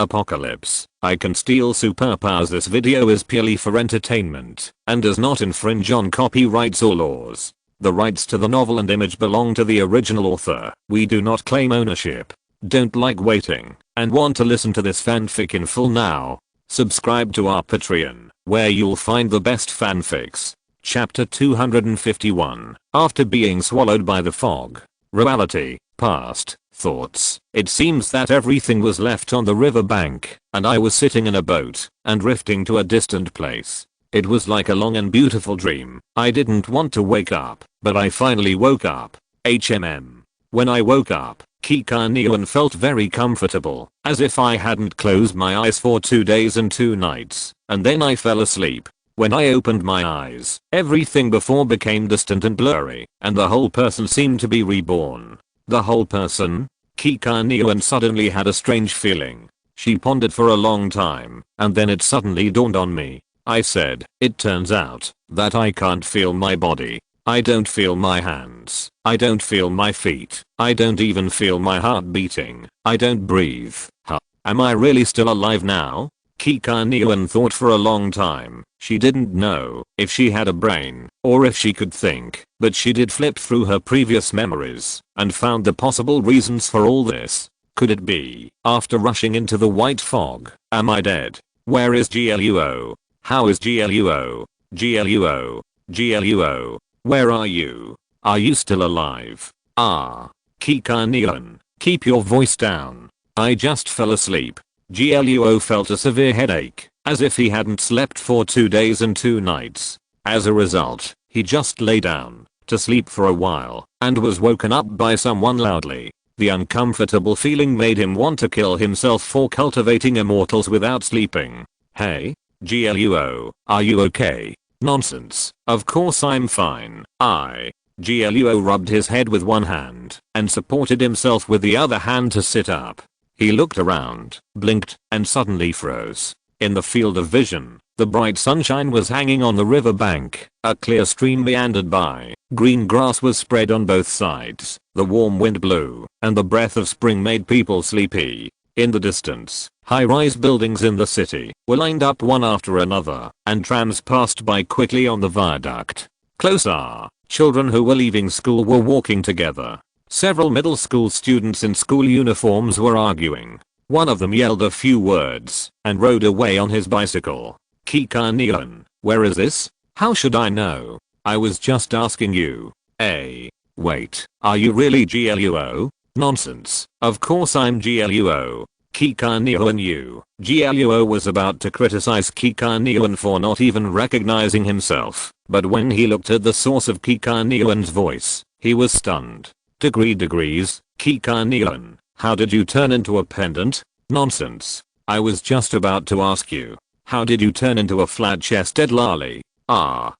Apocalypse. I can steal superpowers. This video is purely for entertainment and does not infringe on copyrights or laws. The rights to the novel and image belong to the original author. We do not claim ownership. Don't like waiting and want to listen to this fanfic in full now? Subscribe to our Patreon, where you'll find the best fanfics. Chapter 251. After being swallowed by the fog. Reality, past, thoughts. It seems that everything was left on the riverbank, and I was sitting in a boat and drifting to a distant place. It was like a long and beautiful dream. I didn't want to wake up, but I finally woke up. When I woke up, Kika felt very comfortable, as if I hadn't closed my eyes for 2 days and 2 nights, and then I fell asleep. When I opened my eyes, everything before became distant and blurry, and the whole person seemed to be reborn. The whole person? Kika suddenly had a strange feeling. She pondered for a long time, and then it suddenly dawned on me. I said, it turns out that I can't feel my body. I don't feel my hands. I don't feel my feet. I don't even feel my heart beating. I don't breathe. Am I really still alive now? Kika thought for a long time. She didn't know if she had a brain or if she could think, but she did flip through her previous memories and found the possible reasons for all this. Could it be, after rushing into the white fog, am I dead? Where is GLUO? How is GLUO? GLUO? GLUO? Where are you? Are you still alive? Kika, keep your voice down. I just fell asleep. GLUO felt a severe headache, as if he hadn't slept for 2 days and 2 nights. As a result, he just lay down to sleep for a while and was woken up by someone loudly. The uncomfortable feeling made him want to kill himself for cultivating immortals without sleeping. Hey? GLUO, are you okay? Nonsense. Of course I'm fine. GLUO rubbed his head with one hand and supported himself with the other hand to sit up. He looked around, blinked, and suddenly froze. In the field of vision, the bright sunshine was hanging on the riverbank. A clear stream meandered by. Green grass was spread on both sides. The warm wind blew, and the breath of spring made people sleepy. In the distance, high-rise buildings in the city were lined up one after another, and trams passed by quickly on the viaduct. Closer, children who were leaving school were walking together. Several middle school students in school uniforms were arguing. One of them yelled a few words and rode away on his bicycle. Kika, where is this? How should I know? I was just asking you. Wait, are you really GLUO? Nonsense. Of course I'm GLUO. Kika and you. GLUO was about to criticize Kika for not even recognizing himself, but when he looked at the source of Kika voice, he was stunned. Degrees, Kika, how did you turn into a pendant? Nonsense. I was just about to ask you. How did you turn into a flat-chested lolly? GLUO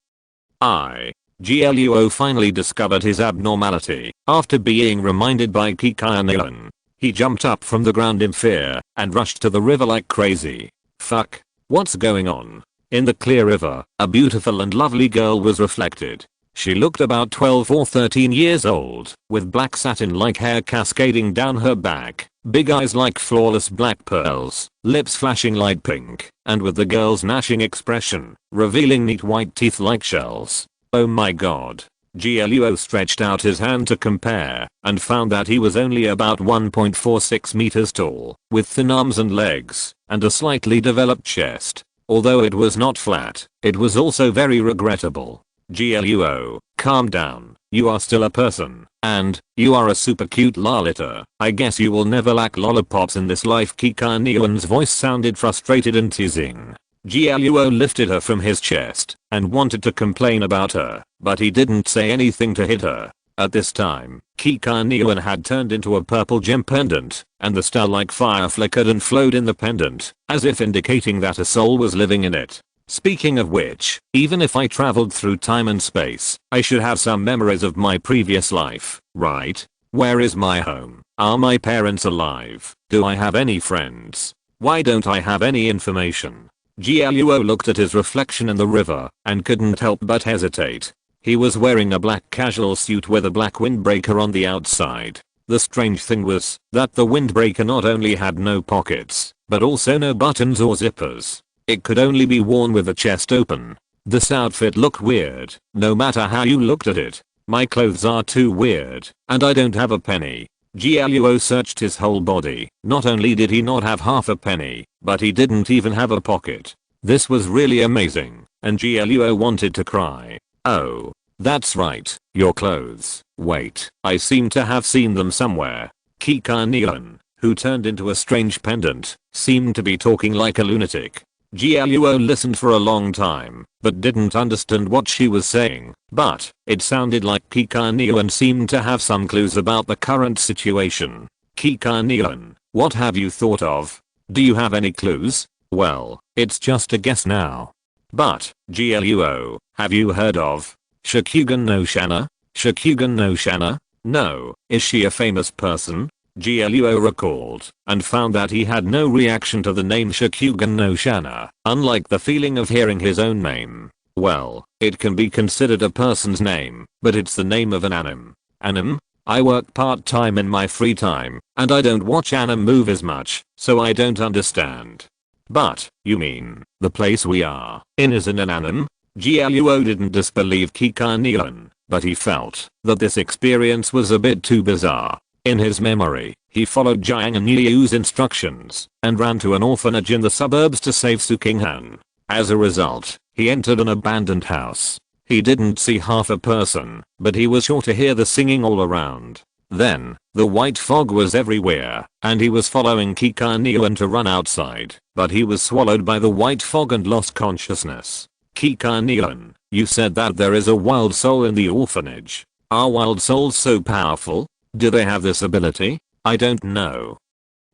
finally discovered his abnormality after being reminded by Kika. He jumped up from the ground in fear and rushed to the river like crazy. Fuck. What's going on? In the clear river, a beautiful and lovely girl was reflected. She looked about 12 or 13 years old, with black satin-like hair cascading down her back, big eyes like flawless black pearls, lips flashing light pink, and with the girl's gnashing expression, revealing neat white teeth like shells. Oh my god. GLUO stretched out his hand to compare, and found that he was only about 1.46 meters tall, with thin arms and legs, and a slightly developed chest. Although it was not flat, it was also very regrettable. GLUO, calm down. You are still a person, and you are a super cute lolita. I guess you will never lack lollipops in this life. Kika voice sounded frustrated and teasing. GLUO lifted her from his chest and wanted to complain about her, but he didn't say anything to hit her. At this time, Kika had turned into a purple gem pendant, and the star-like fire flickered and flowed in the pendant, as if indicating that a soul was living in it. Speaking of which, even if I traveled through time and space, I should have some memories of my previous life, right? Where is my home? Are my parents alive? Do I have any friends? Why don't I have any information? GLUO looked at his reflection in the river and couldn't help but hesitate. He was wearing a black casual suit with a black windbreaker on the outside. The strange thing was that the windbreaker not only had no pockets, but also no buttons or zippers. It could only be worn with the chest open. This outfit looked weird, no matter how you looked at it. My clothes are too weird, and I don't have a penny. GLUO searched his whole body. Not only did he not have half a penny, but he didn't even have a pocket. This was really amazing, and GLUO wanted to cry. Oh, that's right, your clothes. Wait, I seem to have seen them somewhere. Kika Neon, who turned into a strange pendant, seemed to be talking like a lunatic. GLUO listened for a long time, but didn't understand what she was saying, but it sounded like Kika Neon seemed to have some clues about the current situation. Kika Neon, what have you thought of? Do you have any clues? Well, it's just a guess now. But, GLUO, have you heard of Shakugan no Shana? Shakugan no Shana? No, is she a famous person? GLUO recalled, and found that he had no reaction to the name Shakugan no Shana, unlike the feeling of hearing his own name. Well, it can be considered a person's name, but it's the name of an anime. Anime? I work part-time in my free time, and I don't watch anime movies much, so I don't understand. But, you mean, the place we are in is in an anime? GLUO didn't disbelieve Kika Neon, but he felt that this experience was a bit too bizarre. In his memory, he followed Jiang and Yu's instructions and ran to an orphanage in the suburbs to save Sukinghan. As a result, he entered an abandoned house. He didn't see half a person, but he was sure to hear the singing all around. Then, the white fog was everywhere, and he was following Kika Neon to run outside, but he was swallowed by the white fog and lost consciousness. Kika Neon, you said that there is a wild soul in the orphanage. Are wild souls so powerful? Do they have this ability? I don't know.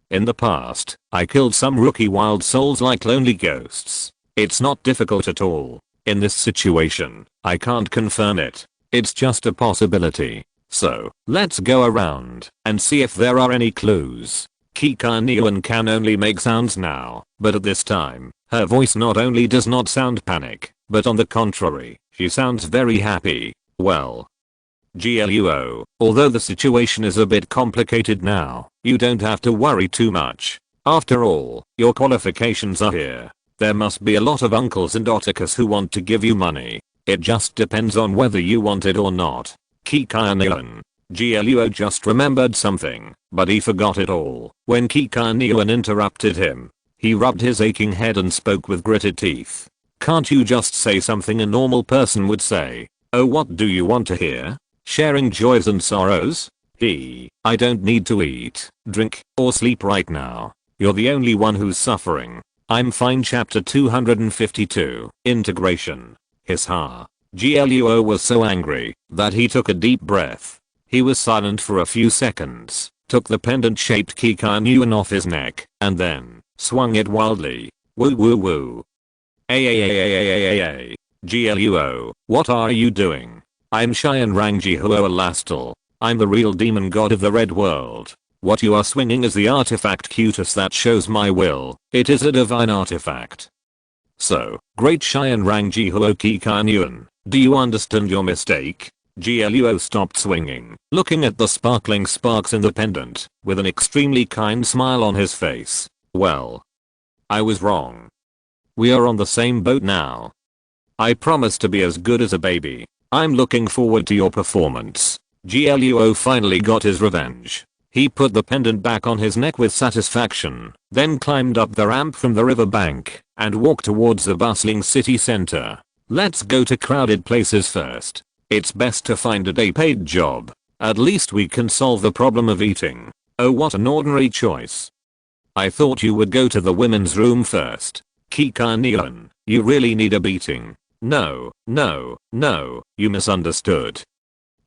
In the past, I killed some rookie wild souls like lonely ghosts. It's not difficult at all. In this situation, I can't confirm it. It's just a possibility. So, let's go around and see if there are any clues. Kika Neon can only make sounds now, but at this time, her voice not only does not sound panic, but on the contrary, she sounds very happy. Well, GLUO, although the situation is a bit complicated now, you don't have to worry too much. After all, your qualifications are here. There must be a lot of uncles and otakus who want to give you money. It just depends on whether you want it or not. Kika Neon. GLUO just remembered something, but he forgot it all when Kika Neon interrupted him. He rubbed his aching head and spoke with gritted teeth. Can't you just say something a normal person would say? Oh, what do you want to hear? Sharing joys and sorrows? I don't need to eat, drink, or sleep right now. You're the only one who's suffering. I'm fine. Chapter 252. Integration. Hiss ha. GLUO was so angry that he took a deep breath. He was silent for a few seconds, took the pendant-shaped Kika Neon off his neck, and then swung it wildly. Woo woo woo. GLUO, what are you doing? I'm Cheyenne Rangji Huo Lastal. I'm the real demon god of the red world. What you are swinging is the artifact Cutus that shows my will. It is a divine artifact. So, great Cheyenne Rangji Huo Kika Neon, do you understand your mistake? GLUO stopped swinging, looking at the sparkling sparks in the pendant, with an extremely kind smile on his face. Well, I was wrong. We are on the same boat now. I promise to be as good as a baby. I'm looking forward to your performance. GLUO finally got his revenge. He put the pendant back on his neck with satisfaction, then climbed up the ramp from the riverbank and walked towards the bustling city center. Let's go to crowded places first. It's best to find a day-paid job. At least we can solve the problem of eating. Oh, what an ordinary choice. I thought you would go to the women's room first. Kika Neon, you really need a beating. No, you misunderstood.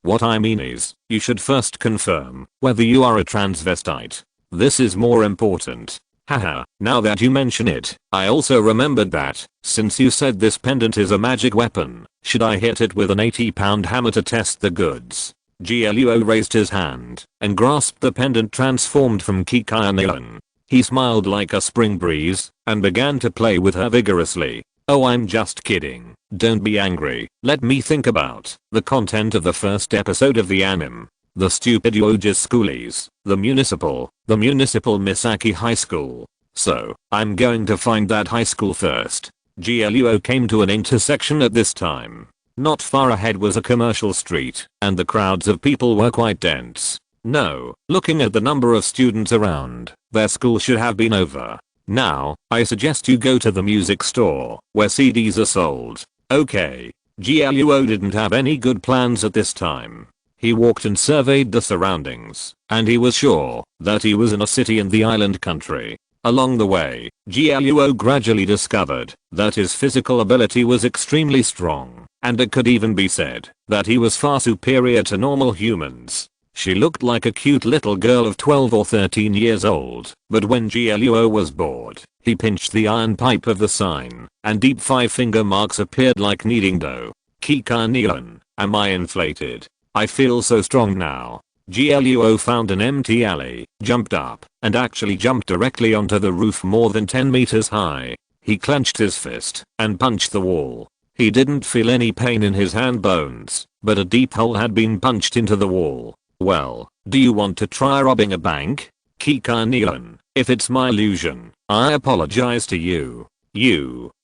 What I mean is, you should first confirm whether you are a transvestite. This is more important. Haha, now that you mention it, I also remembered that, since you said this pendant is a magic weapon, should I hit it with an 80-pound hammer to test the goods? GLUO raised his hand and grasped the pendant transformed from Kika Neon. He smiled like a spring breeze and began to play with her vigorously. Oh, I'm just kidding. Don't be angry. Let me think about the content of the first episode of the anime. The stupid Yojas schoolies. The municipal Misaki High School. So, I'm going to find that high school first. GLUO came to an intersection at this time. Not far ahead was a commercial street, and the crowds of people were quite dense. No, looking at the number of students around, their school should have been over. Now, I suggest you go to the music store, where CDs are sold. Okay. GLUO didn't have any good plans at this time. He walked and surveyed the surroundings, and he was sure that he was in a city in the island country. Along the way, GLUO gradually discovered that his physical ability was extremely strong, and it could even be said that he was far superior to normal humans. She looked like a cute little girl of 12 or 13 years old, but when GLUO was bored, he pinched the iron pipe of the sign, and deep 5-finger marks appeared like kneading dough. Kika Neon, am I inflated? I feel so strong now. GLUO found an empty alley, jumped up, and actually jumped directly onto the roof more than 10 meters high. He clenched his fist and punched the wall. He didn't feel any pain in his hand bones, but a deep hole had been punched into the wall. Well, do you want to try robbing a bank? Kika Neon, if it's my illusion, I apologize to you.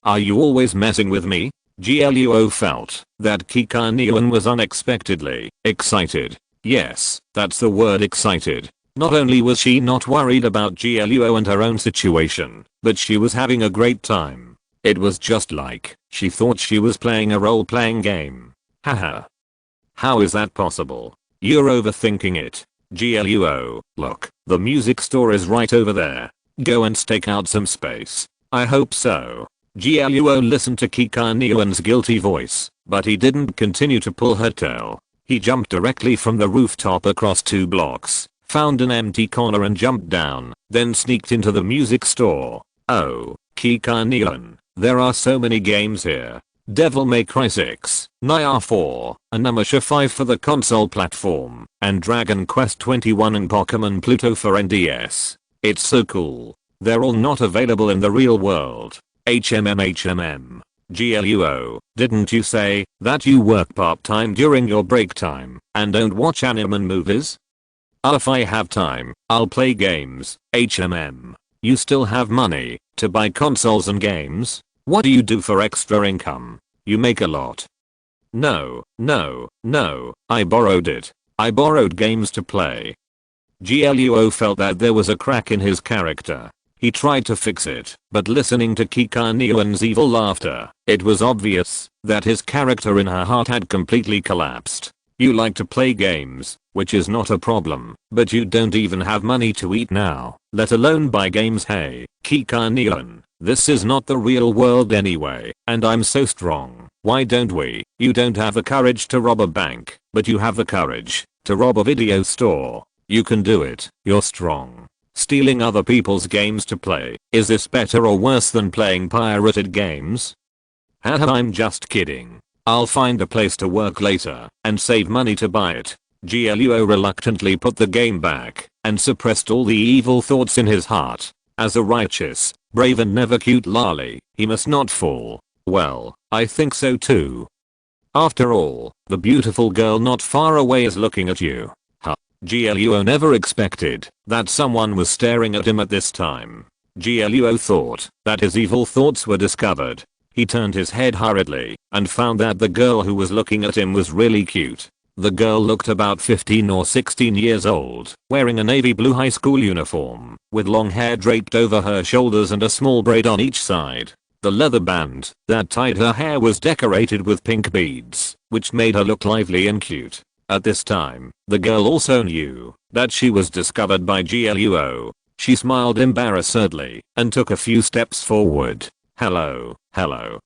Are you always messing with me? GLUO felt that Kika Neon was unexpectedly excited. Yes, that's the word, excited. Not only was she not worried about GLUO and her own situation, but she was having a great time. It was just like she thought she was playing a role-playing game. Haha. How is that possible? You're overthinking it. GLUO, look, the music store is right over there. Go and stake out some space. I hope so. GLUO listened to Kika Neon's guilty voice, but he didn't continue to pull her tail. He jumped directly from the rooftop across 2 blocks, found an empty corner and jumped down, then sneaked into the music store. Oh, Kika Neon, there are so many games here. Devil May Cry 6, Nia 4, Onimusha 5 for the console platform, and Dragon Quest 21 and Pokemon Pluto for NDS. It's so cool. They're all not available in the real world. HMM. GLUO, didn't you say that you work part-time during your break time and don't watch anime and movies? If I have time, I'll play games. HMM. You still have money to buy consoles and games? What do you do for extra income? You make a lot. No, I borrowed it. I borrowed games to play. GLUO felt that there was a crack in his character. He tried to fix it, but listening to Kika Neon's evil laughter, it was obvious that his character in her heart had completely collapsed. You like to play games, which is not a problem, but you don't even have money to eat now, let alone buy games. Hey, Kika Neon, this is not the real world anyway, and I'm so strong. Why don't we? You don't have the courage to rob a bank, but you have the courage to rob a video store. You can do it, you're strong. Stealing other people's games to play, is this better or worse than playing pirated games? Haha, I'm just kidding. I'll find a place to work later and save money to buy it. GLUO reluctantly put the game back and suppressed all the evil thoughts in his heart. As a righteous, brave and never cute lolly, he must not fall. Well, I think so too. After all, the beautiful girl not far away is looking at you. GLUO never expected that someone was staring at him at this time. GLUO thought that his evil thoughts were discovered. He turned his head hurriedly and found that the girl who was looking at him was really cute. The girl looked about 15 or 16 years old, wearing a navy blue high school uniform, with long hair draped over her shoulders and a small braid on each side. The leather band that tied her hair was decorated with pink beads, which made her look lively and cute. At this time, the girl also knew that she was discovered by GLUO. She smiled embarrassedly and took a few steps forward. Hello,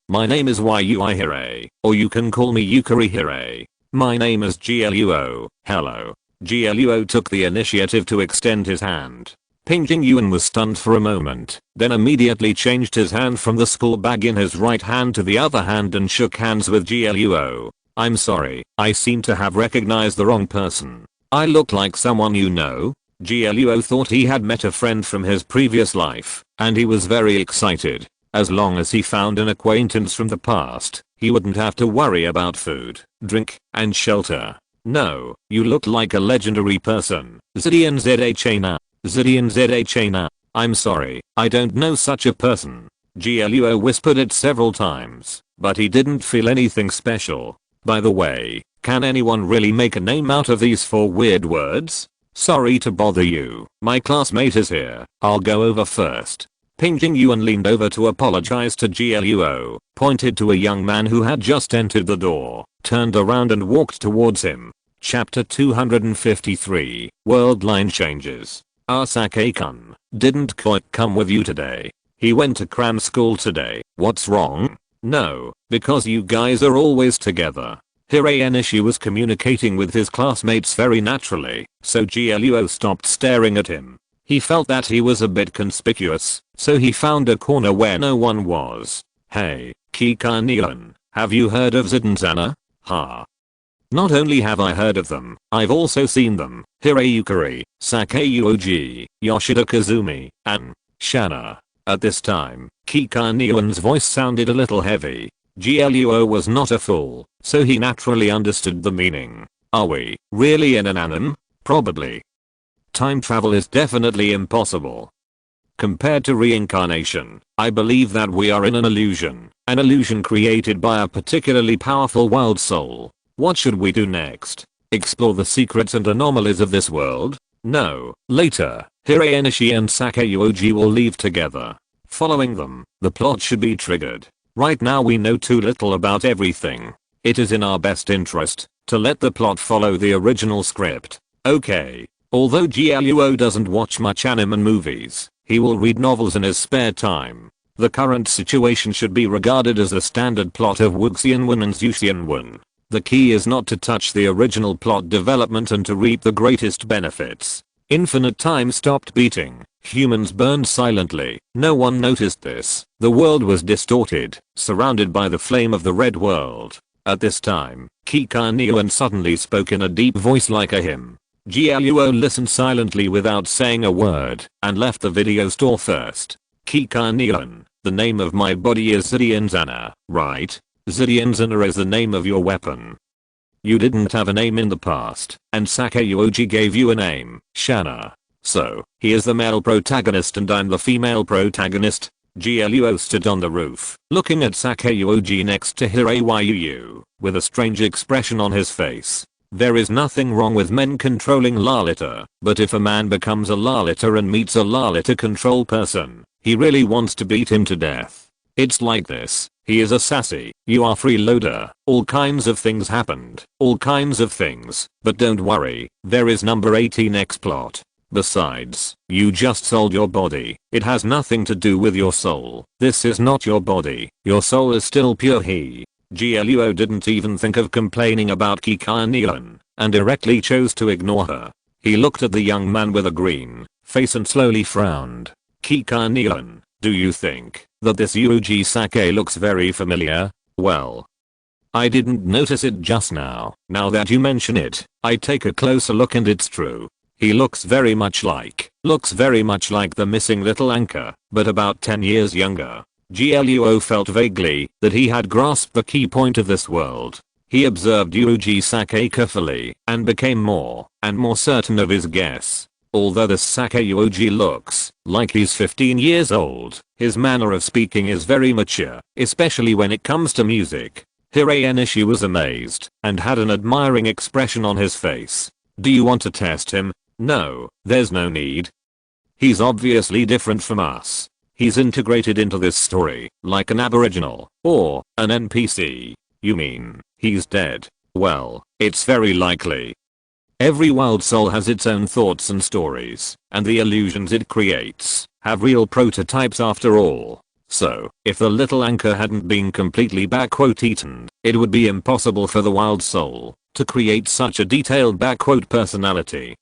my name is Yui Hire, or you can call me Yukari Hire. My name is GLUO, hello. GLUO took the initiative to extend his hand. Ping Yuan was stunned for a moment, then immediately changed his hand from the school bag in his right hand to the other hand and shook hands with GLUO. I'm sorry, I seem to have recognized the wrong person. I look like someone you know? GLUO thought he had met a friend from his previous life, and he was very excited. As long as he found an acquaintance from the past, he wouldn't have to worry about food, drink, and shelter. No, you look like a legendary person. Zidian Zha. I'm sorry, I don't know such a person. GLUO whispered it several times, but he didn't feel anything special. By the way, can anyone really make a name out of these 4 weird words? Sorry to bother you, my classmate is here, I'll go over first. Ping Yuan leaned over to apologize to GLUO, pointed to a young man who had just entered the door, turned around and walked towards him. Chapter 253, World Line Changes. Our Sake-kun didn't quite come with you today. He went to cram school today. What's wrong? No, because you guys are always together. Hirayanishi was communicating with his classmates very naturally, so GLUO stopped staring at him. He felt that he was a bit conspicuous, so he found a corner where no one was. Hey, Kika-neon, have you heard of Zidenzana? Ha. Not only have I heard of them, I've also seen them. Hirayukari, Sakeuoji, Yoshida Kazumi, and Shana. At this time, Kika-neon's voice sounded a little heavy. GLUO was not a fool, so he naturally understood the meaning. Are we really in an anime? Probably. Time travel is definitely impossible. Compared to reincarnation, I believe that we are in an illusion created by a particularly powerful wild soul. What should we do next? Explore the secrets and anomalies of this world? No, later, Hirayanishi and Sakeuoji will leave together. Following them, the plot should be triggered. Right now we know too little about everything. It is in our best interest to let the plot follow the original script. Okay. Although GLUO doesn't watch much anime and movies, he will read novels in his spare time. The current situation should be regarded as a standard plot of Wuxianwen and Xuxianwen. The key is not to touch the original plot development and to reap the greatest benefits. Infinite time stopped beating. Humans burned silently. No one noticed this. The world was distorted, surrounded by the flame of the red world. At this time, Kika-neon suddenly spoke in a deep voice like a hymn. GLUO listened silently without saying a word and left the video store first. Kika-neon, the name of my body is Zidenzana, right? Zidenzana is the name of your weapon. You didn't have a name in the past, and Sakeuoji gave you a name, Shana. So, he is the male protagonist and I'm the female protagonist. GLUO stood on the roof, looking at Sakeuoji next to Hirayuyu, with a strange expression on his face. There is nothing wrong with men controlling Lalita, but if a man becomes a Lalita and meets a Lalita control person, he really wants to beat him to death. It's like this, he is a sassy, you are freeloader, all kinds of things happened, all kinds of things, but don't worry, there is number 18x plot. Besides, you just sold your body, it has nothing to do with your soul, this is not your body, your soul is still pure he. GLUO didn't even think of complaining about Kika-neon, and directly chose to ignore her. He looked at the young man with a green face and slowly frowned. Kika-neon, do you think that this Yuji sake looks very familiar? Well, I didn't notice it just now. Now that you mention it, I take a closer look and it's true. He looks very much like the missing little anchor, but about 10 years younger. GLUO felt vaguely that he had grasped the key point of this world. He observed Yuji sake carefully and became more and more certain of his guess. Although the Sakeuoji looks like he's 15 years old, his manner of speaking is very mature, especially when it comes to music. Hirayanishi was amazed and had an admiring expression on his face. Do you want to test him? No, there's no need. He's obviously different from us. He's integrated into this story like an aboriginal or an NPC. You mean he's dead? Well, it's very likely. Every wild soul has its own thoughts and stories, and the illusions it creates have real prototypes after all. So, if the little anchor hadn't been completely eaten, it would be impossible for the wild soul to create such a detailed personality.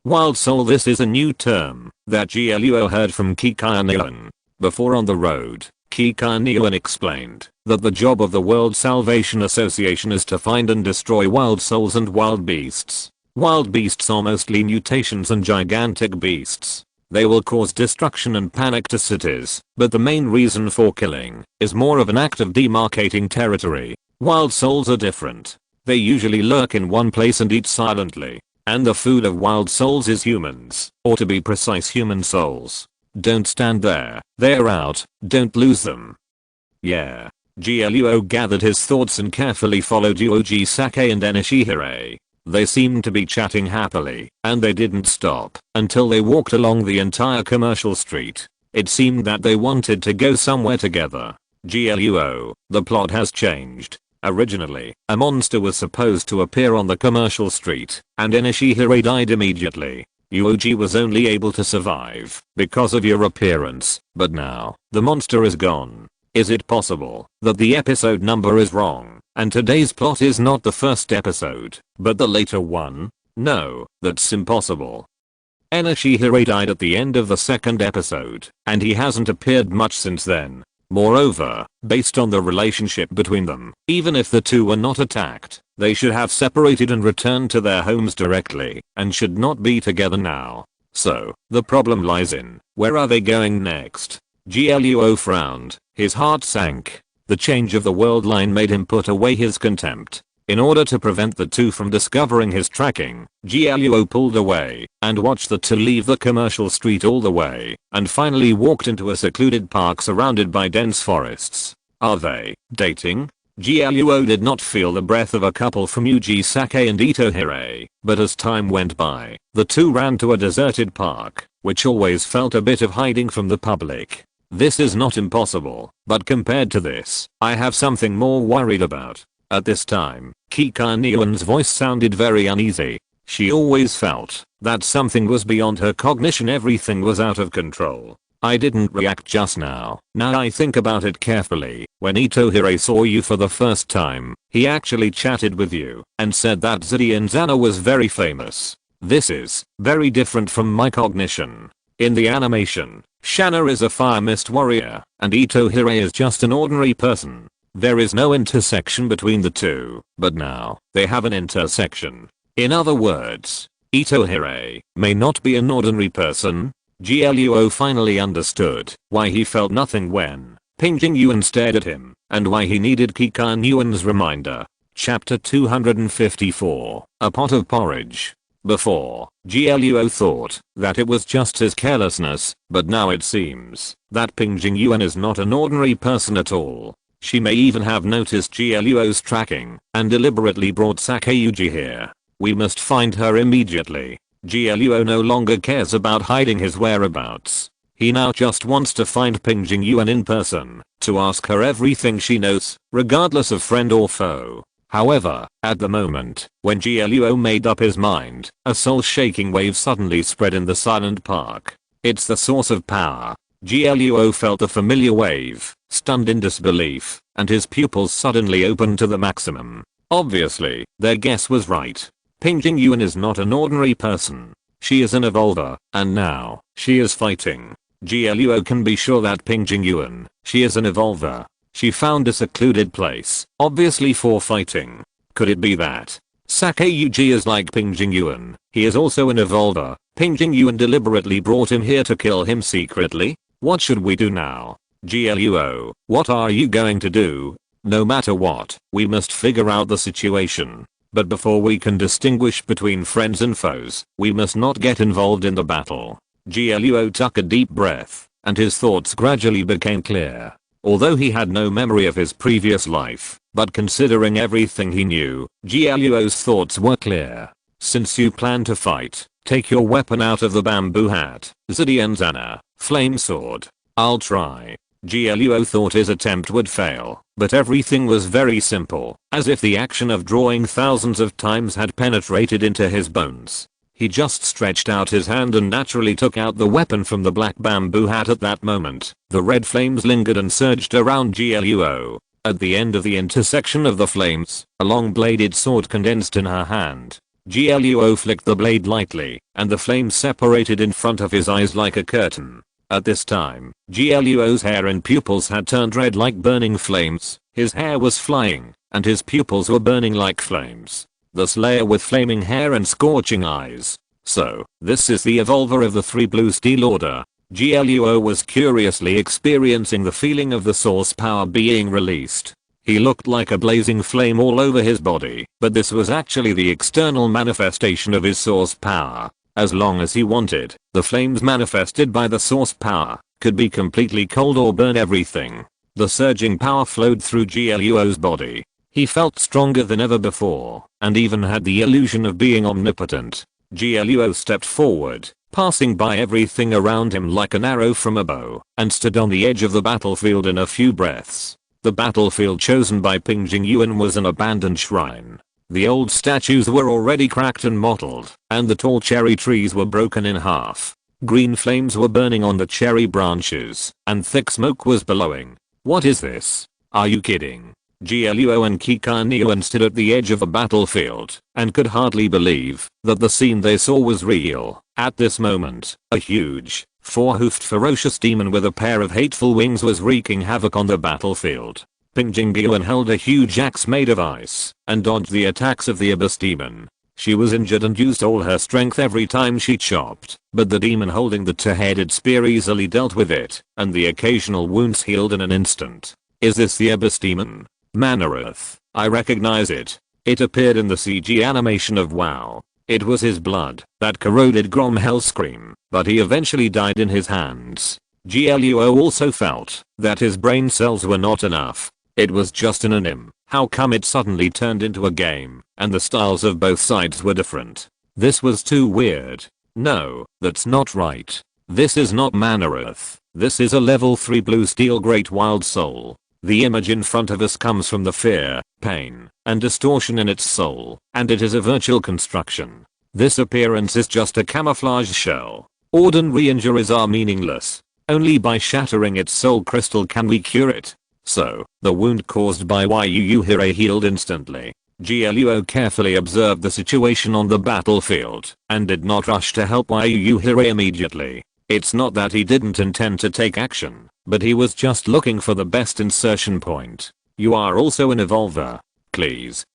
Wild soul, this is a new term that GLUO heard from Kika-neon. Before on the road, Kika-neon explained that the job of the World Salvation Association is to find and destroy wild souls and wild beasts. Wild beasts are mostly mutations and gigantic beasts. They will cause destruction and panic to cities, but the main reason for killing is more of an act of demarcating territory. Wild souls are different. They usually lurk in one place and eat silently. And the food of wild souls is humans, or to be precise human souls. Don't stand there. They're out. Don't lose them. Yeah. GLUO gathered his thoughts and carefully followed Yuji Sake and Enishihire. They seemed to be chatting happily, and they didn't stop until they walked along the entire commercial street. It seemed that they wanted to go somewhere together. GLUO, the plot has changed. Originally, a monster was supposed to appear on the commercial street, and Enishihire died immediately. Yuji was only able to survive because of your appearance, but now, the monster is gone. Is it possible that the episode number is wrong, and today's plot is not the first episode, but the later one? No, that's impossible. Enishihire died at the end of the second episode, and he hasn't appeared much since then. Moreover, based on the relationship between them, even if the two were not attacked, they should have separated and returned to their homes directly, and should not be together now. So, the problem lies in, where are they going next? GLUO frowned, his heart sank. The change of the world line made him put away his contempt. In order to prevent the two from discovering his tracking, GLUO pulled away and watched the two leave the commercial street all the way, and finally walked into a secluded park surrounded by dense forests. Are they dating? GLUO did not feel the breath of a couple from Yuji Sake and Itohire, but as time went by, the two ran to a deserted park, which always felt a bit of hiding from the public. This is not impossible, but compared to this, I have something more worried about. At this time, Kika Nyuan's voice sounded very uneasy. She always felt that something was beyond her cognition, everything was out of control. I didn't react just now. Now I think about it carefully. When Itohire saw you for the first time, he actually chatted with you and said that Zidianzana was very famous. This is very different from my cognition. In the animation, Shanna is a fire mist warrior, and Itohire is just an ordinary person. There is no intersection between the two, but now, they have an intersection. In other words, Itohire may not be an ordinary person. GLUO finally understood why he felt nothing when Ping Jingyuan stared at him, and why he needed Kika Nyuan's reminder. Chapter 254, A Pot of Porridge. Before, GLUO thought that it was just his carelessness, but now it seems that Ping Jingyuan is not an ordinary person at all. She may even have noticed GLUO's tracking and deliberately brought Sakeyuji here. We must find her immediately. GLUO no longer cares about hiding his whereabouts. He now just wants to find Ping Jingyuan in person, to ask her everything she knows, regardless of friend or foe. However, at the moment, when GLUO made up his mind, a soul-shaking wave suddenly spread in the silent park. It's the source of power. GLUO felt the familiar wave, stunned in disbelief, and his pupils suddenly opened to the maximum. Obviously, their guess was right. Ping Jingyuan is not an ordinary person. She is an evolver, and now, she is fighting. GLUO can be sure that Ping Jingyuan, she is an evolver. She found a secluded place, obviously for fighting. Could it be that Sakeyuji is like Ping Jingyuan? He is also an evolver. Ping Jingyuan deliberately brought him here to kill him secretly? What should we do now? GLUO, what are you going to do? No matter what, we must figure out the situation. But before we can distinguish between friends and foes, we must not get involved in the battle. GLUO took a deep breath, and his thoughts gradually became clear. Although he had no memory of his previous life, but considering everything he knew, GLUO's thoughts were clear. Since you plan to fight, take your weapon out of the bamboo hat, Zidianzana, flame sword. I'll try. GLUO thought his attempt would fail, but everything was very simple, as if the action of drawing thousands of times had penetrated into his bones. He just stretched out his hand and naturally took out the weapon from the black bamboo hat. At that moment, the red flames lingered and surged around GLUO. At the end of the intersection of the flames, a long-bladed sword condensed in her hand. GLUO flicked the blade lightly, and the flames separated in front of his eyes like a curtain. At this time, GLUO's hair and pupils had turned red like burning flames. His hair was flying, and his pupils were burning like flames. The Slayer with flaming hair and scorching eyes. So, this is the evolver of the Three Blue Steel Order. GLUO was curiously experiencing the feeling of the source power being released. He looked like a blazing flame all over his body, but this was actually the external manifestation of his source power. As long as he wanted, the flames manifested by the source power could be completely cold or burn everything. The surging power flowed through GLUO's body. He felt stronger than ever before, and even had the illusion of being omnipotent. GLUO stepped forward, passing by everything around him like an arrow from a bow, and stood on the edge of the battlefield in a few breaths. The battlefield chosen by Ping Jingyuan was an abandoned shrine. The old statues were already cracked and mottled, and the tall cherry trees were broken in half. Green flames were burning on the cherry branches, and thick smoke was billowing. What is this? Are you kidding? GLUO and Kikaniuan stood at the edge of a battlefield, and could hardly believe that the scene they saw was real. At this moment, a huge, four-hoofed ferocious demon with a pair of hateful wings was wreaking havoc on the battlefield. Ping Jingyuan held a huge axe made of ice, and dodged the attacks of the abyss demon. She was injured and used all her strength every time she chopped, but the demon holding the two-headed spear easily dealt with it, and the occasional wounds healed in an instant. Is this the abyss demon? Manareth. I recognize it. It appeared in the CG animation of WoW. It was his blood that corroded Grom Hellscream, but he eventually died in his hands. GLUO also felt that his brain cells were not enough. It was just an anime. How come it suddenly turned into a game, and the styles of both sides were different? This was too weird. No, that's not right. This is not Manareth. This is a level 3 blue steel great wild soul. The image in front of us comes from the fear, pain, and distortion in its soul, and it is a virtual construction. This appearance is just a camouflage shell. Ordinary injuries are meaningless. Only by shattering its soul crystal can we cure it. So, the wound caused by Yuhire healed instantly. GLUO carefully observed the situation on the battlefield, and did not rush to help Yuhire immediately. It's not that he didn't intend to take action, but he was just looking for the best insertion point. You are also an evolver. Please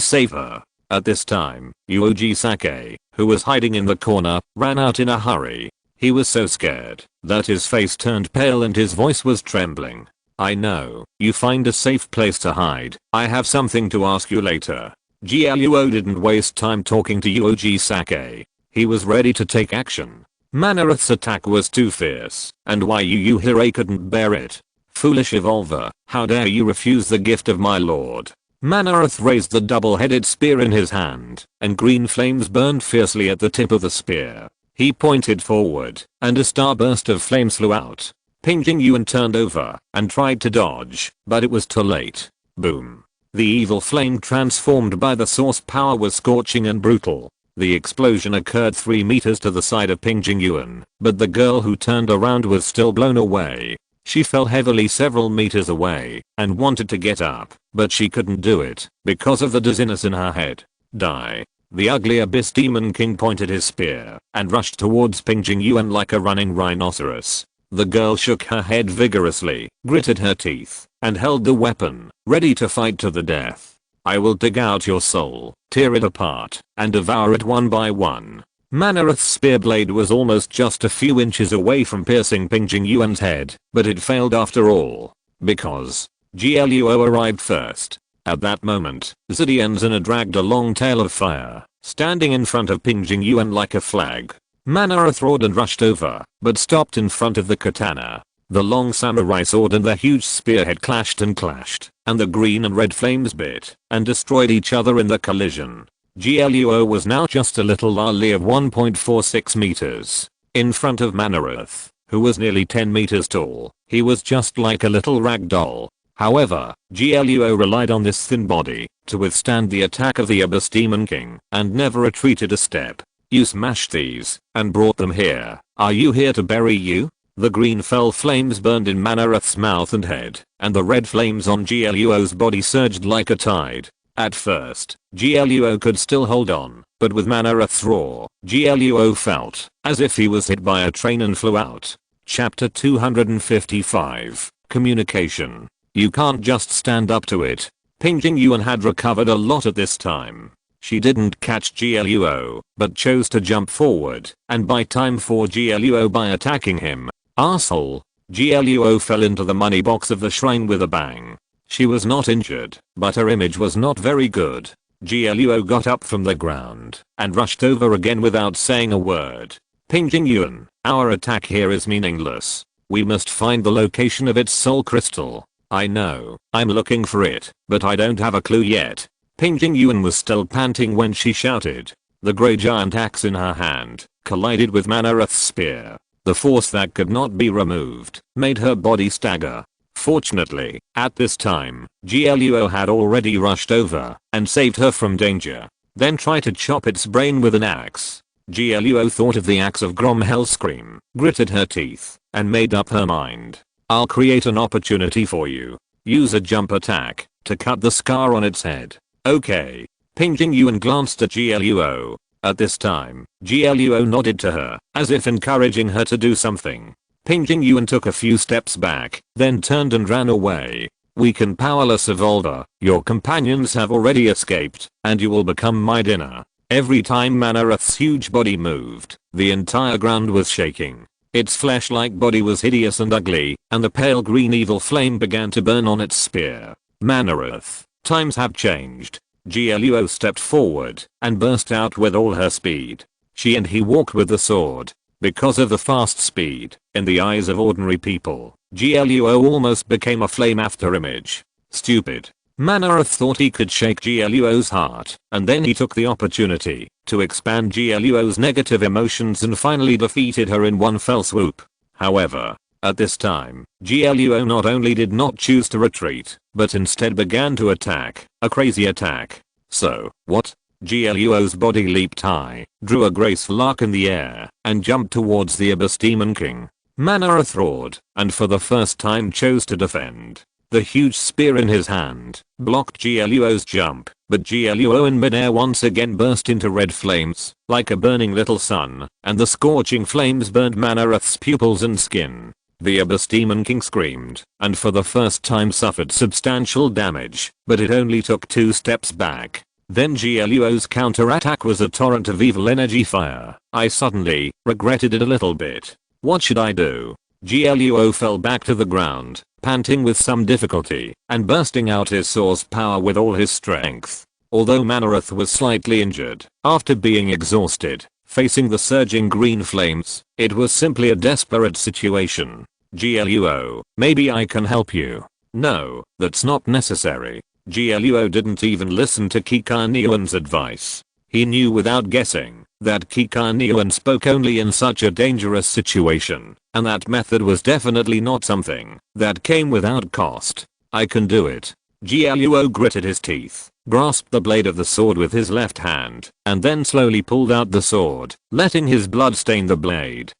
save her. At this time, Yuji Sake, who was hiding in the corner, ran out in a hurry. He was so scared that his face turned pale and his voice was trembling. I know, you find a safe place to hide. I have something to ask you later. GLUO didn't waste time talking to Yuji Sake. He was ready to take action. Manareth's attack was too fierce, and Yuhire couldn't bear it. Foolish evolver, how dare you refuse the gift of my lord. Manareth raised the double-headed spear in his hand, and green flames burned fiercely at the tip of the spear. He pointed forward, and a starburst of flames flew out. Ping Jingyuan turned over and tried to dodge, but it was too late. Boom. The evil flame transformed by the source power was scorching and brutal. The explosion occurred 3 meters to the side of Ping Jingyuan, but the girl who turned around was still blown away. She fell heavily several meters away and wanted to get up, but she couldn't do it because of the dizziness in her head. Die. The ugly abyss demon king pointed his spear and rushed towards Ping Jingyuan like a running rhinoceros. The girl shook her head vigorously, gritted her teeth, and held the weapon, ready to fight to the death. I will dig out your soul, tear it apart, and devour it one by one. Manareth's spear blade was almost just a few inches away from piercing Ping Jingyuan's head, but it failed after all. Because GLUO arrived first. At that moment, Zidianzana dragged a long tail of fire, standing in front of Ping Jingyuan like a flag. Manareth roared and rushed over, but stopped in front of the katana. The long samurai sword and the huge spearhead clashed and clashed, and the green and red flames bit and destroyed each other in the collision. GLUO was now just a little lolly of 1.46 meters. In front of Manareth, who was nearly 10 meters tall, he was just like a little rag doll. However, GLUO relied on this thin body to withstand the attack of the Abyss Demon King and never retreated a step. You smashed these and brought them here. Are you here to bury you? The green fell flames burned in Manareth's mouth and head, and the red flames on GLUO's body surged like a tide. At first, GLUO could still hold on, but with Manareth's roar, GLUO felt as if he was hit by a train and flew out. Chapter 255, Communication. You can't just stand up to it. Ping Jingyuan had recovered a lot at this time. She didn't catch GLUO, but chose to jump forward and buy time for GLUO by attacking him. Arsehole. GLUO fell into the money box of the shrine with a bang. She was not injured, but her image was not very good. GLUO got up from the ground and rushed over again without saying a word. Ping Jingyuan, our attack here is meaningless. We must find the location of its soul crystal. I know, I'm looking for it, but I don't have a clue yet. Ping Jingyuan was still panting when she shouted. The grey giant axe in her hand collided with Manareth's spear. The force that could not be removed made her body stagger. Fortunately, at this time, GLUO had already rushed over and saved her from danger. Then tried to chop its brain with an axe. GLUO thought of the axe of Grom Hellscream, gritted her teeth, and made up her mind. I'll create an opportunity for you. Use a jump attack to cut the scar on its head. Okay. Ping Jingyuan glanced at GLUO. At this time, GLUO nodded to her, as if encouraging her to do something. Ping Jingyuan took a few steps back, then turned and ran away. Weakened powerless evolver, your companions have already escaped, and you will become my dinner. Every time Manareth's huge body moved, the entire ground was shaking. Its flesh-like body was hideous and ugly, and the pale green evil flame began to burn on its spear. Manareth, times have changed. GLUO stepped forward and burst out with all her speed. She and he walked with the sword. Because of the fast speed, in the eyes of ordinary people, GLUO almost became a flame after image. Stupid. Manareth thought he could shake GLUO's heart, and then he took the opportunity to expand GLUO's negative emotions and finally defeated her in one fell swoop. However, at this time, GLUO not only did not choose to retreat, but instead began to attack, a crazy attack. So, what? GLUO's body leaped high, drew a graceful arc in the air, and jumped towards the Abyss Demon King. Manareth roared, and for the first time chose to defend. The huge spear in his hand blocked GLUO's jump, but GLUO in midair once again burst into red flames, like a burning little sun, and the scorching flames burned Manareth's pupils and skin. The Abyss Demon King screamed, and for the first time suffered substantial damage, but it only took 2 steps back. Then GLUO's counterattack was a torrent of evil energy fire. I suddenly regretted it a little bit. What should I do? GLUO fell back to the ground, panting with some difficulty, and bursting out his source power with all his strength. Although Manareth was slightly injured, after being exhausted, facing the surging green flames, it was simply a desperate situation. GLUO, maybe I can help you. No, that's not necessary. GLUO didn't even listen to Kikaniuan's advice. He knew without guessing that Kikaniuan spoke only in such a dangerous situation, and that method was definitely not something that came without cost. I can do it. GLUO gritted his teeth, grasped the blade of the sword with his left hand, and then slowly pulled out the sword, letting his blood stain the blade.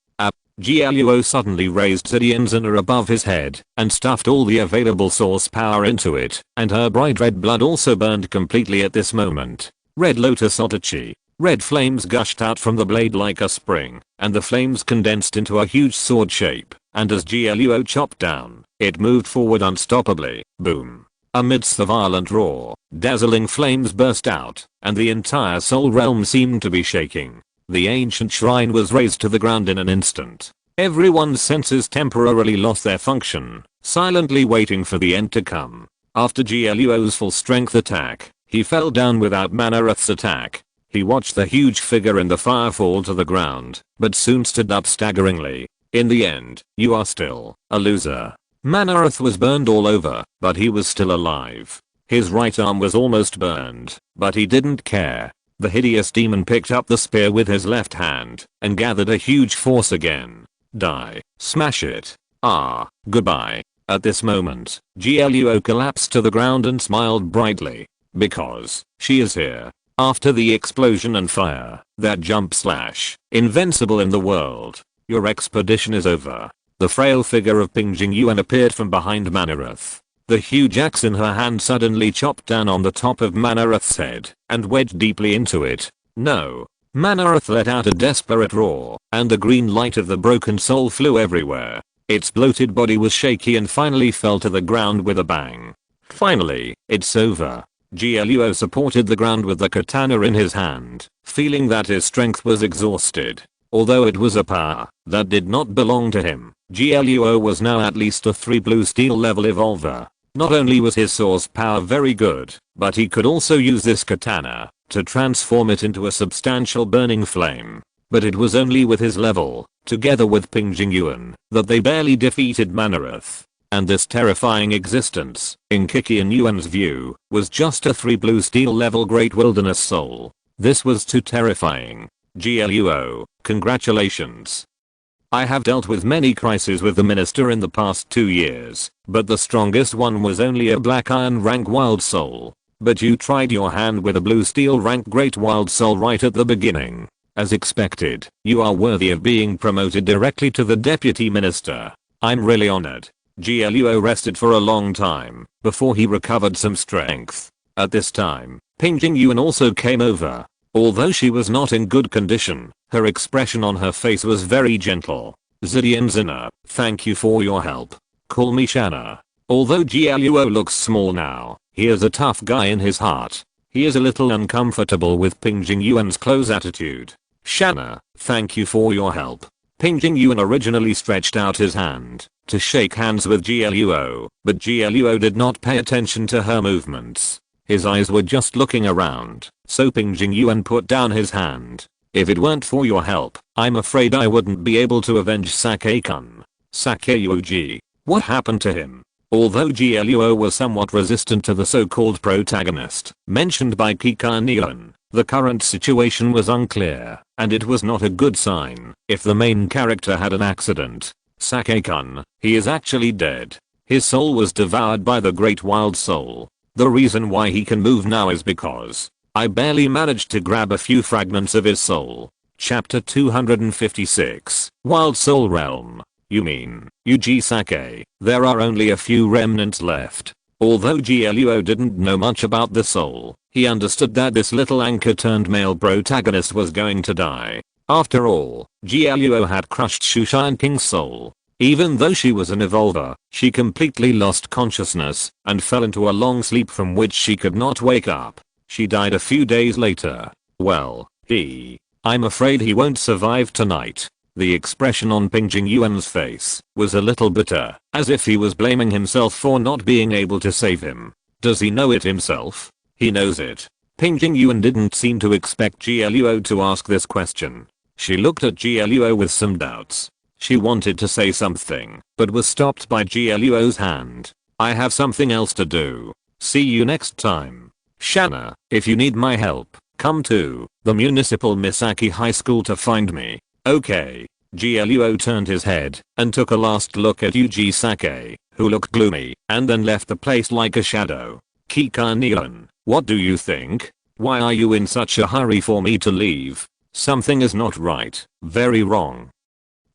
GLUO suddenly raised Zidianzana above his head and stuffed all the available source power into it, and her bright red blood also burned completely at this moment. Red Lotus Otachi. Red flames gushed out from the blade like a spring, and the flames condensed into a huge sword shape, and as GLUO chopped down, it moved forward unstoppably. Boom. Amidst the violent roar, dazzling flames burst out, and the entire soul realm seemed to be shaking. The ancient shrine was razed to the ground in an instant. Everyone's senses temporarily lost their function, silently waiting for the end to come. After GLUO's full strength attack, he fell down without Manareth's attack. He watched the huge figure in the fire fall to the ground, but soon stood up staggeringly. In the end, you are still a loser. Manareth was burned all over, but he was still alive. His right arm was almost burned, but he didn't care. The hideous demon picked up the spear with his left hand and gathered a huge force again. Die. Smash it. Ah, goodbye. At this moment, GLUO collapsed to the ground and smiled brightly. Because she is here. After the explosion and fire, that jump slash, invincible in the world. Your expedition is over. The frail figure of Ping Jingyuan appeared from behind Manareth. The huge axe in her hand suddenly chopped down on the top of Manareth's head and wedged deeply into it. No. Manareth let out a desperate roar, and the green light of the broken soul flew everywhere. Its bloated body was shaky and finally fell to the ground with a bang. Finally, it's over. GLUO supported the ground with the katana in his hand, feeling that his strength was exhausted. Although it was a power that did not belong to him, GLUO was now at least a 3 blue steel level evolver. Not only was his source power very good, but he could also use this katana to transform it into a substantial burning flame. But it was only with his level, together with Ping Jingyuan, that they barely defeated Manareth. And this terrifying existence, in Kikian Yuan's view, was just a 3 blue steel level great wilderness soul. This was too terrifying. GLUO, congratulations. I have dealt with many crises with the minister in the past 2 years, but the strongest one was only a black iron rank wild soul. But you tried your hand with a blue steel rank great wild soul right at the beginning. As expected, you are worthy of being promoted directly to the deputy minister. I'm really honored. GLUO rested for a long time before he recovered some strength. At this time, Ping Jingyuan also came over. Although she was not in good condition, her expression on her face was very gentle. Zidian Zina, thank you for your help. Call me Shanna. Although GLUO looks small now, he is a tough guy in his heart. He is a little uncomfortable with Ping Jingyuan's close attitude. Shanna, thank you for your help. Ping Jingyuan originally stretched out his hand to shake hands with GLUO, but GLUO did not pay attention to her movements. His eyes were just looking around, so Ping Jingyuan put down his hand. If it weren't for your help, I'm afraid I wouldn't be able to avenge Sake-kun. Sakeuji. What happened to him? Although GLUO was somewhat resistant to the so-called protagonist mentioned by Kikian, the current situation was unclear, and it was not a good sign if the main character had an accident. Sake-kun, he is actually dead. His soul was devoured by the great wild soul. The reason why he can move now is because I barely managed to grab a few fragments of his soul. Chapter 256, Wild Soul Realm. You mean, Yuji Sake, there are only a few remnants left. Although GLUO didn't know much about the soul, he understood that this little anchor-turned-male protagonist was going to die. After all, GLUO had crushed Shushan King's soul. Even though she was an evolver, she completely lost consciousness and fell into a long sleep from which she could not wake up. She died a few days later. Well, I'm afraid he won't survive tonight. The expression on Ping Jingyuan's face was a little bitter, as if he was blaming himself for not being able to save him. Does he know it himself? He knows it. Ping Jingyuan didn't seem to expect GLUO to ask this question. She looked at GLUO with some doubts. She wanted to say something, but was stopped by GLUO's hand. I have something else to do. See you next time. Shanna, if you need my help, come to the Municipal Misaki High School to find me. Okay. GLUO turned his head and took a last look at Yuji Sake, who looked gloomy, and then left the place like a shadow. Kikian, what do you think? Why are you in such a hurry for me to leave? Something is not right, very wrong.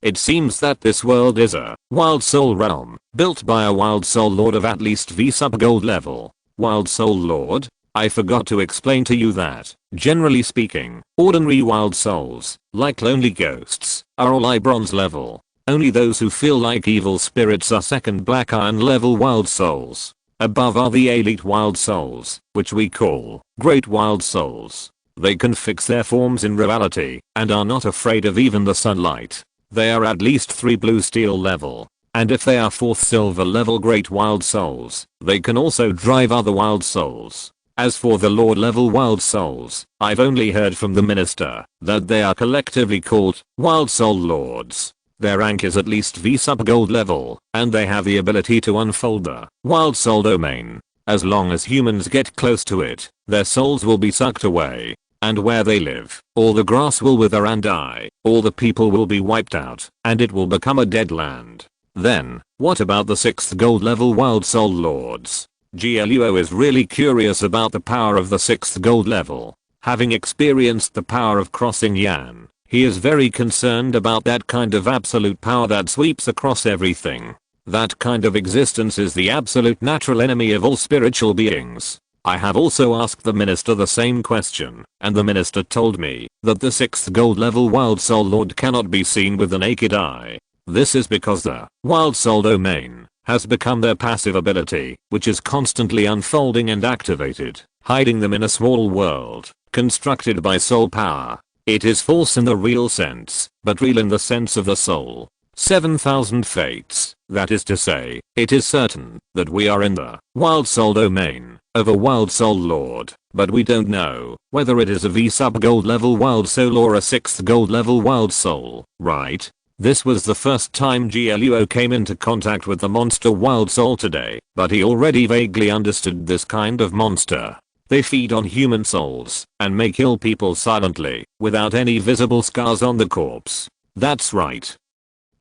It seems that this world is a wild soul realm, built by a wild soul lord of at least V sub gold level. Wild soul lord? I forgot to explain to you that, generally speaking, ordinary wild souls, like lonely ghosts, are all I bronze level. Only those who feel like evil spirits are second black iron level wild souls. Above are the elite wild souls, which we call great wild souls. They can fix their forms in reality, and are not afraid of even the sunlight. They are at least 3 blue steel level. And if they are 4th silver level great wild souls, they can also drive other wild souls. As for the lord level wild souls, I've only heard from the minister that they are collectively called wild soul lords. Their rank is at least V sub gold level, and they have the ability to unfold the wild soul domain. As long as humans get close to it, their souls will be sucked away. And where they live, all the grass will wither and die, all the people will be wiped out, and it will become a dead land. Then, what about the 6th gold level wild soul lords? GLUO is really curious about the power of the 6th gold level. Having experienced the power of crossing Yan, he is very concerned about that kind of absolute power that sweeps across everything. That kind of existence is the absolute natural enemy of all spiritual beings. I have also asked the minister the same question, and the minister told me that the 6th gold level wild soul lord cannot be seen with the naked eye. This is because the wild soul domain has become their passive ability, which is constantly unfolding and activated, hiding them in a small world, constructed by soul power. It is false in the real sense, but real in the sense of the soul. 7,000 fates. That is to say, it is certain that we are in the wild soul domain of a wild soul lord, but we don't know whether it is a V sub gold level wild soul or a 6th gold level wild soul, right? This was the first time GLUO came into contact with the monster wild soul today, but he already vaguely understood this kind of monster. They feed on human souls and may kill people silently without any visible scars on the corpse. That's right.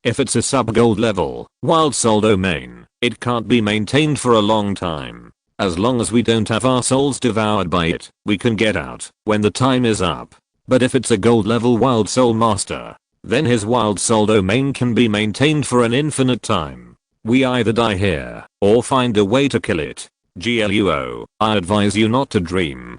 If it's a sub-gold level wild soul domain, it can't be maintained for a long time. As long as we don't have our souls devoured by it, we can get out when the time is up. But if it's a gold level wild soul master, then his wild soul domain can be maintained for an infinite time. We either die here or find a way to kill it. GLUO, I advise you not to dream.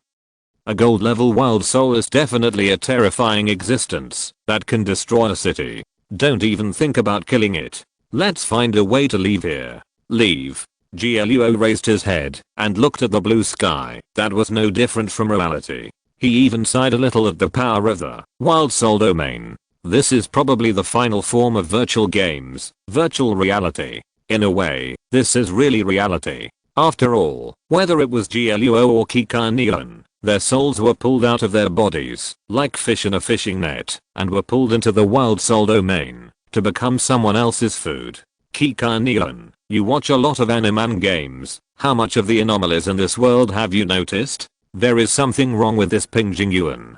A gold level wild soul is definitely a terrifying existence that can destroy a city. Don't even think about killing it. Let's find a way to leave here. Leave. GLUO raised his head and looked at the blue sky that was no different from reality. He even sighed a little at the power of the wild soul domain. This is probably the final form of virtual games, virtual reality. In a way, this is really reality. After all, whether it was GLUO or Kikanian, their souls were pulled out of their bodies, like fish in a fishing net, and were pulled into the wild soul domain to become someone else's food. Kikanian, you watch a lot of anime games. How much of the anomalies in this world have you noticed? There is something wrong with this Ping Jingyuan.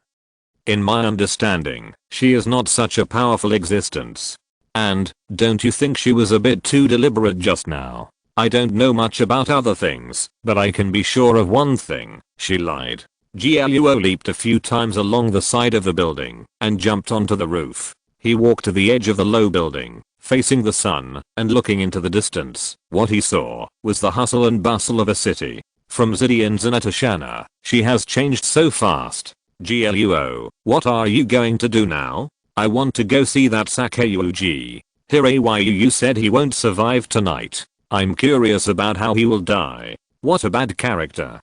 In my understanding, she is not such a powerful existence. And, don't you think she was a bit too deliberate just now? I don't know much about other things, but I can be sure of one thing, she lied. GLUO leaped a few times along the side of the building and jumped onto the roof. He walked to the edge of the low building, facing the sun, and looking into the distance. What he saw was the hustle and bustle of a city. From Zidian's and Atashana, she has changed so fast. GLUO, what are you going to do now? I want to go see that Sakeyuji. Hirayuyu said he won't survive tonight. I'm curious about how he will die. What a bad character.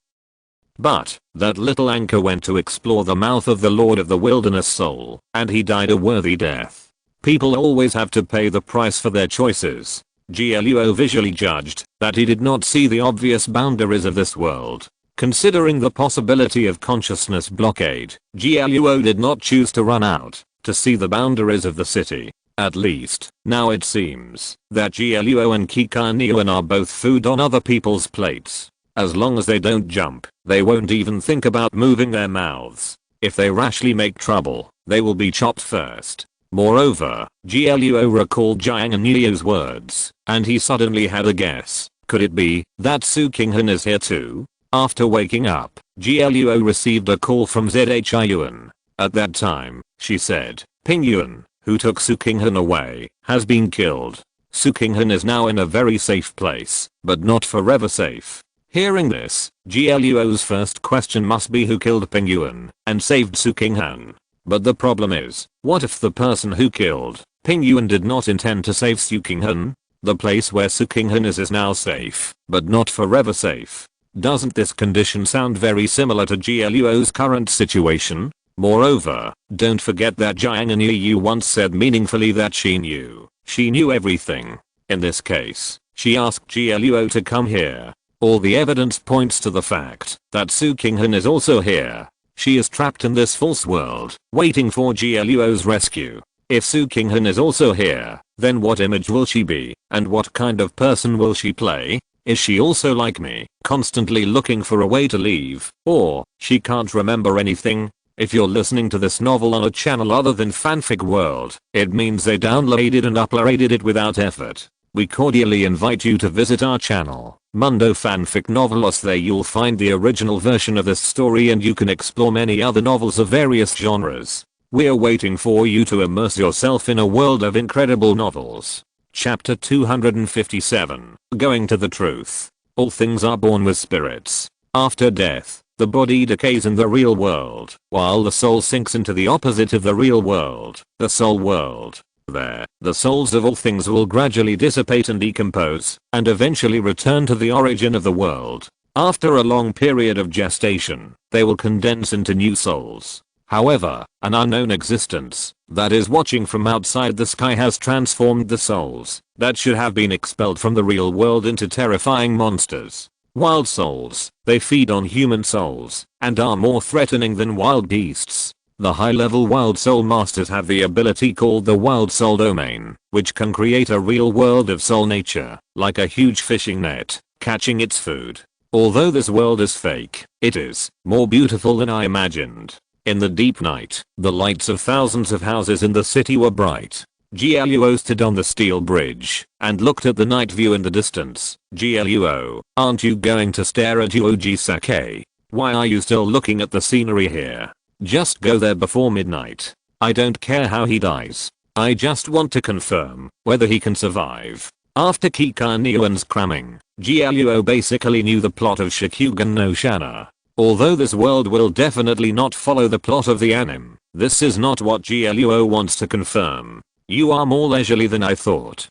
But, that little anchor went to explore the mouth of the Lord of the Wilderness Soul, and he died a worthy death. People always have to pay the price for their choices. GLUO visually judged that he did not see the obvious boundaries of this world. Considering the possibility of consciousness blockade, GLUO did not choose to run out to see the boundaries of the city. At least, now it seems that GLUO and Kikanian are both food on other people's plates. As long as they don't jump, they won't even think about moving their mouths. If they rashly make trouble, they will be chopped first. Moreover, GLUO recalled Jiang and Niu's words, and he suddenly had a guess. Could it be that Su Qinghan is here too? After waking up, GLUO received a call from Zhiyuan. At that time, she said, Ping Yuan, who took Su Qinghan away, has been killed. Su Qinghan is now in a very safe place, but not forever safe. Hearing this, GLUO's first question must be who killed Ping Yuan and saved Su Qinghan. But the problem is, what if the person who killed Ping Yuan did not intend to save Su Qinghan? The place where Su Qinghan is now safe, but not forever safe. Doesn't this condition sound very similar to GLUO's current situation? Moreover, don't forget that Jiang and Niu once said meaningfully that she knew everything. In this case, she asked GLUO to come here. All the evidence points to the fact that Su Qinghan is also here. She is trapped in this false world, waiting for GLUO's rescue. If Su Qinghan is also here, then what image will she be, and what kind of person will she play? Is she also like me, constantly looking for a way to leave, or she can't remember anything? If you're listening to this novel on a channel other than Fanfic World, it means they downloaded and uploaded it without effort. We cordially invite you to visit our channel, Mundo Fanfic Novelos. There you'll find the original version of this story and you can explore many other novels of various genres. We're waiting for you to immerse yourself in a world of incredible novels. Chapter 257, Going to the Truth. All things are born with spirits. After death, the body decays in the real world, while the soul sinks into the opposite of the real world, the soul world. There, the souls of all things will gradually dissipate and decompose, and eventually return to the origin of the world. After a long period of gestation, they will condense into new souls. However, an unknown existence That is, watching from outside the sky has transformed the souls that should have been expelled from the real world into terrifying monsters. Wild souls, they feed on human souls and are more threatening than wild beasts. The high-level wild soul masters have the ability called the wild soul domain, which can create a real world of soul nature, like a huge fishing net, catching its food. Although this world is fake, it is more beautiful than I imagined. In the deep night, the lights of thousands of houses in the city were bright. GLUO stood on the steel bridge and looked at the night view in the distance. GLUO, aren't you going to stare at Yuoji Sake? Why are you still looking at the scenery here? Just go there before midnight. I don't care how he dies. I just want to confirm whether he can survive. After Kika Nion's cramming, GLUO basically knew the plot of Shikugan no Shana. Although this world will definitely not follow the plot of the anime, this is not what GLUO wants to confirm. You are more leisurely than I thought.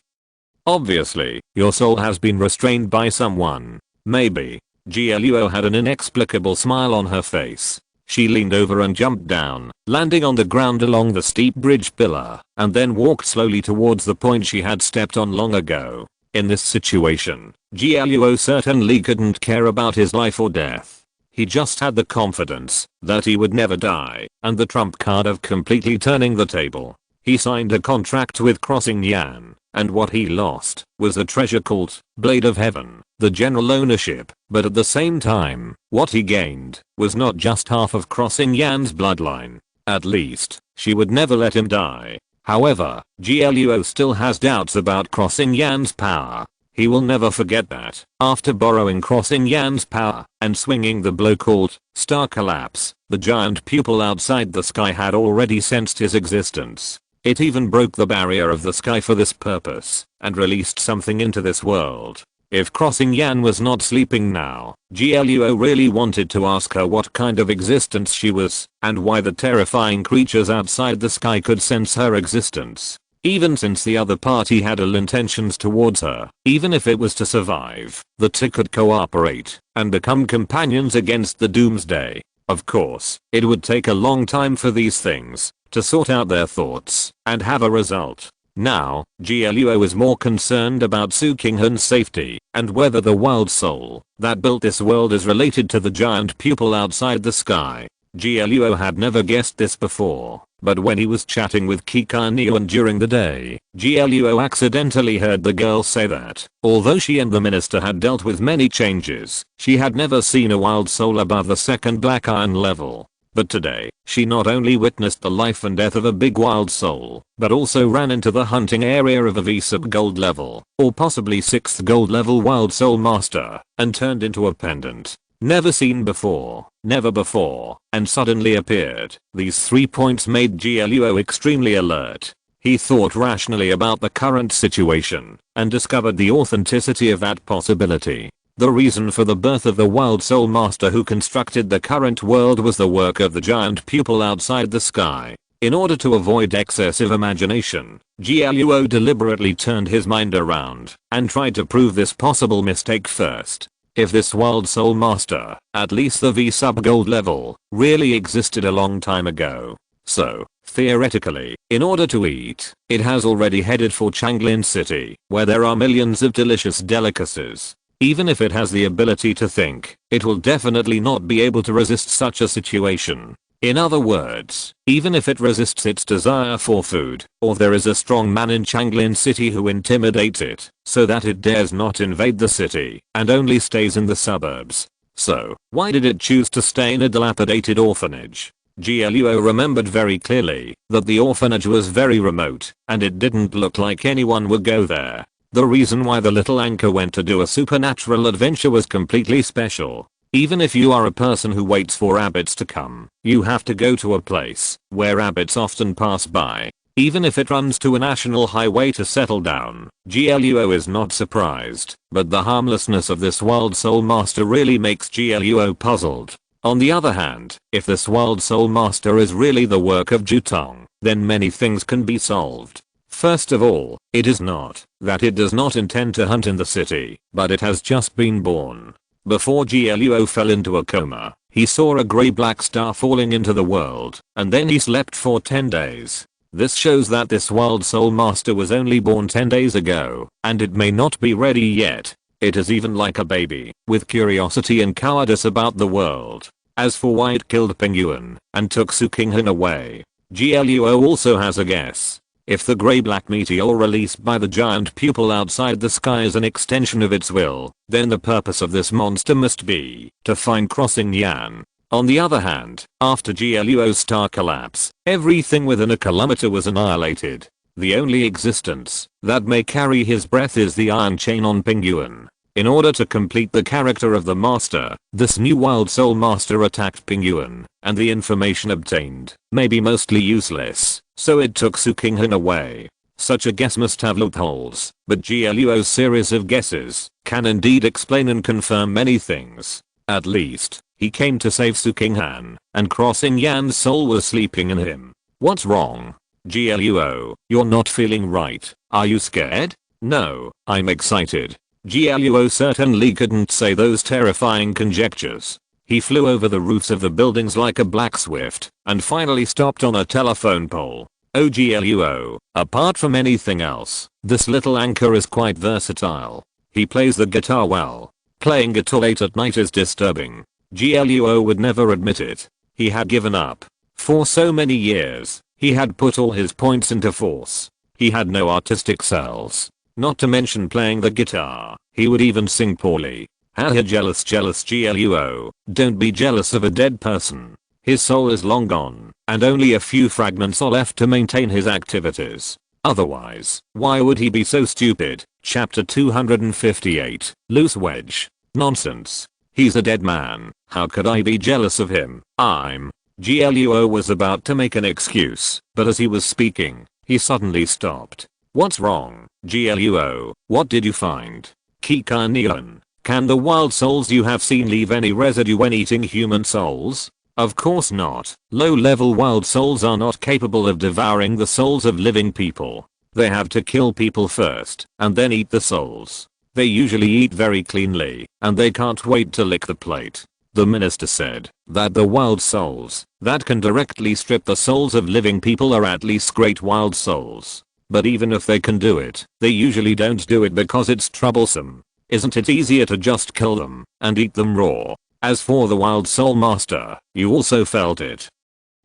Obviously, your soul has been restrained by someone. Maybe. GLUO had an inexplicable smile on her face. She leaned over and jumped down, landing on the ground along the steep bridge pillar, and then walked slowly towards the point she had stepped on long ago. In this situation, GLUO certainly couldn't care about his life or death. He just had the confidence that he would never die, and the trump card of completely turning the table. He signed a contract with Crossing Yan, and what he lost was a treasure called Blade of Heaven, the general ownership, but at the same time, what he gained was not just half of Crossing Yan's bloodline. At least, she would never let him die. However, GLUO still has doubts about Crossing Yan's power. He will never forget that, after borrowing Crossing Yan's power and swinging the blow called Star Collapse, the giant pupil outside the sky had already sensed his existence. It even broke the barrier of the sky for this purpose and released something into this world. If Crossing Yan was not sleeping now, GLUO really wanted to ask her what kind of existence she was and why the terrifying creatures outside the sky could sense her existence. Even since the other party had ill intentions towards her, even if it was to survive, the two could cooperate and become companions against the doomsday. Of course, it would take a long time for these things to sort out their thoughts and have a result. Now, GLUO is more concerned about Su Qinghan's safety and whether the wild soul that built this world is related to the giant pupil outside the sky. GLUO had never guessed this before, but when he was chatting with Kika Nion during the day, GLUO accidentally heard the girl say that, although she and the minister had dealt with many changes, she had never seen a wild soul above the second black iron level. But today, she not only witnessed the life and death of a big wild soul, but also ran into the hunting area of a V-sub gold level, or possibly 6th gold level wild soul master, and turned into a pendant. Never seen before, never before, and suddenly appeared. These 3 points made GLUO extremely alert. He thought rationally about the current situation, and discovered the authenticity of that possibility. The reason for the birth of the wild soul master who constructed the current world was the work of the giant pupil outside the sky. In order to avoid excessive imagination, GLUO deliberately turned his mind around and tried to prove this possible mistake first. If this wild soul master, at least the V-sub gold level, really existed a long time ago. So, theoretically, in order to eat, it has already headed for Changlin City, where there are millions of delicious delicacies. Even if it has the ability to think, it will definitely not be able to resist such a situation. In other words, even if it resists its desire for food, or there is a strong man in Changlin City who intimidates it, so that it dares not invade the city, and only stays in the suburbs. So, why did it choose to stay in a dilapidated orphanage? GLUO remembered very clearly that the orphanage was very remote, and it didn't look like anyone would go there. The reason why the little anchor went to do a supernatural adventure was completely special. Even if you are a person who waits for rabbits to come, you have to go to a place where rabbits often pass by. Even if it runs to a national highway to settle down, GLUO is not surprised, but the harmlessness of this wild soul master really makes GLUO puzzled. On the other hand, if this wild soul master is really the work of Jutong, then many things can be solved. First of all, it is not that it does not intend to hunt in the city, but it has just been born. Before GLUO fell into a coma, he saw a grey-black star falling into the world, and then he slept for 10 days. This shows that this wild soul master was only born 10 days ago, and it may not be ready yet. It is even like a baby, with curiosity and cowardice about the world. As for why it killed Penguin and took Sukinghan away, GLUO also has a guess. If the grey-black meteor released by the giant pupil outside the sky is an extension of its will, then the purpose of this monster must be to find crossing Yan. On the other hand, after GLUO's star collapse, everything within a kilometer was annihilated. The only existence that may carry his breath is the iron chain on Penguin. In order to complete the character of the master, this new wild soul master attacked Penguin, and the information obtained may be mostly useless, so it took Sukinghan away. Such a guess must have loopholes, but GLUO's series of guesses can indeed explain and confirm many things. At least, he came to save Sukinghan, and crossing Yan's soul was sleeping in him. What's wrong? GLUO, you're not feeling right. Are you scared? No, I'm excited. GLUO certainly couldn't say those terrifying conjectures. He flew over the roofs of the buildings like a black swift, and finally stopped on a telephone pole. Oh GLUO, apart from anything else, this little anchor is quite versatile. He plays the guitar well. Playing guitar late at night is disturbing. GLUO would never admit it. He had given up. For so many years, he had put all his points into force. He had no artistic cells. Not to mention playing the guitar, he would even sing poorly. Haha, jealous GLUO, don't be jealous of a dead person. His soul is long gone, and only a few fragments are left to maintain his activities. Otherwise, why would he be so stupid? Chapter 258, Loose Wedge. Nonsense. He's a dead man, how could I be jealous of him? GLUO was about to make an excuse, but as he was speaking, he suddenly stopped. What's wrong, GLUO? What did you find? Kika Neon, can the wild souls you have seen leave any residue when eating human souls? Of course not. Low-level wild souls are not capable of devouring the souls of living people. They have to kill people first, and then eat the souls. They usually eat very cleanly, and they can't wait to lick the plate. The minister said that the wild souls that can directly strip the souls of living people are at least great wild souls. But even if they can do it, they usually don't do it because it's troublesome. Isn't it easier to just kill them and eat them raw? As for the wild soul master, you also felt it.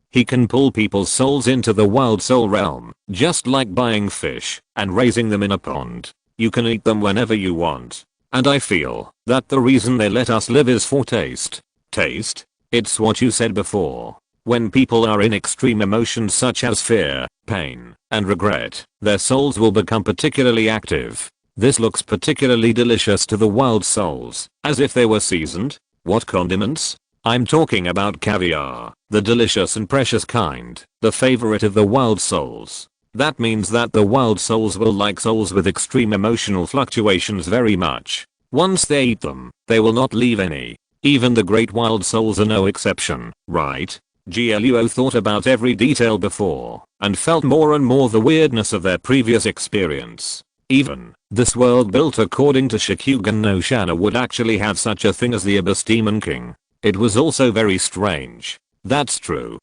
He can pull people's souls into the wild soul realm, just like buying fish and raising them in a pond. You can eat them whenever you want. And I feel that the reason they let us live is for taste. Taste? It's what you said before. When people are in extreme emotions such as fear, pain, and regret, their souls will become particularly active. This looks particularly delicious to the wild souls, as if they were seasoned. What condiments? I'm talking about caviar, the delicious and precious kind, the favorite of the wild souls. That means that the wild souls will like souls with extreme emotional fluctuations very much. Once they eat them, they will not leave any. Even the great wild souls are no exception, right? GLUO thought about every detail before, and felt more and more the weirdness of their previous experience. Even, this world built according to Shikugan no Shana would actually have such a thing as the Abyss Demon King. It was also very strange. That's true.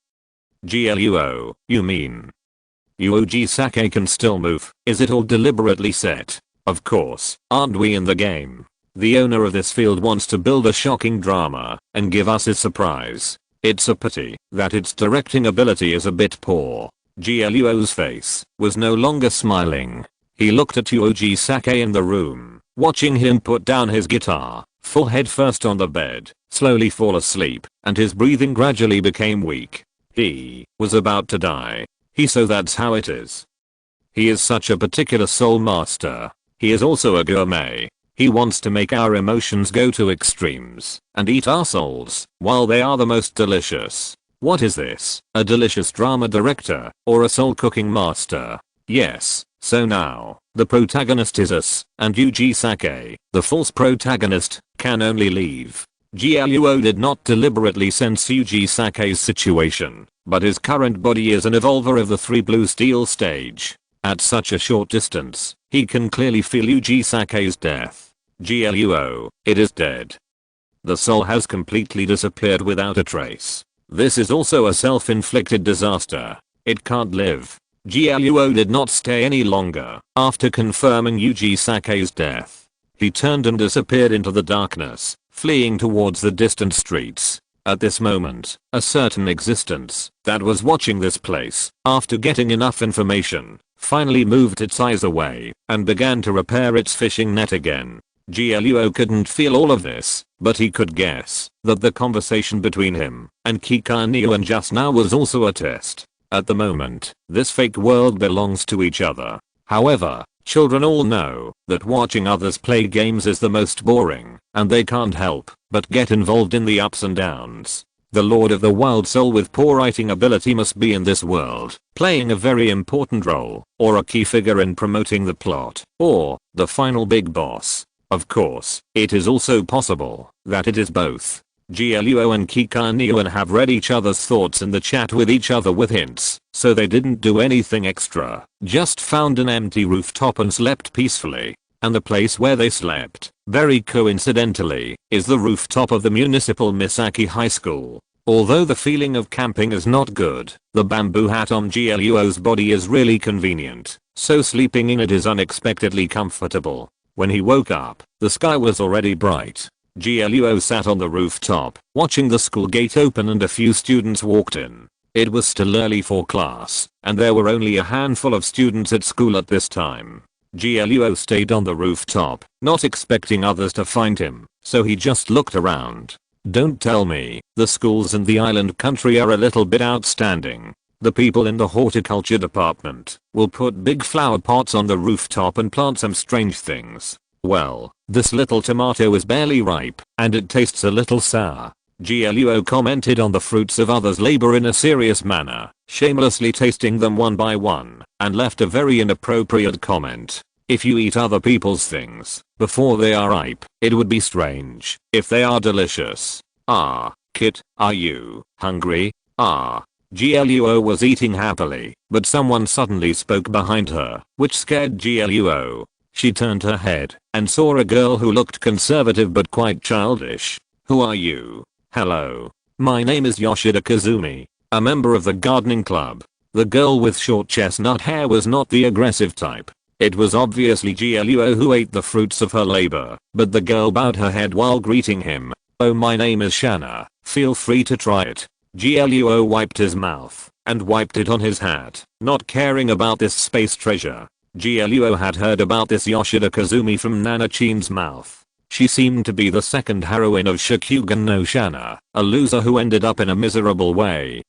GLUO, you mean Yuoji Sake can still move? Is it all deliberately set? Of course, aren't we in the game? The owner of this field wants to build a shocking drama and give us a surprise. It's a pity that its directing ability is a bit poor. GLUO's face was no longer smiling. He looked at Yuoji Sake in the room, watching him put down his guitar, full head first on the bed, slowly fall asleep, and his breathing gradually became weak. He was about to die. So that's how it is. He is such a particular soul master. He is also a gourmet. He wants to make our emotions go to extremes and eat our souls while they are the most delicious. What is this? A delicious drama director or a soul cooking master? Yes. So now, the protagonist is us, and Yuji Sake, the false protagonist, can only leave. GLUO did not deliberately sense Yuji Sake's situation, but his current body is an evolver of the 3 blue steel stage. At such a short distance, he can clearly feel Yuji Sake's death. GLUO, it is dead. The soul has completely disappeared without a trace. This is also a self-inflicted disaster. It can't live. GLUO did not stay any longer. After confirming Yuji Sake's death, he turned and disappeared into the darkness, fleeing towards the distant streets. At this moment, a certain existence that was watching this place, after getting enough information, finally moved its eyes away and began to repair its fishing net again. GLUO couldn't feel all of this, but he could guess that the conversation between him and Kikanian just now was also a test. At the moment, this fake world belongs to each other. However, children all know that watching others play games is the most boring, and they can't help but get involved in the ups and downs. The Lord of the Wild Soul with poor writing ability must be in this world, playing a very important role, or a key figure in promoting the plot, or the final big boss. Of course, it is also possible that it is both. GLUO and Kikanian have read each other's thoughts in the chat with each other with hints, so they didn't do anything extra, just found an empty rooftop and slept peacefully. And the place where they slept, very coincidentally, is the rooftop of the municipal Misaki High School. Although the feeling of camping is not good, the bamboo hat on GLUO's body is really convenient, so sleeping in it is unexpectedly comfortable. When he woke up, the sky was already bright. GLUO sat on the rooftop, watching the school gate open and a few students walked in. It was still early for class, and there were only a handful of students at school at this time. GLUO stayed on the rooftop, not expecting others to find him, so he just looked around. Don't tell me, the schools in the island country are a little bit outstanding. The people in the horticulture department will put big flower pots on the rooftop and plant some strange things. Well, this little tomato is barely ripe, and it tastes a little sour. GLUO commented on the fruits of others' labor in a serious manner, shamelessly tasting them one by one, and left a very inappropriate comment. If you eat other people's things before they are ripe, it would be strange if they are delicious. Ah, Kit, are you hungry? Ah. GLUO was eating happily, but someone suddenly spoke behind her, which scared GLUO. She turned her head and saw a girl who looked conservative but quite childish. Who are you? Hello. My name is Yoshida Kazumi, a member of the gardening club. The girl with short chestnut hair was not the aggressive type. It was obviously GLUO who ate the fruits of her labor, but the girl bowed her head while greeting him. Oh, my name is Shanna, feel free to try it. GLUO wiped his mouth and wiped it on his hat, not caring about this space treasure. GLUO had heard about this Yoshida Kazumi from Nanachin's mouth. She seemed to be the second heroine of Shakugan no Shanna, a loser who ended up in a miserable way.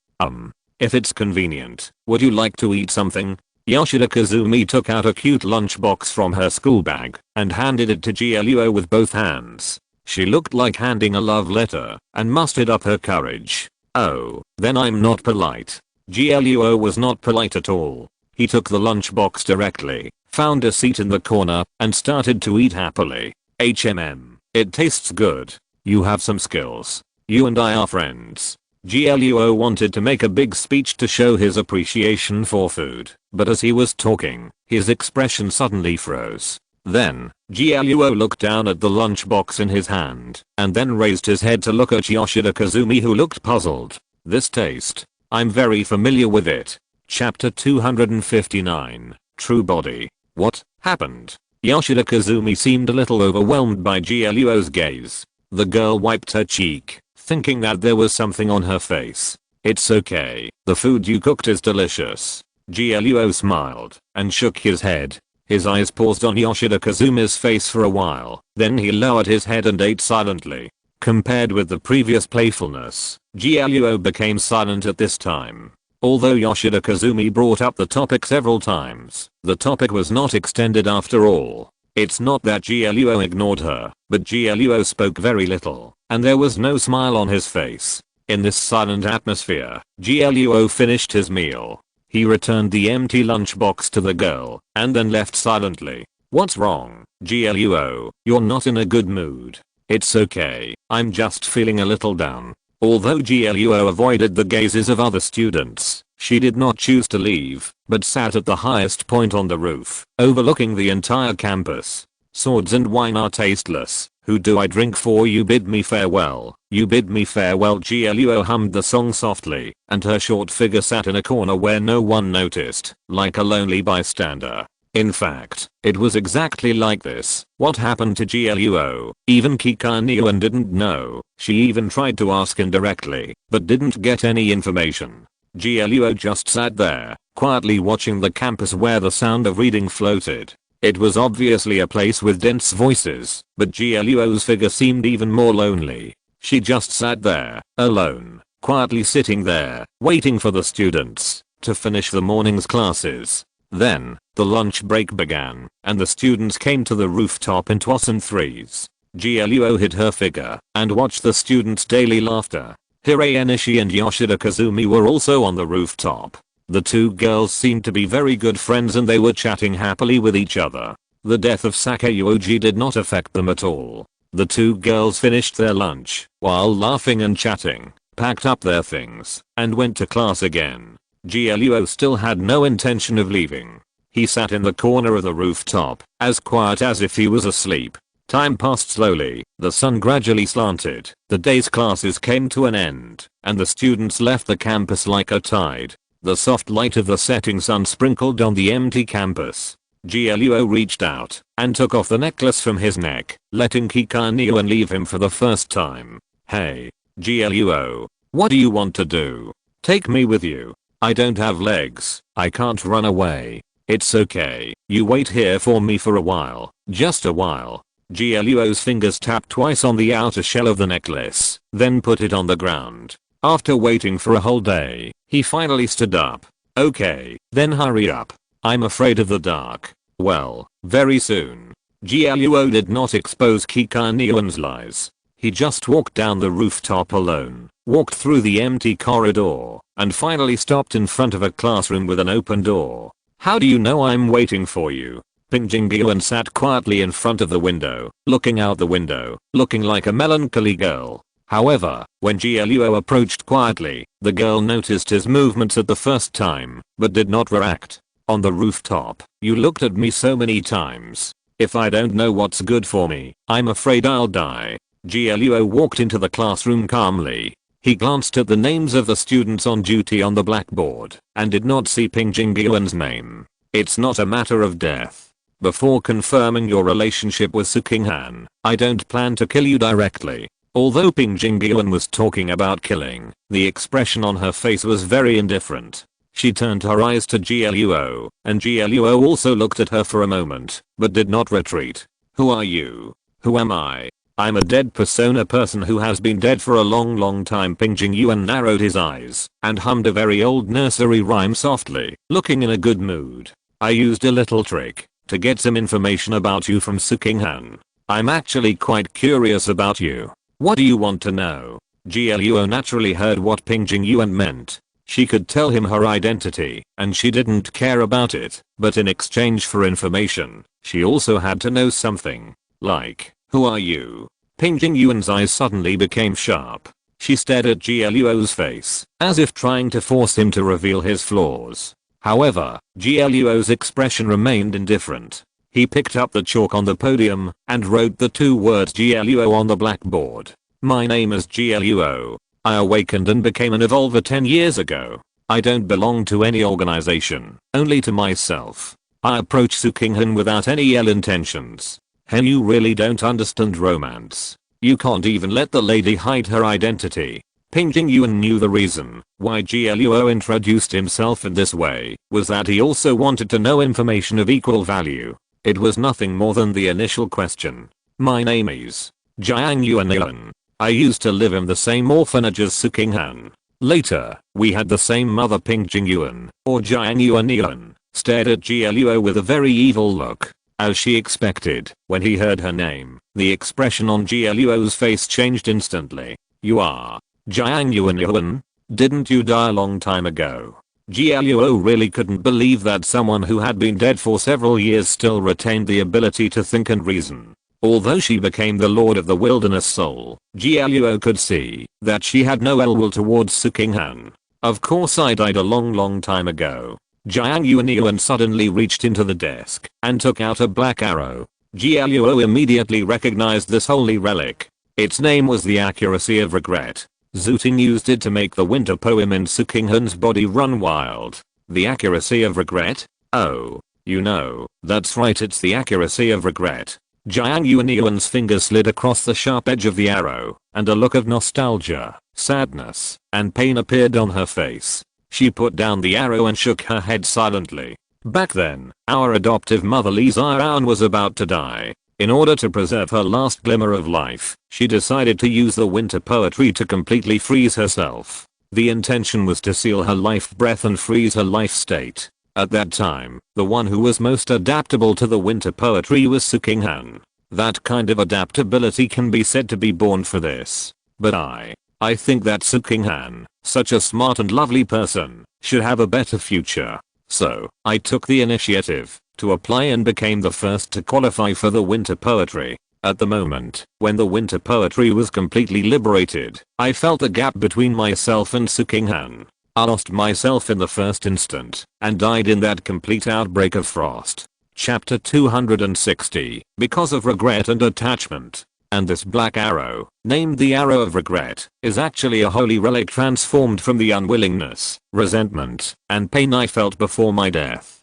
If it's convenient, would you like to eat something? Yoshida Kazumi took out a cute lunchbox from her school bag and handed it to GLUO with both hands. She looked like handing a love letter and mustered up her courage. Oh, then I'm not polite. GLUO was not polite at all. He took the lunchbox directly, found a seat in the corner, and started to eat happily. It tastes good. You have some skills. You and I are friends. GLUO wanted to make a big speech to show his appreciation for food, but as he was talking, his expression suddenly froze. Then, GLUO looked down at the lunchbox in his hand, and then raised his head to look at Yoshida Kazumi, who looked puzzled. This taste. I'm very familiar with it. Chapter 259, True Body. What happened? Yoshida Kazumi seemed a little overwhelmed by GLUO's gaze. The girl wiped her cheek, thinking that there was something on her face. It's okay, the food you cooked is delicious. GLUO smiled and shook his head. His eyes paused on Yoshida Kazumi's face for a while, then he lowered his head and ate silently. Compared with the previous playfulness, GLUO became silent at this time. Although Yoshida Kazumi brought up the topic several times, the topic was not extended after all. It's not that GLUO ignored her, but GLUO spoke very little, and there was no smile on his face. In this silent atmosphere, GLUO finished his meal. He returned the empty lunchbox to the girl, and then left silently. What's wrong, GLUO? You're not in a good mood. It's okay, I'm just feeling a little down. Although GLUO avoided the gazes of other students, she did not choose to leave, but sat at the highest point on the roof, overlooking the entire campus. Swords and wine are tasteless. Who do I drink for? You bid me farewell, you bid me farewell. Gluo hummed the song softly, and her short figure sat in a corner where no one noticed, like a lonely bystander. In fact, it was exactly like this. What happened to Gluo? Even Kikaniwan didn't know. She even tried to ask indirectly, but didn't get any information. Gluo just sat there, quietly watching the campus where the sound of reading floated. It was obviously a place with dense voices, but Gluo's figure seemed even more lonely. She just sat there, alone, quietly sitting there, waiting for the students to finish the morning's classes. Then, the lunch break began, and the students came to the rooftop in twos and threes. Gluo hid her figure and watched the students' daily laughter. Hirei Nishi and Yoshida Kazumi were also on the rooftop. The two girls seemed to be very good friends and they were chatting happily with each other. The death of Sakayuoji did not affect them at all. The two girls finished their lunch while laughing and chatting, packed up their things, and went to class again. Gluo still had no intention of leaving. He sat in the corner of the rooftop, as quiet as if he was asleep. Time passed slowly, the sun gradually slanted, the day's classes came to an end, and the students left the campus like a tide. The soft light of the setting sun sprinkled on the empty campus. Gluo reached out and took off the necklace from his neck, letting Kikaniwan leave him for the first time. Hey, Gluo, what do you want to do? Take me with you. I don't have legs, I can't run away. It's okay, you wait here for me for a while, just a while. Gluo's fingers tapped twice on the outer shell of the necklace, then put it on the ground. After waiting for a whole day, he finally stood up. Okay, then hurry up. I'm afraid of the dark. Well, very soon. Gluo did not expose Kikaniwan's lies. He just walked down the rooftop alone, walked through the empty corridor, and finally stopped in front of a classroom with an open door. How do you know I'm waiting for you? Pingjingyuan sat quietly in front of the window, looking out the window, looking like a melancholy girl. However, when Gluo approached quietly, the girl noticed his movements at the first time, but did not react. On the rooftop, you looked at me so many times. If I don't know what's good for me, I'm afraid I'll die. Gluo walked into the classroom calmly. He glanced at the names of the students on duty on the blackboard, and did not see Pingjingyuan's name. It's not a matter of death. Before confirming your relationship with Sukinghan, I don't plan to kill you directly. Although Pingjingyuan was talking about killing, the expression on her face was very indifferent. She turned her eyes to Gluo, and Gluo also looked at her for a moment, but did not retreat. Who are you? Who am I? I'm a dead persona person who has been dead for a long time. Pingjingyuan narrowed his eyes and hummed a very old nursery rhyme softly, looking in a good mood. I used a little trick to get some information about you from Sukinghan. I'm actually quite curious about you. What do you want to know? Gluo naturally heard what Pingjingyuan meant. She could tell him her identity, and she didn't care about it, but in exchange for information, she also had to know something. Like, who are you? Pingjingyuan's eyes suddenly became sharp. She stared at Gluo's face, as if trying to force him to reveal his flaws. However, Gluo's expression remained indifferent. He picked up the chalk on the podium and wrote the two words Gluo on the blackboard. My name is Gluo. I awakened and became an evolver 10 years ago. I don't belong to any organization, only to myself. I approach Sukinghan without any ill intentions. Hey, you really don't understand romance. You can't even let the lady hide her identity. Pingjingyuan knew the reason why Gluo introduced himself in this way was that he also wanted to know information of equal value. It was nothing more than the initial question. My name is Jiangyuan. I used to live in the same orphanage as Sukinghan. Later, we had the same mother. Pingjingyuan, or Jiangyuan, stared at Gluo with a very evil look. As she expected, when he heard her name, the expression on Gluo's face changed instantly. You are Jiangyuan? Didn't you die a long time ago? Gluo really couldn't believe that someone who had been dead for several years still retained the ability to think and reason. Although she became the lord of the wilderness soul, Gluo could see that she had no ill will towards Sukinghan. Of course I died a long time ago. Jiangyuan suddenly reached into the desk and took out a black arrow. GLUO immediately recognized this holy relic. Its name was the accuracy of regret. Zootin used it to make the winter poem in Sukinghan's body run wild. The accuracy of regret? Oh. You know, that's right, it's the accuracy of regret. Jiang Yuan's finger slid across the sharp edge of the arrow, and a look of nostalgia, sadness, and pain appeared on her face. She put down the arrow and shook her head silently. Back then, our adoptive mother Li Ziran was about to die. In order to preserve her last glimmer of life, she decided to use the winter poetry to completely freeze herself. The intention was to seal her life breath and freeze her life state. At that time, the one who was most adaptable to the winter poetry was Sukinghan. That kind of adaptability can be said to be born for this. But I think that Sukinghan, such a smart and lovely person, should have a better future. So, I took the initiative to apply and became the first to qualify for the winter poetry. At the moment, when the winter poetry was completely liberated, I felt a gap between myself and Sukinghan. I lost myself in the first instant, and died in that complete outbreak of frost. Chapter 260, because of regret and attachment. And this black arrow, named the Arrow of Regret, is actually a holy relic transformed from the unwillingness, resentment, and pain I felt before my death.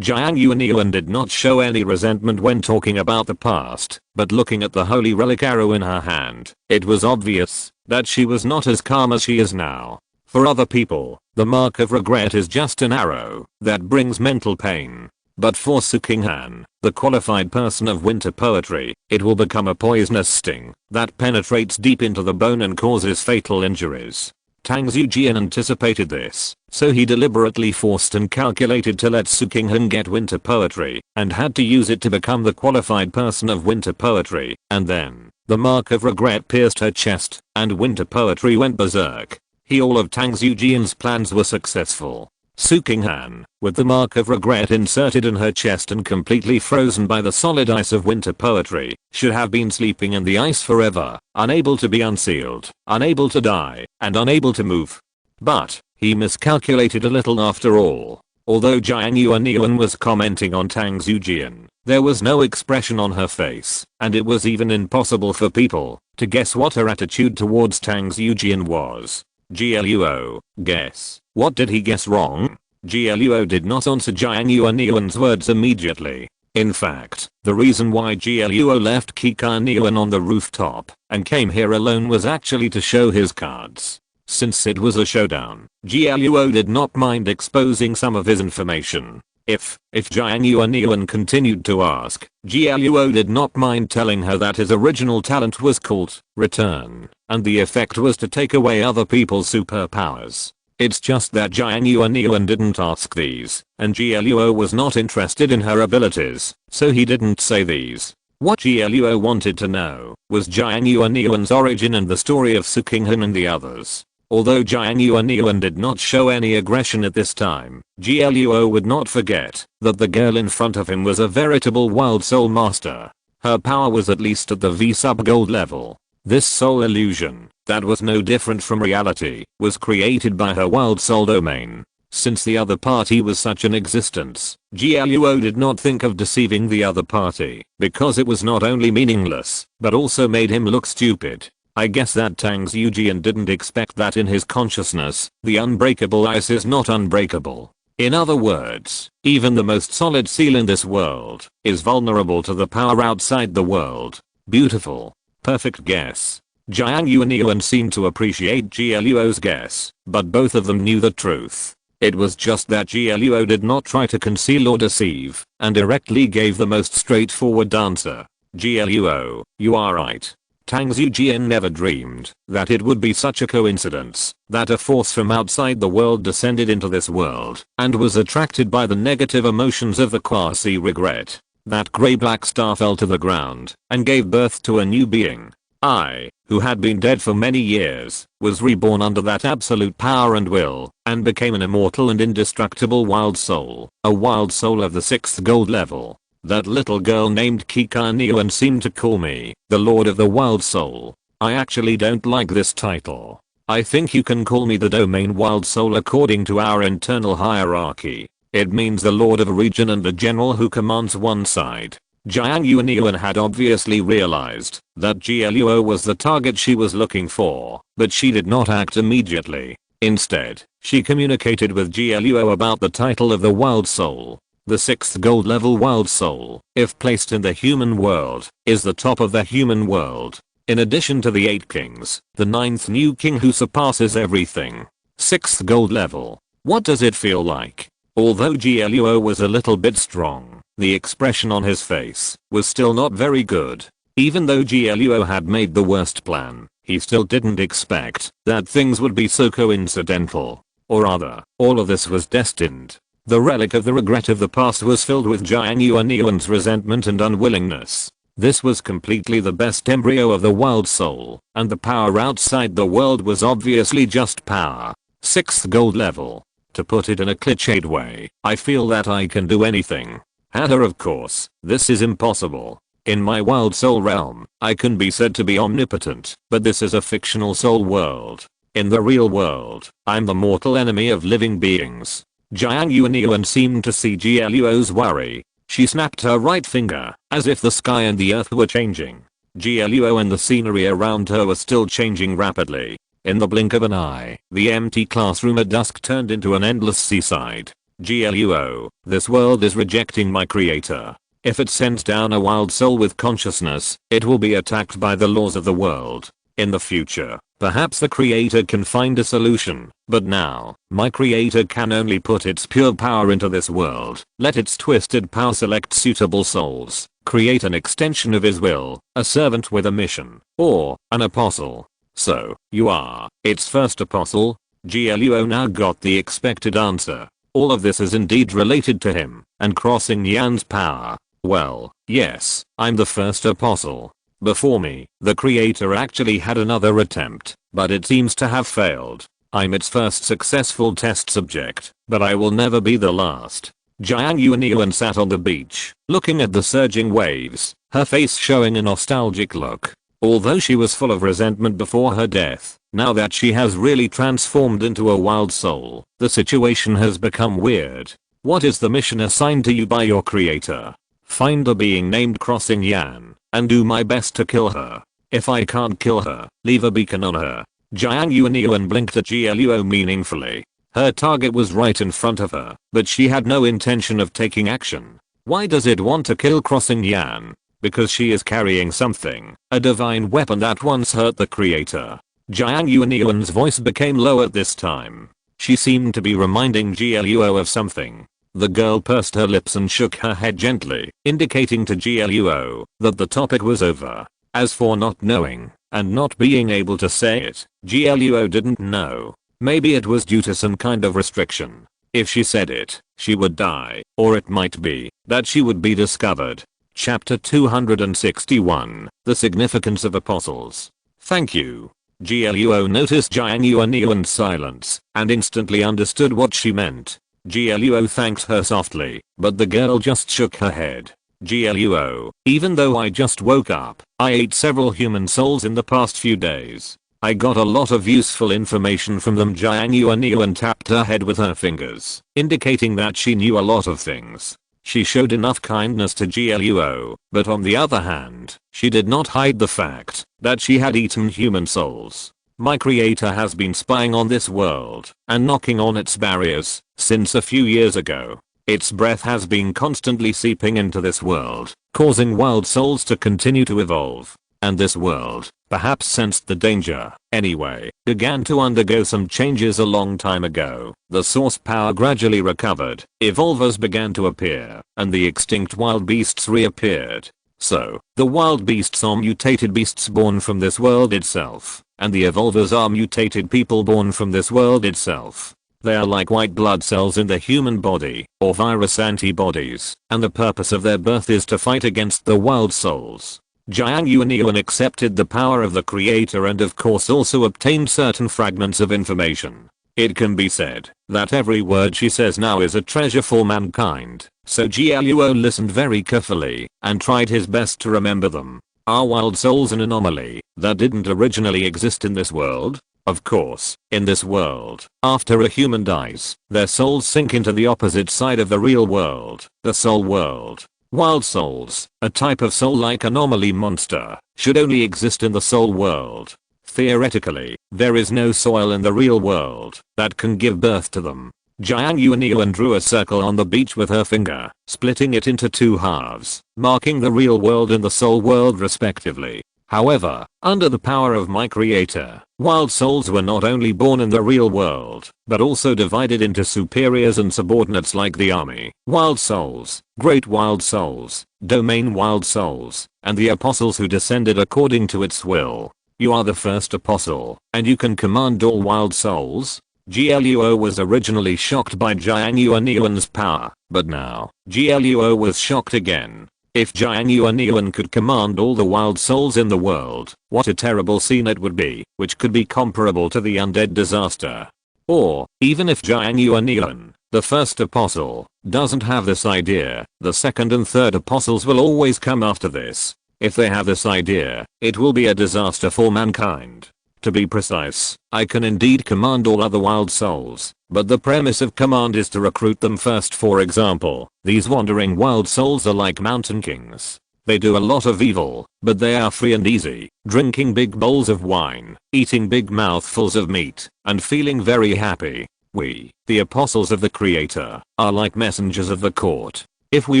Jiang Yuan did not show any resentment when talking about the past, but looking at the holy relic arrow in her hand, it was obvious that she was not as calm as she is now. For other people, the mark of regret is just an arrow that brings mental pain. But for Sukinghan, the qualified person of winter poetry, it will become a poisonous sting that penetrates deep into the bone and causes fatal injuries. Tang Zijian anticipated this, so he deliberately forced and calculated to let Sukinghan get winter poetry, and had to use it to become the qualified person of winter poetry, and then, the mark of regret pierced her chest, and winter poetry went berserk. All of Tang Zijian's plans were successful. Sukinghan, with the mark of regret inserted in her chest and completely frozen by the solid ice of winter poetry, should have been sleeping in the ice forever, unable to be unsealed, unable to die, and unable to move. But, he miscalculated a little after all. Although Jiang Yuan was commenting on Tang Zijian, there was no expression on her face, and it was even impossible for people to guess what her attitude towards Tang Zijian was. GLUO, guess. What did he guess wrong? GLUO did not answer Jiang Yuan's words immediately. In fact, the reason why GLUO left Kikaniuan on the rooftop and came here alone was actually to show his cards. Since it was a showdown, GLUO did not mind exposing some of his information. If Jiang Yuan continued to ask, GLUO did not mind telling her that his original talent was called Return, and the effect was to take away other people's superpowers. It's just that Jiang Yuan didn't ask these, and GLUO was not interested in her abilities, so he didn't say these. What GLUO wanted to know was Jiang Yuan's origin and the story of Sukinghan and the others. Although Jiang Yuan did not show any aggression at this time, GLUO would not forget that the girl in front of him was a veritable wild soul master. Her power was at least at the V sub gold level. This soul illusion, that was no different from reality, was created by her wild soul domain. Since the other party was such an existence, GLUO did not think of deceiving the other party, because it was not only meaningless, but also made him look stupid. I guess that Tang Zijian didn't expect that in his consciousness, the unbreakable ice is not unbreakable. In other words, even the most solid seal in this world is vulnerable to the power outside the world. Beautiful. Perfect guess. Jiang Yuan seemed to appreciate GLUO's guess, but both of them knew the truth. It was just that GLUO did not try to conceal or deceive, and directly gave the most straightforward answer. GLUO, you are right. Tang Zijian never dreamed that it would be such a coincidence that a force from outside the world descended into this world and was attracted by the negative emotions of the quasi-regret. That grey-black star fell to the ground and gave birth to a new being. I, who had been dead for many years, was reborn under that absolute power and will, and became an immortal and indestructible wild soul, a wild soul of the 6th gold level. That little girl named Kikaniuan seemed to call me the Lord of the Wild Soul. I actually don't like this title. I think you can call me the Domain Wild Soul according to our internal hierarchy. It means the Lord of a region and the general who commands one side. Jiang Yuanyuan had obviously realized that Gluo was the target she was looking for, but she did not act immediately. Instead, she communicated with Gluo about the title of the wild soul. The 6th gold level wild soul, if placed in the human world, is the top of the human world. In addition to the 8 kings, the 9th new king who surpasses everything. 6th gold level. What does it feel like? Although Gluo was a little bit strong, the expression on his face was still not very good. Even though Gluo had made the worst plan, he still didn't expect that things would be so coincidental. Or rather, all of this was destined. The relic of the regret of the past was filled with Jiang Yuanyuan's resentment and unwillingness. This was completely the best embryo of the wild soul, and the power outside the world was obviously just power. 6th gold level. To put it in a cliched way, I feel that I can do anything. Haha, of course, this is impossible. In my wild soul realm, I can be said to be omnipotent, but this is a fictional soul world. In the real world, I'm the mortal enemy of living beings. Jiang Yuanyuan seemed to see Gluo's worry. She snapped her right finger, as if the sky and the earth were changing. Gluo and the scenery around her were still changing rapidly. In the blink of an eye, the empty classroom at dusk turned into an endless seaside. Gluo, this world is rejecting my creator. If it sends down a wild soul with consciousness, it will be attacked by the laws of the world. In the future, perhaps the creator can find a solution, but now, my creator can only put its pure power into this world, let its twisted power select suitable souls, create an extension of his will, a servant with a mission, or an apostle. So, you are its first apostle? Gluo now got the expected answer. All of this is indeed related to him, and crossing Yan's power. Well, yes, I'm the first apostle. Before me, the creator actually had another attempt, but it seems to have failed. I'm its first successful test subject, but I will never be the last. Jiang Yuanyuan sat on the beach, looking at the surging waves, her face showing a nostalgic look. Although she was full of resentment before her death, now that she has really transformed into a wild soul, the situation has become weird. What is the mission assigned to you by your creator? Find a being named Crossing Yan, and do my best to kill her. If I can't kill her, leave a beacon on her. Jiang Yuanyuan blinked at Gluo meaningfully. Her target was right in front of her, but she had no intention of taking action. Why does it want to kill Crossing Yan? Because she is carrying something, a divine weapon that once hurt the creator. Jiang Yuanyuan's voice became low at this time. She seemed to be reminding Gluo of something. The girl pursed her lips and shook her head gently, indicating to Gluo that the topic was over. As for not knowing, and not being able to say it, Gluo didn't know. Maybe it was due to some kind of restriction. If she said it, she would die, or it might be that she would be discovered. Chapter 261, The Significance of Apostles. Thank you. Gluo noticed Jiang Yuanyuan's silence, and instantly understood what she meant. Gluo thanked her softly, but the girl just shook her head. Gluo, even though I just woke up, I ate several human souls in the past few days. I got a lot of useful information from them. Jiang Yuanyuan tapped her head with her fingers, indicating that she knew a lot of things. She showed enough kindness to Gluo, but on the other hand, she did not hide the fact that she had eaten human souls. My creator has been spying on this world and knocking on its barriers since a few years ago. Its breath has been constantly seeping into this world, causing wild souls to continue to evolve. And this world, perhaps sensed the danger, anyway, began to undergo some changes a long time ago. The source power gradually recovered, evolvers began to appear, and the extinct wild beasts reappeared. So, the wild beasts are mutated beasts born from this world itself, and the evolvers are mutated people born from this world itself. They are like white blood cells in the human body, or virus antibodies, and the purpose of their birth is to fight against the wild souls. Jiang Yuanyuan accepted the power of the creator and of course also obtained certain fragments of information. It can be said that every word she says now is a treasure for mankind, so Gluo listened very carefully and tried his best to remember them. Are wild souls an anomaly that didn't originally exist in this world? Of course, in this world, after a human dies, their souls sink into the opposite side of the real world, the soul world. Wild souls, a type of soul-like anomaly monster, should only exist in the soul world. Theoretically, there is no soil in the real world that can give birth to them. Jiang Yuan drew a circle on the beach with her finger, splitting it into two halves, marking the real world and the soul world respectively. However, under the power of my creator, wild souls were not only born in the real world, but also divided into superiors and subordinates like the army, wild souls, great wild souls, domain wild souls, and the apostles who descended according to its will. You are the first apostle, and you can command all wild souls? GLUO was originally shocked by Jiang Yuan's power, but now, GLUO was shocked again. If Jiang Yuan could command all the wild souls in the world, what a terrible scene it would be, which could be comparable to the undead disaster. Or, even if Jiang Yuan, the first apostle, doesn't have this idea, the second and third apostles will always come after this. If they have this idea, it will be a disaster for mankind. To be precise, I can indeed command all other wild souls, but the premise of command is to recruit them first. For example, these wandering wild souls are like mountain kings. They do a lot of evil, but they are free and easy, drinking big bowls of wine, eating big mouthfuls of meat, and feeling very happy. We, the apostles of the Creator, are like messengers of the court. If we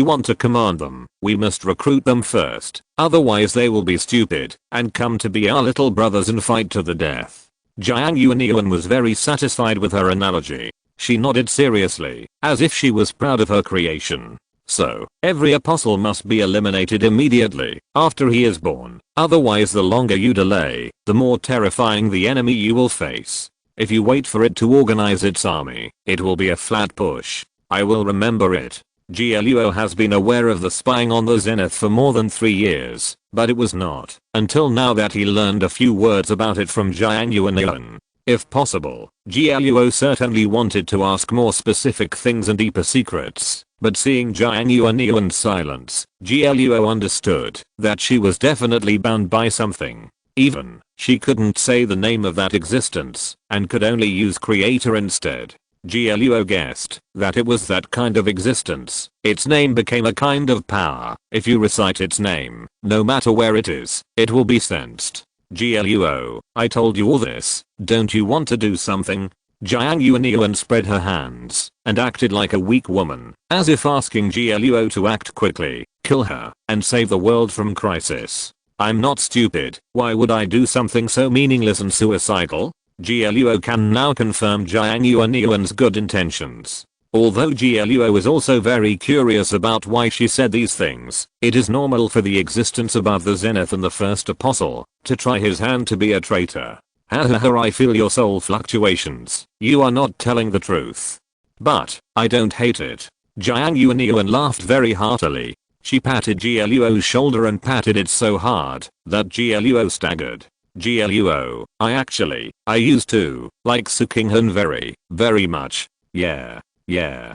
want to command them, we must recruit them first, otherwise they will be stupid and come to be our little brothers and fight to the death. Jiang Yuan was very satisfied with her analogy. She nodded seriously, as if she was proud of her creation. So, every apostle must be eliminated immediately after he is born, otherwise the longer you delay, the more terrifying the enemy you will face. If you wait for it to organize its army, it will be a flat push. I will remember it. GLUO has been aware of the spying on the Zenith for more than 3 years, but it was not until now that he learned a few words about it from Jiang Yuan. If possible, GLUO certainly wanted to ask more specific things and deeper secrets, but seeing Jiang Yuan's silence, GLUO understood that she was definitely bound by something. Even, she couldn't say the name of that existence, and could only use creator instead. GLUO guessed that it was that kind of existence. Its name became a kind of power. If you recite its name, no matter where it is, it will be sensed. GLUO, I told you all this, don't you want to do something? Jiang Yuan spread her hands and acted like a weak woman, as if asking GLUO to act quickly, kill her, and save the world from crisis. I'm not stupid, why would I do something so meaningless and suicidal? GLUO can now confirm Jiang Yuan's good intentions. Although GLUO is also very curious about why she said these things, it is normal for the existence above the Zenith and the first apostle to try his hand to be a traitor. Hahaha, I feel your soul fluctuations. You are not telling the truth. But, I don't hate it. Jiang Yuan laughed very heartily. She patted GLUO's shoulder and patted it so hard that GLUO staggered. GLUO, I used to like Sukinghan very much. Yeah. GLUO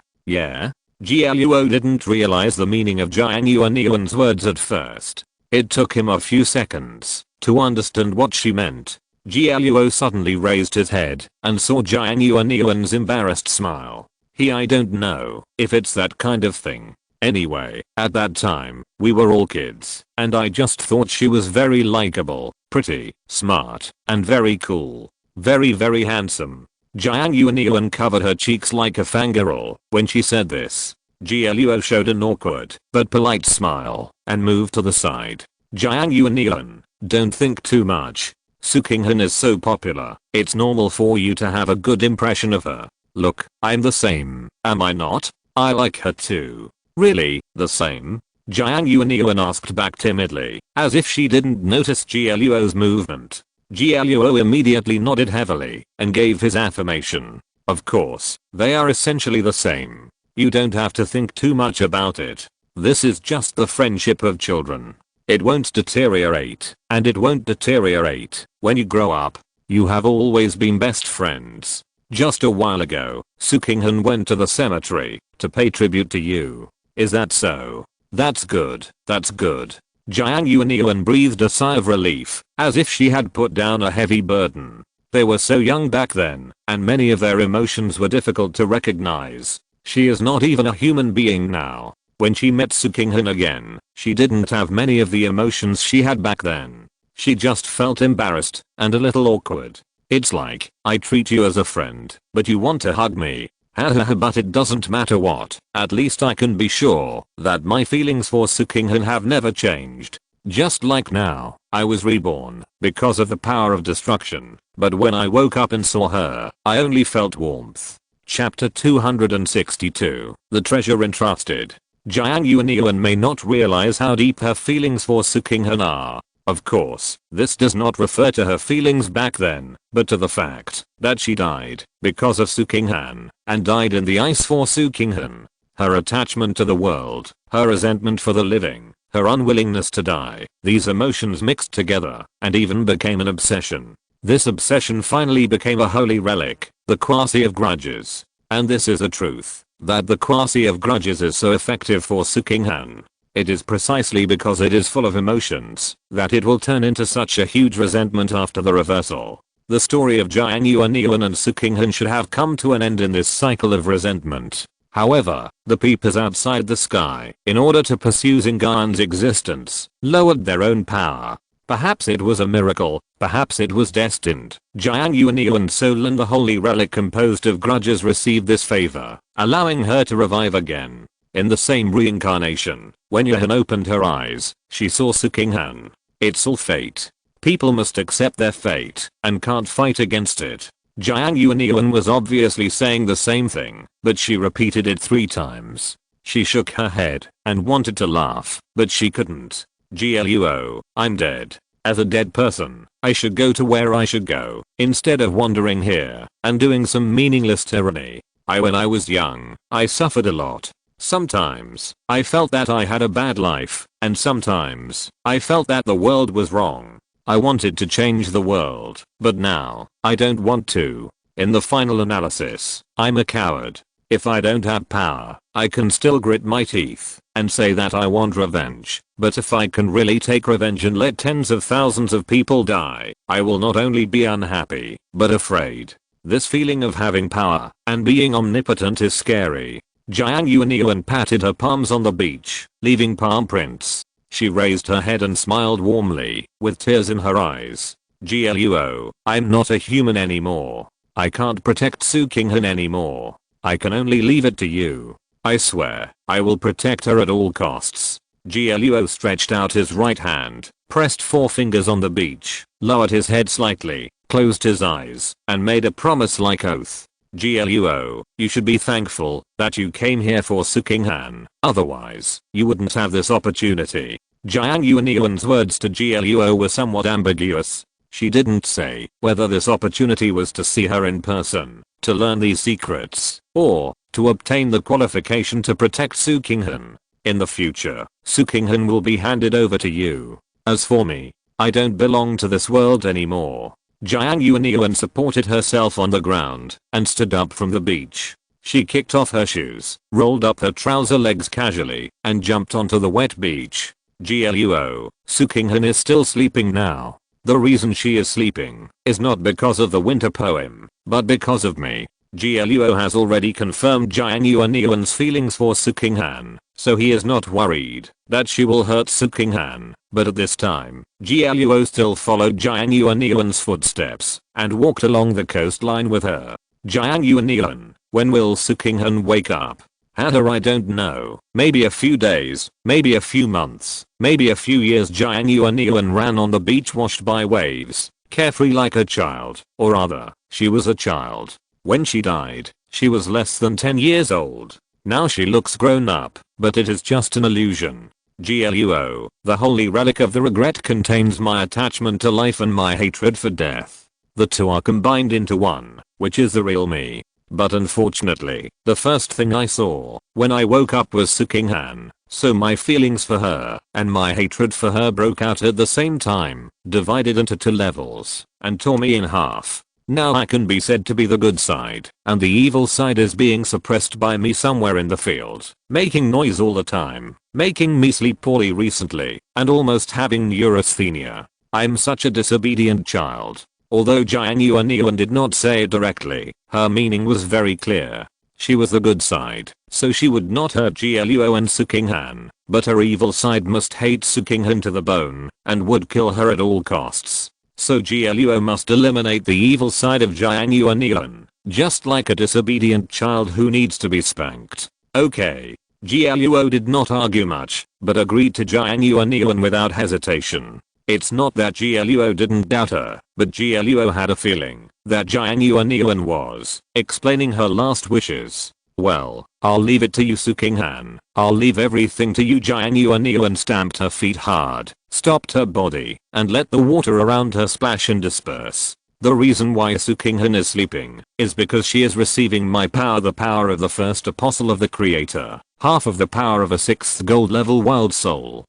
didn't realize the meaning of Jiang Yuan's words at first. It took him a few seconds to understand what she meant. GLUO suddenly raised his head and saw Jiang Yuan's embarrassed smile. I don't know if it's that kind of thing. Anyway, at that time, we were all kids, and I just thought she was very likable, pretty, smart, and very cool. Very handsome. Jiang Yuan covered her cheeks like a fangirl when she said this. GLUO showed an awkward but polite smile and moved to the side. Jiang Yuan, don't think too much. Sukinghan is so popular, it's normal for you to have a good impression of her. Look, I'm the same, am I not? I like her too. Really, the same? Jiang Yuan asked back timidly, as if she didn't notice GLUO's movement. GLUO immediately nodded heavily and gave his affirmation. Of course, they are essentially the same. You don't have to think too much about it. This is just the friendship of children. It won't deteriorate, and it won't deteriorate when you grow up. You have always been best friends. Just a while ago, Sukinghan went to the cemetery to pay tribute to you. Is that so? That's good. Jiang Yuan breathed a sigh of relief, as if she had put down a heavy burden. They were so young back then, and many of their emotions were difficult to recognize. She is not even a human being now. When she met Sukinghan again, she didn't have many of the emotions she had back then. She just felt embarrassed and a little awkward. It's like, I treat you as a friend, but you want to hug me. Hahaha, but it doesn't matter what, at least I can be sure that my feelings for Sukinghan have never changed. Just like now, I was reborn because of the power of destruction, but when I woke up and saw her, I only felt warmth. Chapter 262, The Treasure Entrusted. Jiang Yuanyuan may not realize how deep her feelings for Sukinghan are. Of course, this does not refer to her feelings back then, but to the fact that she died because of Sukinghan, and died in the ice for Sukinghan. Her attachment to the world, her resentment for the living, her unwillingness to die, these emotions mixed together, and even became an obsession. This obsession finally became a holy relic, the quasi of grudges. And this is a truth, that the quasi of grudges is so effective for Sukinghan. It is precisely because it is full of emotions that it will turn into such a huge resentment after the reversal. The story of Jiang Yuanyuan and Sukinghan should have come to an end in this cycle of resentment. However, the peepers outside the sky, in order to pursue Xing'an's existence, lowered their own power. Perhaps it was a miracle, perhaps it was destined. Jiang Yuanyuan's soul and the holy relic composed of grudges received this favor, allowing her to revive again. In the same reincarnation, when Yuan opened her eyes, she saw Sukinghan. It's all fate. People must accept their fate, and can't fight against it. Jiang Yuanyuan was obviously saying the same thing, but she repeated it 3 times. She shook her head, and wanted to laugh, but she couldn't. Gluo, I'm dead. As a dead person, I should go to where I should go, instead of wandering here, and doing some meaningless tyranny. When I was young, I suffered a lot. Sometimes, I felt that I had a bad life, and sometimes, I felt that the world was wrong. I wanted to change the world, but now, I don't want to. In the final analysis, I'm a coward. If I don't have power, I can still grit my teeth and say that I want revenge. But if I can really take revenge and let tens of thousands of people die, I will not only be unhappy, but afraid. This feeling of having power and being omnipotent is scary. Jiang Yuanyuan patted her palms on the beach, leaving palm prints. She raised her head and smiled warmly, with tears in her eyes. Gluo, I'm not a human anymore. I can't protect Sukinghan anymore. I can only leave it to you. I swear, I will protect her at all costs. Gluo stretched out his right hand, pressed 4 fingers on the beach, lowered his head slightly, closed his eyes, and made a promise-like oath. Gluo, you should be thankful that you came here for Sukinghan, otherwise, you wouldn't have this opportunity. Jiang Yuanyuan's words to Gluo were somewhat ambiguous. She didn't say whether this opportunity was to see her in person, to learn these secrets, or to obtain the qualification to protect Sukinghan. In the future, Sukinghan will be handed over to you. As for me, I don't belong to this world anymore. Jiang Yuanyuan supported herself on the ground and stood up from the beach. She kicked off her shoes, rolled up her trouser legs casually, and jumped onto the wet beach. Gluo, Sukinghan is still sleeping now. The reason she is sleeping is not because of the winter poem, but because of me. Gluo has already confirmed Jiang Yuanyuan's feelings for Sukinghan, so he is not worried that she will hurt Sukinghan. But at this time, Gluo still followed Jiang Yuanyuan's footsteps and walked along the coastline with her. Jiang Yuanyuan, when will Sukinghan wake up? I don't know. Maybe a few days, maybe a few months, maybe a few years. Jiang Yuanyuan ran on the beach washed by waves, carefree like a child, or rather, she was a child. When she died, she was less than 10 years old. Now she looks grown up, but it is just an illusion. Gluo, the holy relic of the regret contains my attachment to life and my hatred for death. The two are combined into one, which is the real me. But unfortunately, the first thing I saw when I woke up was Sukinghan, so my feelings for her and my hatred for her broke out at the same time, divided into 2 levels, and tore me in half. Now I can be said to be the good side, and the evil side is being suppressed by me somewhere in the field, making noise all the time, making me sleep poorly recently, and almost having neurasthenia. I'm such a disobedient child. Although Jiang Yuanyuan did not say it directly, her meaning was very clear. She was the good side, so she would not hurt Gluo and Sukinghan, but her evil side must hate Sukinghan to the bone, and would kill her at all costs. So Gluo must eliminate the evil side of Jiang just like a disobedient child who needs to be spanked. Okay. Gluo did not argue much, but agreed to Jiang without hesitation. It's not that Gluo didn't doubt her, but Gluo had a feeling that Jiang was explaining her last wishes. Well, I'll leave it to you, Sukinghan. I'll leave everything to you. Jiang stamped her feet hard, stopped her body, and let the water around her splash and disperse. The reason why Sukinghan is sleeping is because she is receiving my power, the power of the first apostle of the creator, half of the power of a 6th gold level wild soul.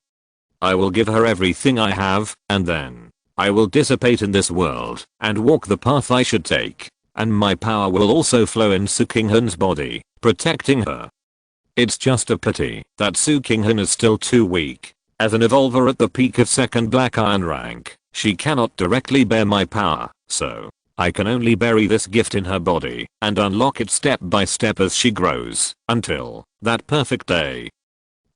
I will give her everything I have, and then I will dissipate in this world and walk the path I should take. And my power will also flow in Sukinghan's body, protecting her. It's just a pity that Sukinghan is still too weak. As an evolver at the peak of 2nd Black Iron rank, she cannot directly bear my power, so I can only bury this gift in her body and unlock it step by step as she grows, until that perfect day.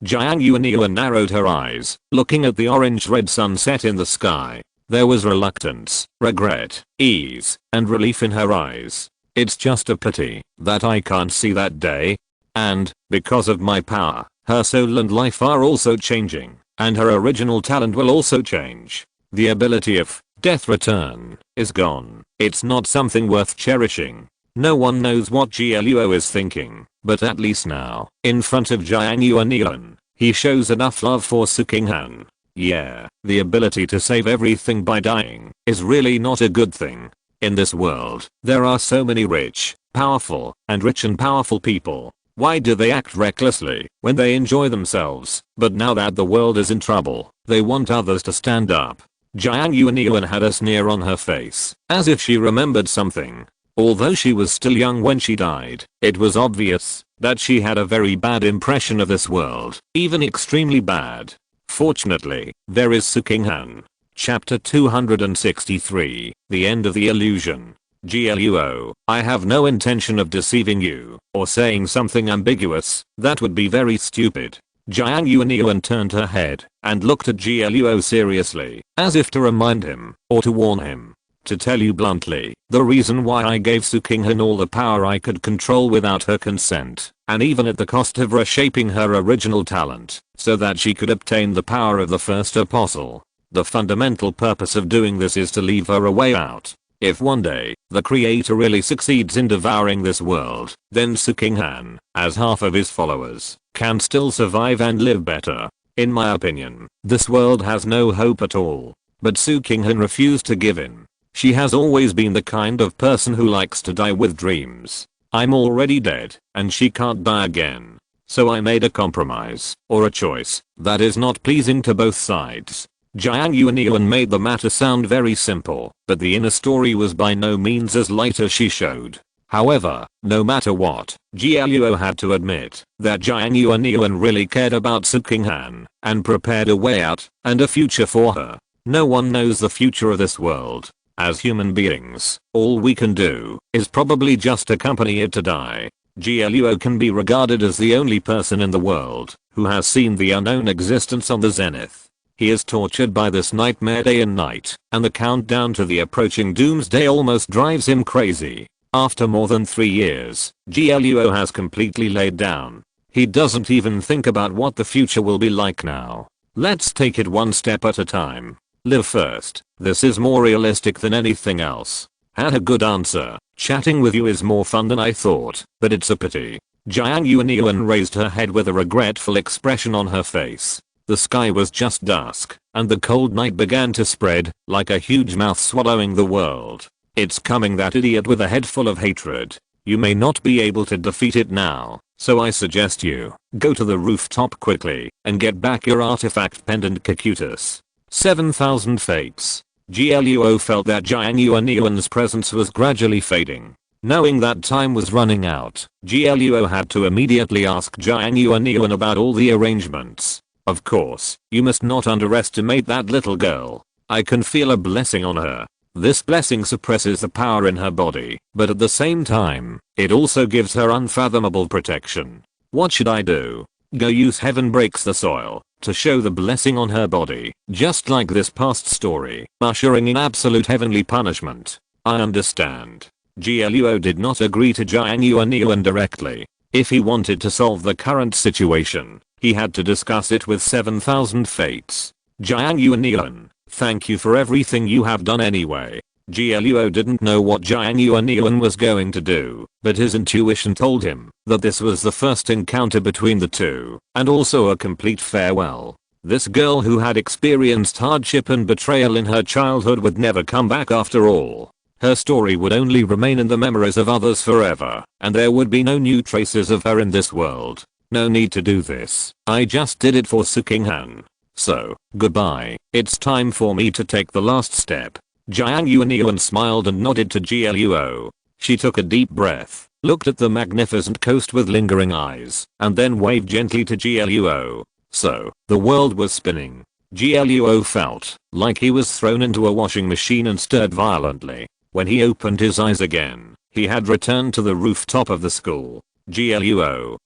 Jiang narrowed her eyes, looking at the orange-red sunset in the sky. There was reluctance, regret, ease, and relief in her eyes. It's just a pity that I can't see that day. And, because of my power, her soul and life are also changing, and her original talent will also change. The ability of death return is gone. It's not something worth cherishing. No one knows what Gluo is thinking, but at least now, in front of Jiang he shows enough love for Sukinghan. Yeah, the ability to save everything by dying is really not a good thing. In this world, there are so many rich, powerful, and rich and powerful people. Why do they act recklessly when they enjoy themselves? But now that the world is in trouble, they want others to stand up. Jiang had a sneer on her face, as if she remembered something. Although she was still young when she died, it was obvious that she had a very bad impression of this world, even extremely bad. Fortunately, there is Sukinghan. Chapter 263, The End of the Illusion. Gluo, I have no intention of deceiving you, or saying something ambiguous. That would be very stupid. Jiang turned her head, and looked at Gluo seriously, as if to remind him, or to warn him. To tell you bluntly, the reason why I gave Sukinghan all the power I could control without her consent, and even at the cost of reshaping her original talent, so that she could obtain the power of the first apostle. The fundamental purpose of doing this is to leave her a way out. If one day, the creator really succeeds in devouring this world, then Sukinghan, as half of his followers, can still survive and live better. In my opinion, this world has no hope at all. But Sukinghan refused to give in. She has always been the kind of person who likes to die with dreams. I'm already dead, and she can't die again. So I made a compromise, or a choice, that is not pleasing to both sides. Jiang made the matter sound very simple, but the inner story was by no means as light as she showed. However, no matter what, Gluo had to admit that Jiang really cared about Sukinghan, and prepared a way out, and a future for her. No one knows the future of this world. As human beings, all we can do is probably just accompany it to die. Gluo can be regarded as the only person in the world who has seen the unknown existence on the zenith. He is tortured by this nightmare day and night, and the countdown to the approaching doomsday almost drives him crazy. After more than 3 years, Gluo has completely laid down. He doesn't even think about what the future will be like now. Let's take it one step at a time. Live first. This is more realistic than anything else. Had a good answer. Chatting with you is more fun than I thought, but it's a pity. Jiang raised her head with a regretful expression on her face. The sky was just dusk, and the cold night began to spread, like a huge mouth swallowing the world. It's coming, that idiot with a head full of hatred. You may not be able to defeat it now, so I suggest you go to the rooftop quickly, and get back your artifact pendant Cacutus. 7,000 fates. Gluo felt that Jiang presence was gradually fading. Knowing that time was running out, Gluo had to immediately ask Jiang about all the arrangements. Of course, you must not underestimate that little girl. I can feel a blessing on her. This blessing suppresses the power in her body, but at the same time, it also gives her unfathomable protection. What should I do? Go use heaven breaks the soil to show the blessing on her body, just like this past story, ushering in absolute heavenly punishment. I understand. Gluo did not agree to Jiang Yuan directly. If he wanted to solve the current situation, he had to discuss it with 7,000 fates. Jiang Yuan, thank you for everything you have done anyway. Gluo didn't know what Jiang Yuan was going to do, but his intuition told him that this was the first encounter between the two, and also a complete farewell. This girl who had experienced hardship and betrayal in her childhood would never come back after all. Her story would only remain in the memories of others forever, and there would be no new traces of her in this world. No need to do this. I just did it for Sukinghan. So, goodbye. It's time for me to take the last step. Jiang Yuan smiled and nodded to Gluo. She took a deep breath, looked at the magnificent coast with lingering eyes, and then waved gently to Gluo. So, the world was spinning. Gluo felt like he was thrown into a washing machine and stirred violently. When he opened his eyes again, he had returned to the rooftop of the school. Gluo,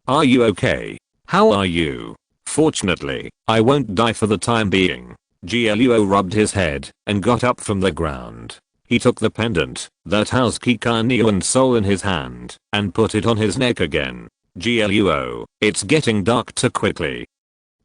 are you okay? How are you? Fortunately, I won't die for the time being. Gluo rubbed his head and got up from the ground. He took the pendant that housed Kikaniuan's soul in his hand and put it on his neck again. Gluo, it's getting dark too quickly.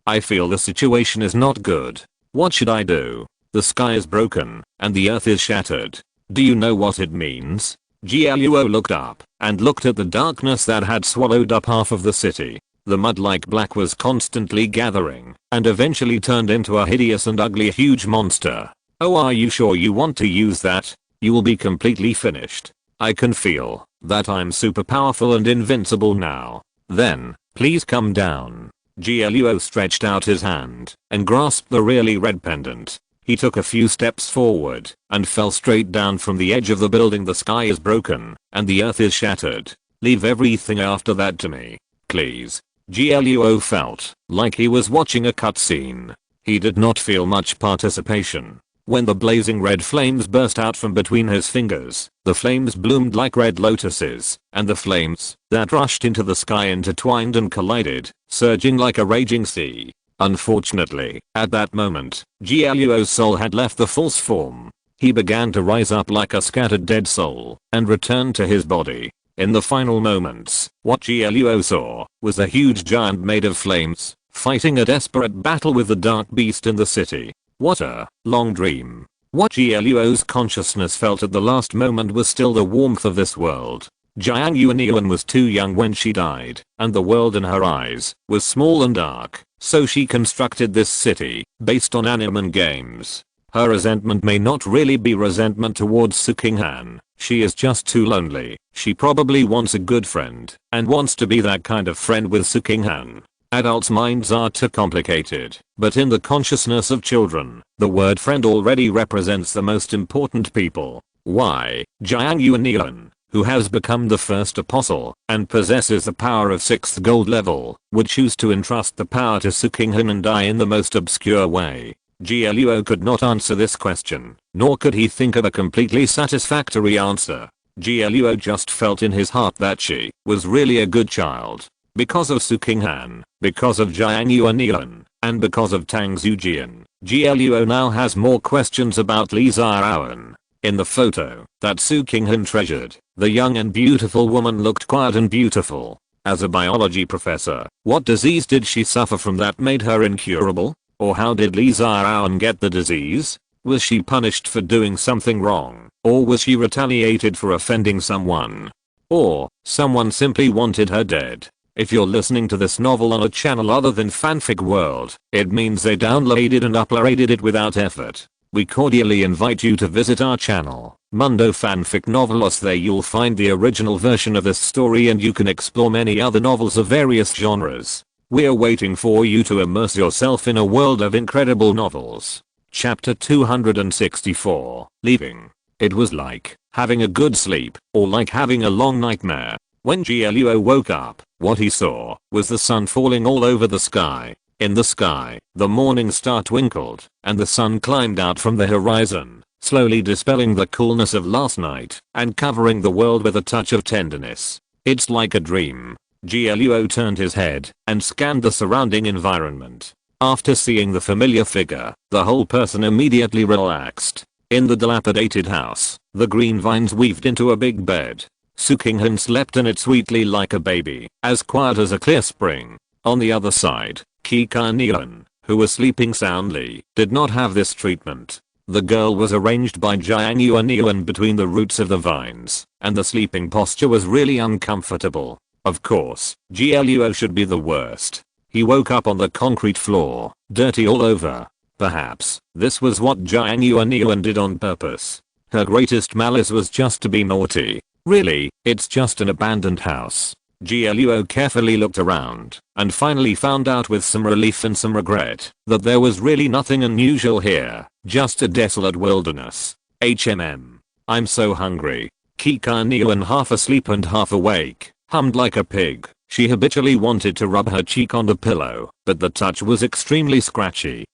I feel the situation is not good. What should I do? The sky is broken and the earth is shattered. Do you know what it means? Gluo looked up and looked at the darkness that had swallowed up half of the city. The mud like black was constantly gathering and eventually turned into a hideous and ugly huge monster. Oh, are you sure you want to use that? You will be completely finished. I can feel that I'm super powerful and invincible now. Then, please come down. Gluo stretched out his hand and grasped the really red pendant. He took a few steps forward and fell straight down from the edge of the building. The sky is broken and the earth is shattered. Leave everything after that to me, please. Gluo felt like he was watching a cutscene. He did not feel much participation. When the blazing red flames burst out from between his fingers, the flames bloomed like red lotuses, and the flames that rushed into the sky intertwined and collided, surging like a raging sea. Unfortunately, at that moment, Gluo's soul had left the false form. He began to rise up like a scattered dead soul and return to his body. In the final moments, what Gluo saw was a huge giant made of flames, fighting a desperate battle with the dark beast in the city. What a long dream. What Gluo's consciousness felt at the last moment was still the warmth of this world. Jiang Yuan was too young when she died, and the world in her eyes was small and dark, so she constructed this city based on anime and games. Her resentment may not really be resentment towards Sukinghan. She is just too lonely. She probably wants a good friend and wants to be that kind of friend with Sukinghan. Adults' minds are too complicated, but in the consciousness of children, the word friend already represents the most important people. Why, Jiang Yuan, who has become the first apostle and possesses the power of 6th gold level, would choose to entrust the power to Sukinghan and die in the most obscure way? Gluo could not answer this question, nor could he think of a completely satisfactory answer. Gluo just felt in his heart that she was really a good child. Because of Sukinghan, because of Jiang Yuan, and because of Tang Zujian, Gluo now has more questions about Li Zhaoan. In the photo that Sukinghan treasured, the young and beautiful woman looked quiet and beautiful. As a biology professor, what disease did she suffer from that made her incurable? Or how did Li Zhaoan get the disease? Was she punished for doing something wrong? Or was she retaliated for offending someone? Or, someone simply wanted her dead? If you're listening to this novel on a channel other than Fanfic World, it means they downloaded and uploaded it without effort. We cordially invite you to visit our channel, Mundo Fanfic Novelos. There you'll find the original version of this story and you can explore many other novels of various genres. We're waiting for you to immerse yourself in a world of incredible novels. Chapter 264, Leaving. It was like having a good sleep, or like having a long nightmare. When Gluo woke up, what he saw was the sun falling all over the sky. In the sky, the morning star twinkled, and the sun climbed out from the horizon. slowly dispelling the coolness of last night and covering the world with a touch of tenderness. It's like a dream. GLUO turned his head and scanned the surrounding environment. After seeing the familiar figure, the whole person immediately relaxed. In the dilapidated house, the green vines weaved into a big bed. Sukinghan slept in it sweetly like a baby, as quiet as a clear spring. On the other side, Kikaneon, who was sleeping soundly, did not have this treatment. The girl was arranged by Jiangyuan between the roots of the vines, and the sleeping posture was really uncomfortable. Of course, GLUO should be the worst. He woke up on the concrete floor, dirty all over. Perhaps, this was what Jiangyuan did on purpose. Her greatest malice was just to be naughty. Really, it's just an abandoned house. GLUO carefully looked around, and finally found out with some relief and some regret, that there was really nothing unusual here, just a desolate wilderness. I'm so hungry. Kikaneon, half asleep and half awake, hummed like a pig. She habitually wanted to rub her cheek on the pillow, but the touch was extremely scratchy.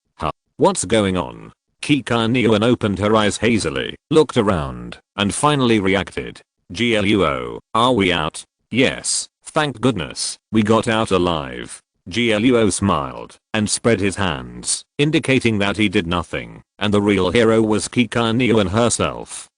What's going on? Kikaneon opened her eyes hazily, looked around, and finally reacted. GLUO, are we out? Yes, thank goodness, we got out alive. GLUO smiled and spread his hands, indicating that he did nothing, and the real hero was Kikaneon herself.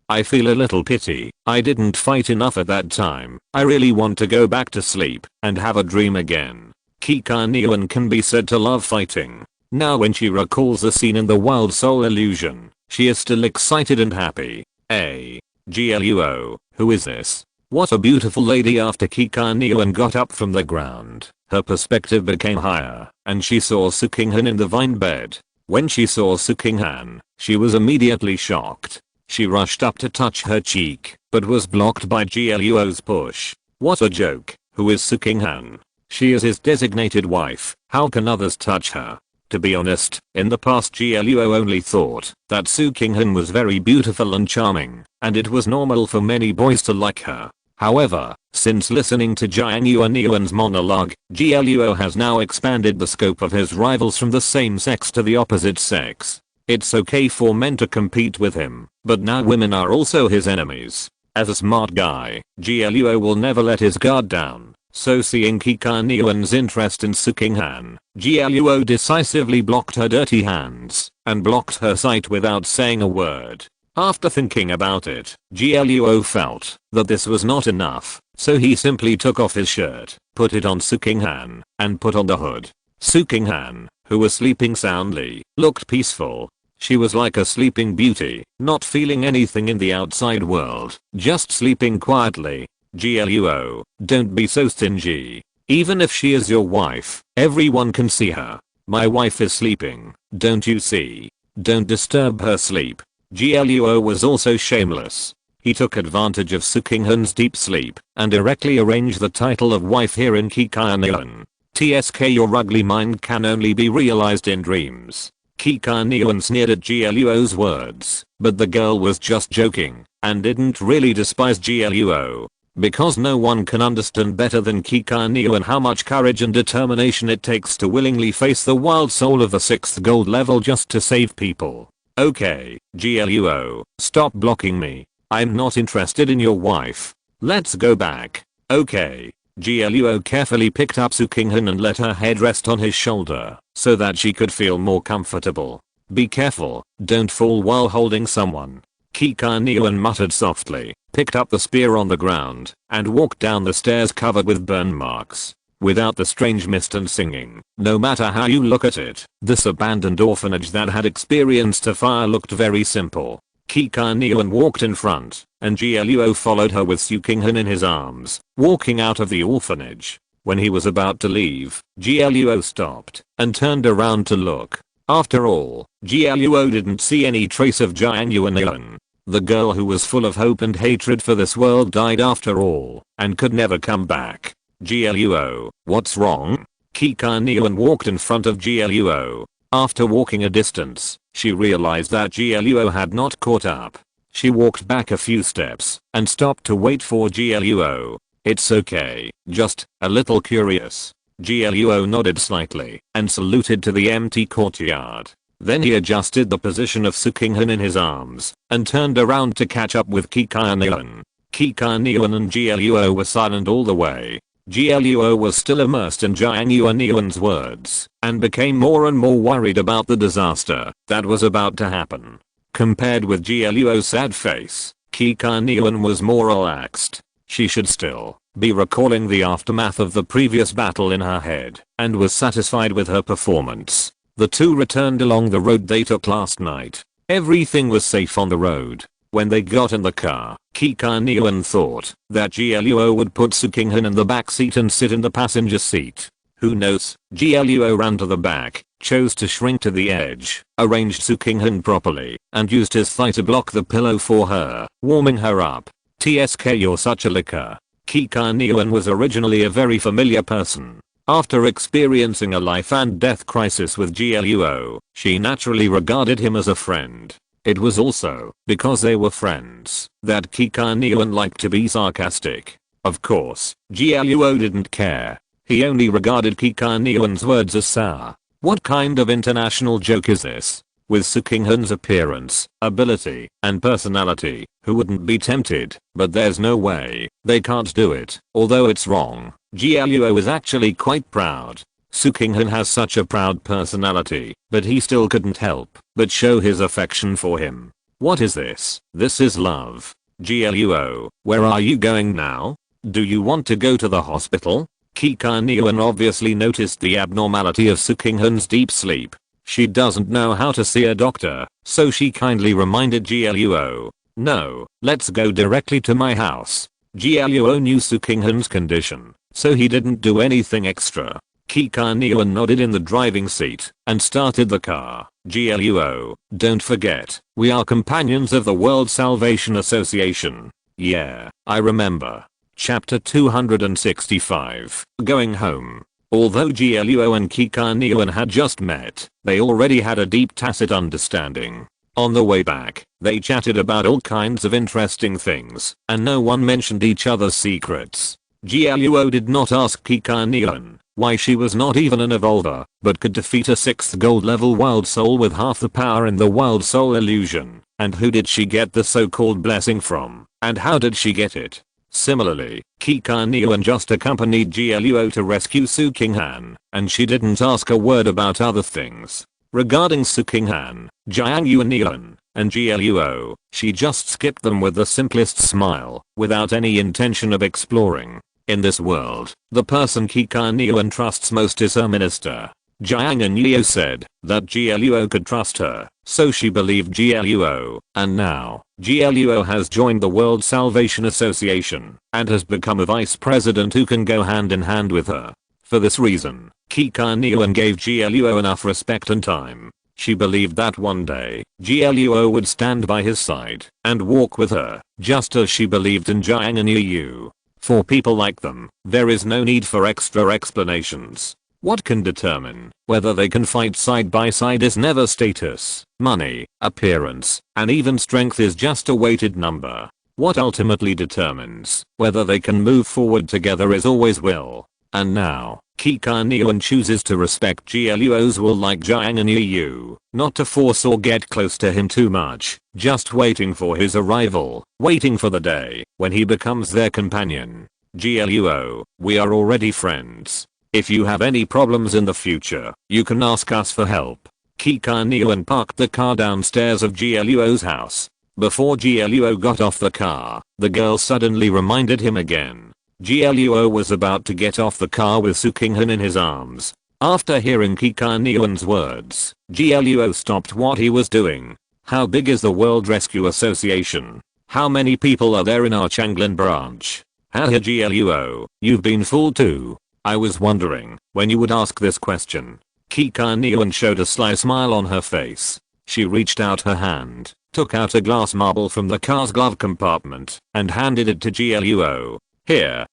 I feel a little pity. I didn't fight enough at that time. I really want to go back to sleep and have a dream again. Kikaneon can be said to love fighting. Now when she recalls the scene in the Wild Soul Illusion, she is still excited and happy. GLUO, who is this? What a beautiful lady. After Kikaneon got up from the ground, her perspective became higher, and she saw Sukinghan in the vine bed. When she saw Sukinghan, she was immediately shocked. She rushed up to touch her cheek, but was blocked by GLUO's push. What a joke. Who is Sukinghan? She is his designated wife. How can others touch her? To be honest, in the past GLUO only thought that Sukinghan was very beautiful and charming, and it was normal for many boys to like her. However, since listening to Jiangyuan's monologue, GLUO has now expanded the scope of his rivals from the same sex to the opposite sex. It's okay for men to compete with him, but now women are also his enemies. As a smart guy, GLUO will never let his guard down. So seeing Kikaneon's interest in Sukinghan, GLUO decisively blocked her dirty hands and blocked her sight without saying a word. After thinking about it, GLUO felt that this was not enough, so he simply took off his shirt, put it on Sukinghan, and put on the hood. Sukinghan, who was sleeping soundly, looked peaceful. She was like a sleeping beauty, not feeling anything in the outside world, just sleeping quietly. GLUO, don't be so stingy. Even if she is your wife, everyone can see her. My wife is sleeping, don't you see? Don't disturb her sleep. GLUO was also shameless. He took advantage of Sukinghan's deep sleep and directly arranged the title of wife here in Kikaneon. TSK, your ugly mind can only be realized in dreams. Kikaneon sneered at GLUO's words, but the girl was just joking and didn't really despise GLUO. Because no one can understand better than Kikaneon how much courage and determination it takes to willingly face the wild soul of the 6th gold level just to save people. Okay, GLUO, stop blocking me. I'm not interested in your wife. Let's go back. Okay. GLUO carefully picked up Sukinghan and let her head rest on his shoulder so that she could feel more comfortable. Be careful, don't fall while holding someone. Kikaneon muttered softly, picked up the spear on the ground, and walked down the stairs covered with burn marks. Without the strange mist and singing, no matter how you look at it, this abandoned orphanage that had experienced a fire looked very simple. Kikaneon walked in front, and GLUO followed her with Sukinghan in his arms, walking out of the orphanage. When he was about to leave, GLUO stopped and turned around to look. After all, GLUO didn't see any trace of Jiangyuan. The girl who was full of hope and hatred for this world died after all, and could never come back. GLUO, what's wrong? Kikaneon walked in front of GLUO. After walking a distance, she realized that GLUO had not caught up. She walked back a few steps and stopped to wait for GLUO. It's okay, just a little curious. GLUO nodded slightly and saluted to the empty courtyard. Then he adjusted the position of Sukinghan in his arms and turned around to catch up with Kikaanian. Kikaanian and Gluo were silent all the way. Gluo was still immersed in Jiang Yuanian's words and became more and more worried about the disaster that was about to happen. Compared with Gluo's sad face, Kikaanian was more relaxed. She should still be recalling the aftermath of the previous battle in her head and was satisfied with her performance. The two returned along the road they took last night. Everything was safe on the road. When they got in the car, Kikaanian thought that Gluo would put Sukinghan in the back seat and sit in the passenger seat. Who knows? Gluo ran to the back, chose to shrink to the edge, arranged Sukinghan properly, and used his thigh to block the pillow for her, warming her up. TSK, you're such a licker. Kikaanian was originally a very familiar person. After experiencing a life and death crisis with Gluo, she naturally regarded him as a friend. It was also because they were friends that Kikaanian liked to be sarcastic. Of course, Gluo didn't care. He only regarded Kikaanian's words as sour. What kind of international joke is this? With Sukinghan's appearance, ability, and personality, who wouldn't be tempted? But there's no way they can't do it. Although it's wrong, Gluo is actually quite proud. Sukinghan has such a proud personality, but he still couldn't help but show his affection for him. What is this? This is love. Gluo, where are you going now? Do you want to go to the hospital? Kikaanian obviously noticed the abnormality of Sukinghan's deep sleep. She doesn't know how to see a doctor, so she kindly reminded Gluo, no, let's go directly to my house. Gluo knew Sukinghan's condition, so he didn't do anything extra. Kikaanian nodded in the driving seat and started the car. Gluo, don't forget, we are companions of the World Salvation Association. Yeah, I remember. Chapter 265, Going Home. Although Gluo and Kikaanian had just met, they already had a deep tacit understanding. On the way back, they chatted about all kinds of interesting things, and no one mentioned each other's secrets. Gluo did not ask Kikaanian why she was not even an evolver, but could defeat a 6th gold level wild soul with half the power in the wild soul illusion, and who did she get the so-called blessing from, and how did she get it? Similarly, Kikaanian just accompanied Gluo to rescue Sukinghan, and she didn't ask a word about other things. Regarding Sukinghan, Jiang Yuanian, and Gluo, she just skipped them with the simplest smile, without any intention of exploring. In this world, the person Kikaanian trusts most is her minister. Jiang and Yeo said that Gluo could trust her, so she believed Gluo, and now, Gluo has joined the World Salvation Association, and has become a vice president who can go hand in hand with her. For this reason, Kikaanian gave Gluo enough respect and time. She believed that one day, Gluo would stand by his side and walk with her, just as she believed in Jiang and Yu. For people like them, there is no need for extra explanations. What can determine whether they can fight side by side is never status, money, appearance, and even strength is just a weighted number. What ultimately determines whether they can move forward together is always will. And now, Kikaanian chooses to respect Gluo's will like Jiang and Yu, not to force or get close to him too much, just waiting for his arrival, waiting for the day when he becomes their companion. Gluo, we are already friends. If you have any problems in the future, you can ask us for help. Kikaanian parked the car downstairs of Gluo's house. Before Gluo got off the car, the girl suddenly reminded him again. Gluo was about to get off the car with Sukinghan in his arms. After hearing Kikaanian's words, Gluo stopped what he was doing. How big is the World Rescue Association? How many people are there in our Changlin branch? Haha Gluo, you've been fooled too. I was wondering when you would ask this question. Kikaanian showed a sly smile on her face. She reached out her hand, took out a glass marble from the car's glove compartment, and handed it to Gluo. Here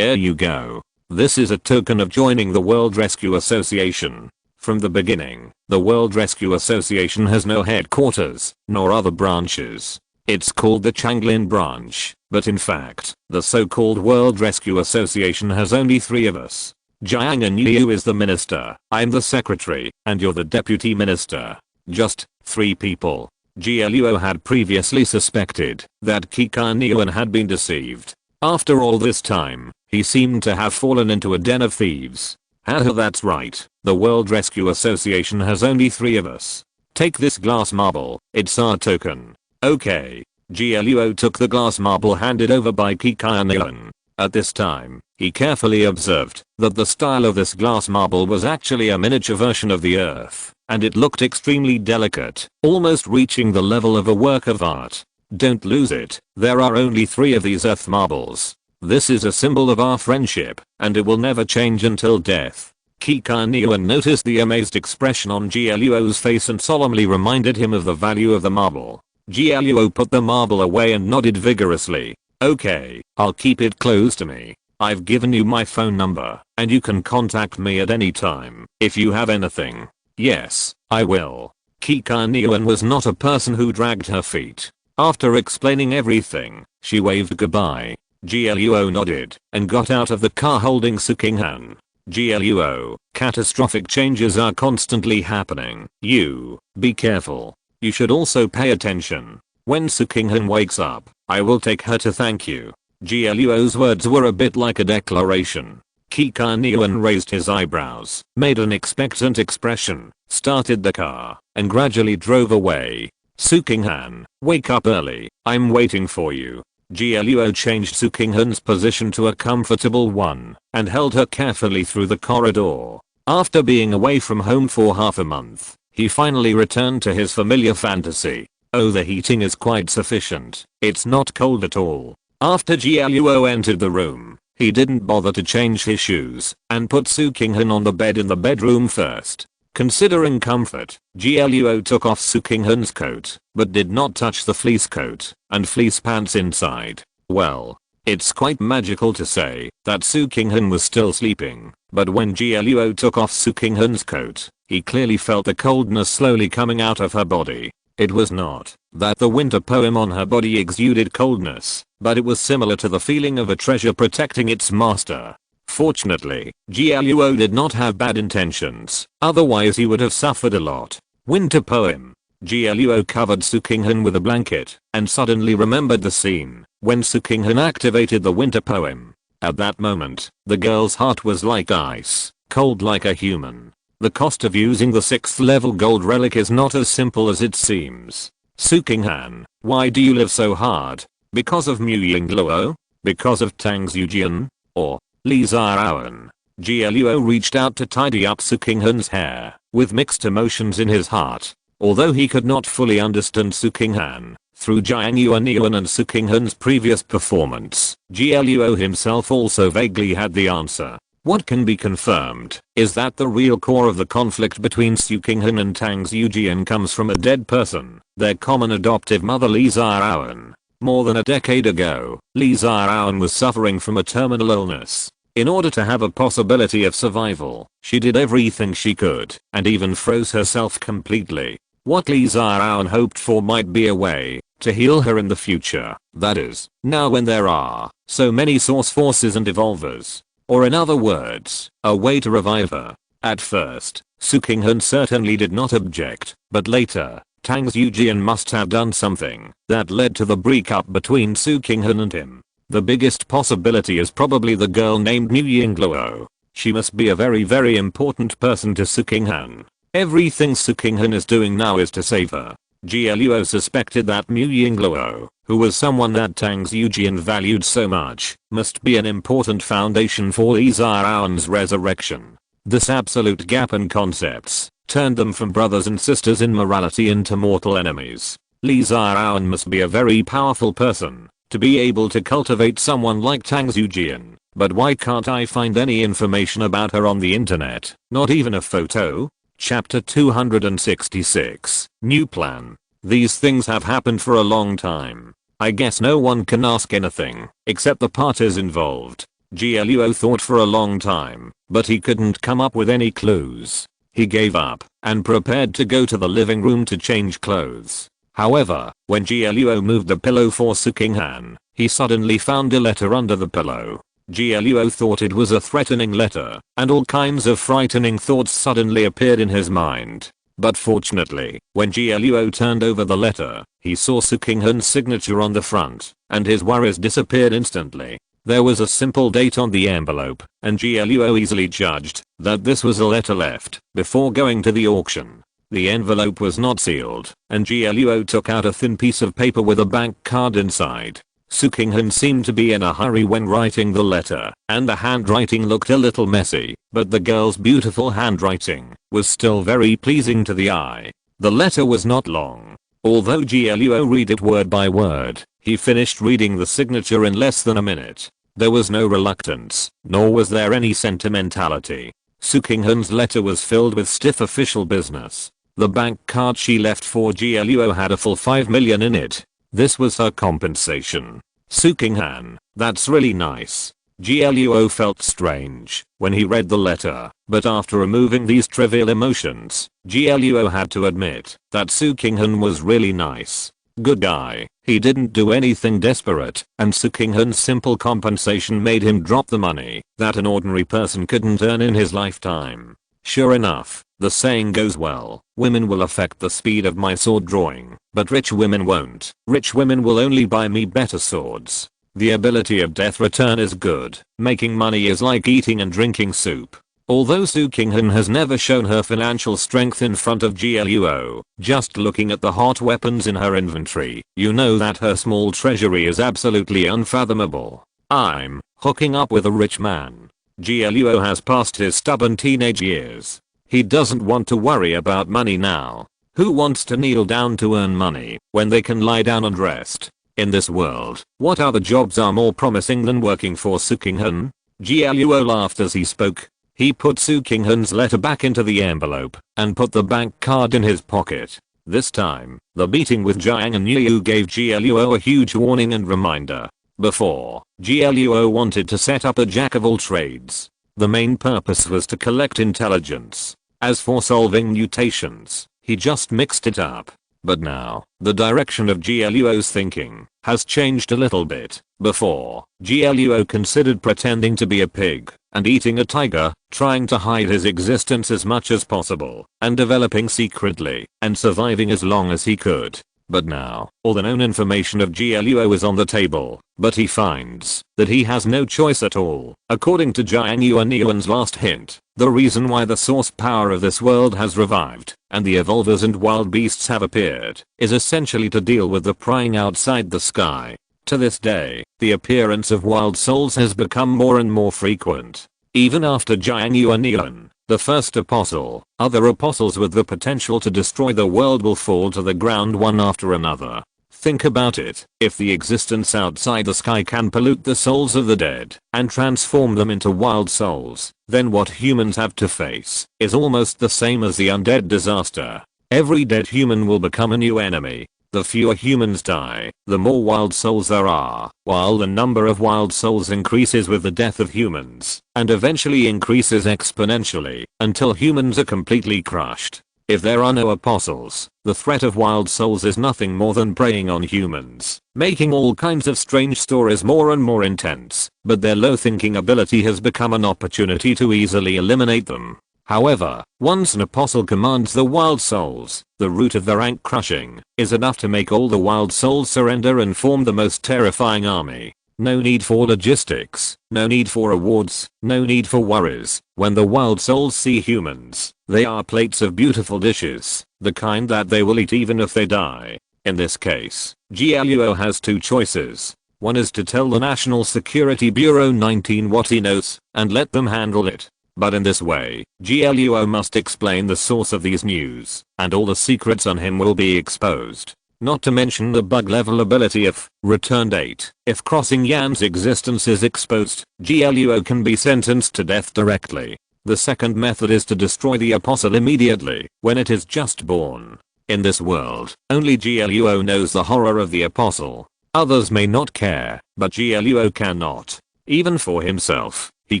you go. This is a token of joining the World Rescue Association. From the beginning, the World Rescue Association has no headquarters, nor other branches. It's called the Changlin branch, but in fact, the so-called World Rescue Association has only 3 of us. Jiang and Yu is the minister, I'm the secretary, and you're the deputy minister. Just 3 people. GLUO had previously suspected that Kikaniwan had been deceived. After all this time, he seemed to have fallen into a den of thieves. Haha, that's right. The World Rescue Association has only 3 of us. Take this glass marble, it's our token. Okay. GLUO took the glass marble handed over by Kikaniwan. At this time, he carefully observed that the style of this glass marble was actually a miniature version of the Earth, and it looked extremely delicate, almost reaching the level of a work of art. Don't lose it, there are only 3 of these Earth marbles. This is a symbol of our friendship, and it will never change until death. Kikaniwan noticed the amazed expression on GLUO's face and solemnly reminded him of the value of the marble. GLUO put the marble away and nodded vigorously. Okay, I'll keep it close to me. I've given you my phone number, and you can contact me at any time if you have anything. Yes, I will. Kikaniwan was not a person who dragged her feet. After explaining everything, she waved goodbye. GLUO nodded and got out of the car holding Sukinghan. GLUO, catastrophic changes are constantly happening. You, be careful. You should also pay attention. When Sukinghan wakes up, I will take her to thank you. GLUO's words were a bit like a declaration. Kikaniwan raised his eyebrows, made an expectant expression, started the car, and gradually drove away. Sukinghan, wake up early, I'm waiting for you. GLUO changed Sukinghan's position to a comfortable one, and held her carefully through the corridor. After being away from home for half a month, he finally returned to his familiar fantasy. Oh, the heating is quite sufficient. It's not cold at all. After GLUO entered the room, he didn't bother to change his shoes and put Sukinghan on the bed in the bedroom first. Considering comfort, GLUO took off Sukinghan's coat, but did not touch the fleece coat and fleece pants inside. Well, it's quite magical to say that Sukinghan was still sleeping, but when GLUO took off Sukinghan's coat, he clearly felt the coldness slowly coming out of her body. It was not that the winter poem on her body exuded coldness, but it was similar to the feeling of a treasure protecting its master. Fortunately, GLUO did not have bad intentions, otherwise he would have suffered a lot. Winter poem. GLUO covered Sukinghan with a blanket and suddenly remembered the scene when Sukinghan activated the winter poem. At that moment, the girl's heart was like ice, cold like a human. The cost of using the 6th level gold relic is not as simple as it seems. Sukinghan, why do you live so hard? Because of Mu Yingluo? Because of Tang Xujian? Or Li Zarawan? GLUO reached out to tidy up Sukinghan's hair, with mixed emotions in his heart. Although he could not fully understand Sukinghan, through Jiang Yuan and Sukinghan's previous performance, GLUO himself also vaguely had the answer. What can be confirmed is that the real core of the conflict between Sukinghan and Tang Xujian comes from a dead person, their common adoptive mother Li Zarawan. More than a decade ago, Li Zarawan was suffering from a terminal illness. In order to have a possibility of survival, she did everything she could, and even froze herself completely. What Li Zarawan hoped for might be a way to heal her in the future, that is, now when there are so many source forces and evolvers. Or in other words, a way to revive her. At first, Sukinghan certainly did not object, but later, Tang Xujian must have done something that led to the breakup between Sukinghan and him. The biggest possibility is probably the girl named Mu Yingluo. She must be a very important person to Sukinghan. Everything Sukinghan is doing now is to save her. GLUO suspected that Mu Yingluo, who was someone that Tang Xujian valued so much, must be an important foundation for Li Zarawan's resurrection. This absolute gap in concepts turned them from brothers and sisters in morality into mortal enemies. Li Zarawan must be a very powerful person to be able to cultivate someone like Tang Xujian. But why can't I find any information about her on the internet? Not even a photo? Chapter 266. New plan. These things have happened for a long time. I guess no one can ask anything except the parties involved. GLUO thought for a long time, but he couldn't come up with any clues. He gave up and prepared to go to the living room to change clothes. However, when GLUO moved the pillow for Sukinghan, he suddenly found a letter under the pillow. GLUO thought it was a threatening letter, and all kinds of frightening thoughts suddenly appeared in his mind. But fortunately, when GLUO turned over the letter, he saw Su King-hun's signature on the front, and his worries disappeared instantly. There was a simple date on the envelope, and GLUO easily judged that this was a letter left before going to the auction. The envelope was not sealed, and GLUO took out a thin piece of paper with a bank card inside. Su King-hun seemed to be in a hurry when writing the letter, and the handwriting looked a little messy, but the girl's beautiful handwriting was still very pleasing to the eye. The letter was not long. Although GLUO read it word by word, he finished reading the signature in less than a minute. There was no reluctance, nor was there any sentimentality. Su King-hun's letter was filled with stiff official business. The bank card she left for GLUO had a full 5 million in it. This was her compensation. Su King-hun, that's really nice. GLUO felt strange when he read the letter, but after removing these trivial emotions, GLUO had to admit that Su King-hun was really nice. Good guy. He didn't do anything desperate, and Su King-hun's simple compensation made him drop the money that an ordinary person couldn't earn in his lifetime. Sure enough, the saying goes well, women will affect the speed of my sword drawing, but rich women won't. Rich women will only buy me better swords. The ability of death return is good. Making money is like eating and drinking soup. Although Su King-hun has never shown her financial strength in front of GLUO, just looking at the hot weapons in her inventory, you know that her small treasury is absolutely unfathomable. I'm hooking up with a rich man. GLUO has passed his stubborn teenage years. He doesn't want to worry about money now. Who wants to kneel down to earn money when they can lie down and rest? In this world, what other jobs are more promising than working for Su King-hun? GLUO laughed as he spoke. He put Su King-hun's letter back into the envelope and put the bank card in his pocket. This time, the meeting with Jiang and Yu gave GLUO a huge warning and reminder. Before, GLUO wanted to set up a jack of all trades. The main purpose was to collect intelligence. As for solving mutations, he just mixed it up. But now, the direction of GLUO's thinking has changed a little bit. Before, GLUO considered pretending to be a pig and eating a tiger, trying to hide his existence as much as possible, and developing secretly and surviving as long as he could. But now, all the known information of GLUO is on the table, but he finds that he has no choice at all. According to Jiang Yuan's last hint, the reason why the source power of this world has revived and the evolvers and wild beasts have appeared is essentially to deal with the prying outside the sky. To this day, the appearance of wild souls has become more and more frequent. Even after Jiang Yuan, the first apostle, other apostles with the potential to destroy the world will fall to the ground one after another. Think about it, if the existence outside the sky can pollute the souls of the dead and transform them into wild souls, then what humans have to face is almost the same as the undead disaster. Every dead human will become a new enemy. The fewer humans die, the more wild souls there are, while the number of wild souls increases with the death of humans, and eventually increases exponentially, until humans are completely crushed. If there are no apostles, the threat of wild souls is nothing more than preying on humans, making all kinds of strange stories more and more intense, but their low thinking ability has become an opportunity to easily eliminate them. However, once an apostle commands the wild souls, the root of their rank crushing is enough to make all the wild souls surrender and form the most terrifying army. No need for logistics, no need for rewards, no need for worries. When the wild souls see humans, they are plates of beautiful dishes, the kind that they will eat even if they die. In this case, GLUO has two choices. One is to tell the National Security Bureau 19 what he knows and let them handle it. But in this way, GLUO must explain the source of these news, and all the secrets on him will be exposed. Not to mention the bug level ability of return date. If crossing Yan's existence is exposed, GLUO can be sentenced to death directly. The second method is to destroy the apostle immediately, when it is just born. In this world, only GLUO knows the horror of the apostle. Others may not care, but GLUO cannot. Even for himself, he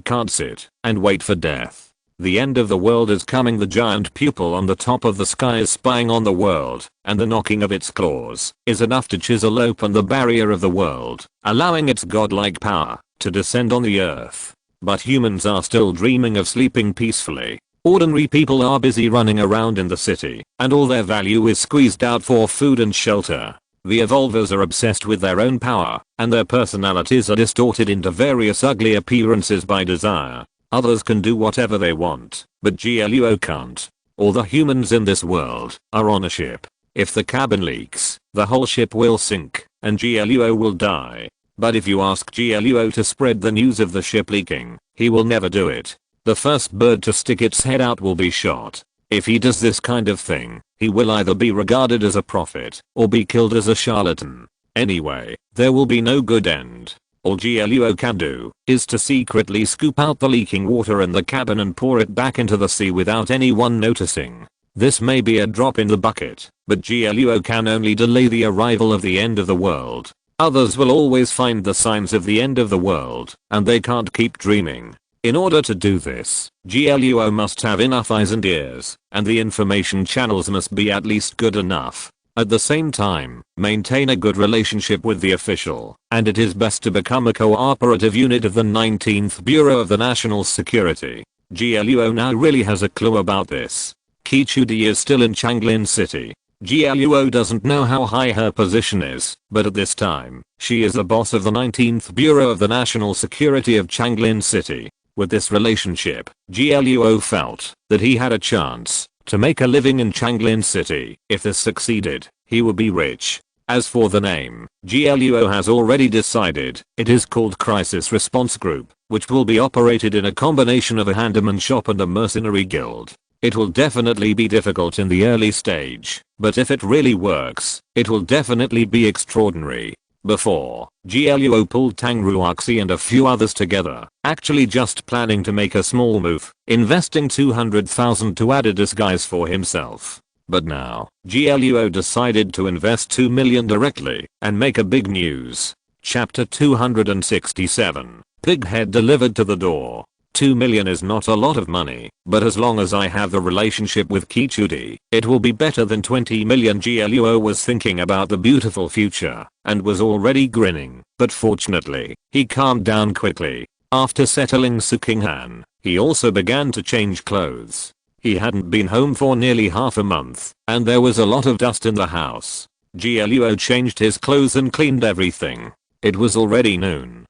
can't sit and wait for death. The end of the world is coming. The giant pupil on the top of the sky is spying on the world, and the knocking of its claws is enough to chisel open the barrier of the world, allowing its godlike power to descend on the earth. But humans are still dreaming of sleeping peacefully. Ordinary people are busy running around in the city, and all their value is squeezed out for food and shelter. The evolvers are obsessed with their own power, and their personalities are distorted into various ugly appearances by desire. Others can do whatever they want, but GLUO can't. All the humans in this world are on a ship. If the cabin leaks, the whole ship will sink, and GLUO will die. But if you ask GLUO to spread the news of the ship leaking, he will never do it. The first bird to stick its head out will be shot. If he does this kind of thing, he will either be regarded as a prophet or be killed as a charlatan. Anyway, there will be no good end. All GLUO can do is to secretly scoop out the leaking water in the cabin and pour it back into the sea without anyone noticing. This may be a drop in the bucket, but GLUO can only delay the arrival of the end of the world. Others will always find the signs of the end of the world, and they can't keep dreaming. In order to do this, GLUO must have enough eyes and ears, and the information channels must be at least good enough. At the same time, maintain a good relationship with the official, and it is best to become a cooperative unit of the 19th Bureau of the National Security. GLUO now really has a clue about this. Kichudi is still in Changlin City. GLUO doesn't know how high her position is, but at this time, she is the boss of the 19th Bureau of the National Security of Changlin City. With this relationship, GLUO felt that he had a chance to make a living in Changlin City. If this succeeded, he would be rich. As for the name, GLUO has already decided. It is called Crisis Response Group, which will be operated in a combination of a handyman shop and a mercenary guild. It will definitely be difficult in the early stage, but if it really works, it will definitely be extraordinary. Before, GLUO pulled Tang Ruoxi and a few others together, actually just planning to make a small move, investing 200,000 to add a disguise for himself. But now, GLUO decided to invest 2 million directly and make a big news. Chapter 267. Big head delivered to the door. 2 million is not a lot of money, but as long as I have the relationship with Kichudi, it will be better than 20 million. GLUO was thinking about the beautiful future and was already grinning, but fortunately, he calmed down quickly. After settling Sukinghan, he also began to change clothes. He hadn't been home for nearly half a month, and there was a lot of dust in the house. GLUO changed his clothes and cleaned everything. It was already noon.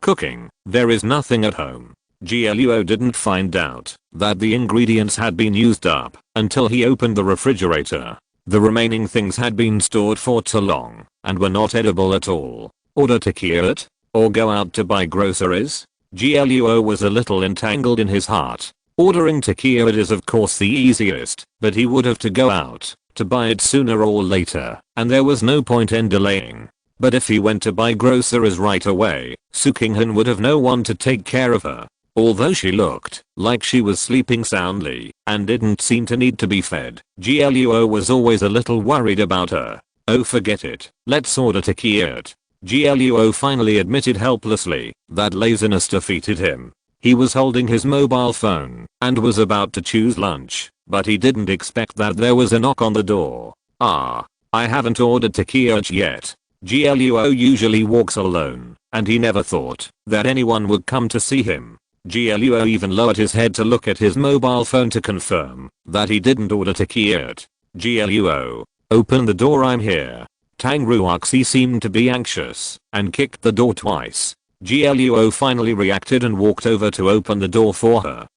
Cooking. There is nothing at home. GLUO didn't find out that the ingredients had been used up until he opened the refrigerator. The remaining things had been stored for too long and were not edible at all. Order takeout or go out to buy groceries? GLUO was a little entangled in his heart. Ordering takeout is of course the easiest, but he would have to go out to buy it sooner or later, and there was no point in delaying. But if he went to buy groceries right away, Sukinghan would have no one to take care of her. Although she looked like she was sleeping soundly and didn't seem to need to be fed, GLUO was always a little worried about her. Oh, forget it. Let's order takeout. GLUO finally admitted helplessly that laziness defeated him. He was holding his mobile phone and was about to choose lunch, but he didn't expect that there was a knock on the door. I haven't ordered takeout yet. GLUO usually walks alone, and he never thought that anyone would come to see him. GLUO even lowered his head to look at his mobile phone to confirm that he didn't order takeout. GLUO, open the door, I'm here. Tang Ruoxi seemed to be anxious and kicked the door twice. GLUO finally reacted and walked over to open the door for her.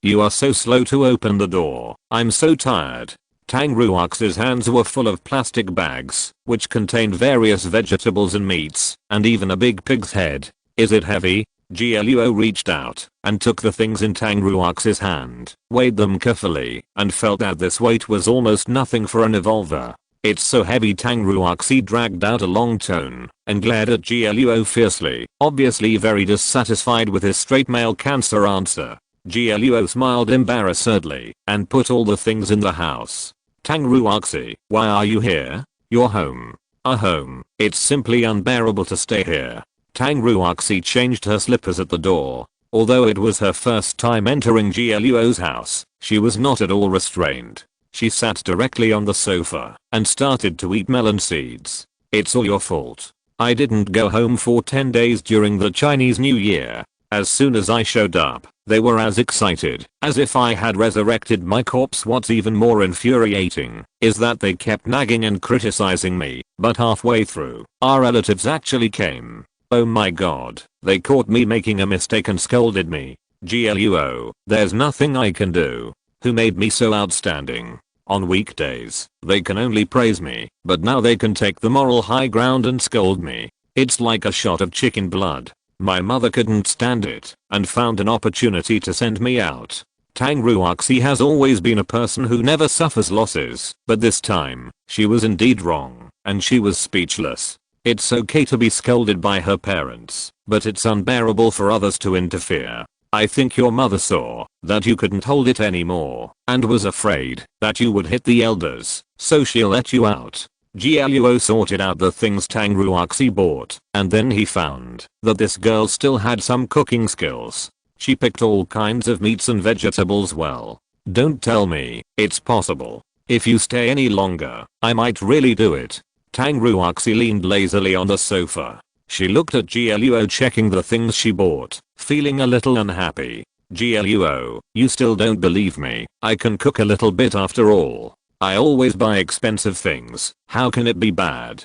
You are so slow to open the door. I'm so tired. Tang Ruoxi's hands were full of plastic bags, which contained various vegetables and meats, and even a big pig's head. Is it heavy? GLUO reached out and took the things in Tang Ruoxi's hand, weighed them carefully, and felt that this weight was almost nothing for an evolver. It's so heavy. Tang Ruoxi dragged out a long tone and glared at GLUO fiercely, obviously very dissatisfied with his straight male cancer answer. GLUO smiled embarrassedly and put all the things in the house. Tang Ruoxi, why are you here? You're home. Home. It's simply unbearable to stay here. Tang Ruoxi changed her slippers at the door. Although it was her first time entering GLUO's house, she was not at all restrained. She sat directly on the sofa and started to eat melon seeds. It's all your fault. I didn't go home for 10 days during the Chinese New Year. As soon as I showed up, They were as excited as if I had resurrected my corpse. What's even more infuriating is that they kept nagging and criticizing me, but halfway through, our relatives actually came. Oh my god, they caught me making a mistake and scolded me. GLUO, there's nothing I can do. Who made me so outstanding? On weekdays, they can only praise me, but now they can take the moral high ground and scold me. It's like a shot of chicken blood. My mother couldn't stand it and found an opportunity to send me out. Tang Ruoxi has always been a person who never suffers losses, but this time, she was indeed wrong, and she was speechless. It's okay to be scolded by her parents, but it's unbearable for others to interfere. I think your mother saw that you couldn't hold it anymore and was afraid that you would hit the elders, so she'll let you out. GLUO sorted out the things Tang Ruoxi bought, and then he found that this girl still had some cooking skills. She picked all kinds of meats and vegetables well. Don't tell me it's possible. If you stay any longer, I might really do it. Tang Ruoxi leaned lazily on the sofa. She looked at GLUO checking the things she bought, feeling a little unhappy. GLUO, you still don't believe me. I can cook a little bit after all. I always buy expensive things. How can it be bad?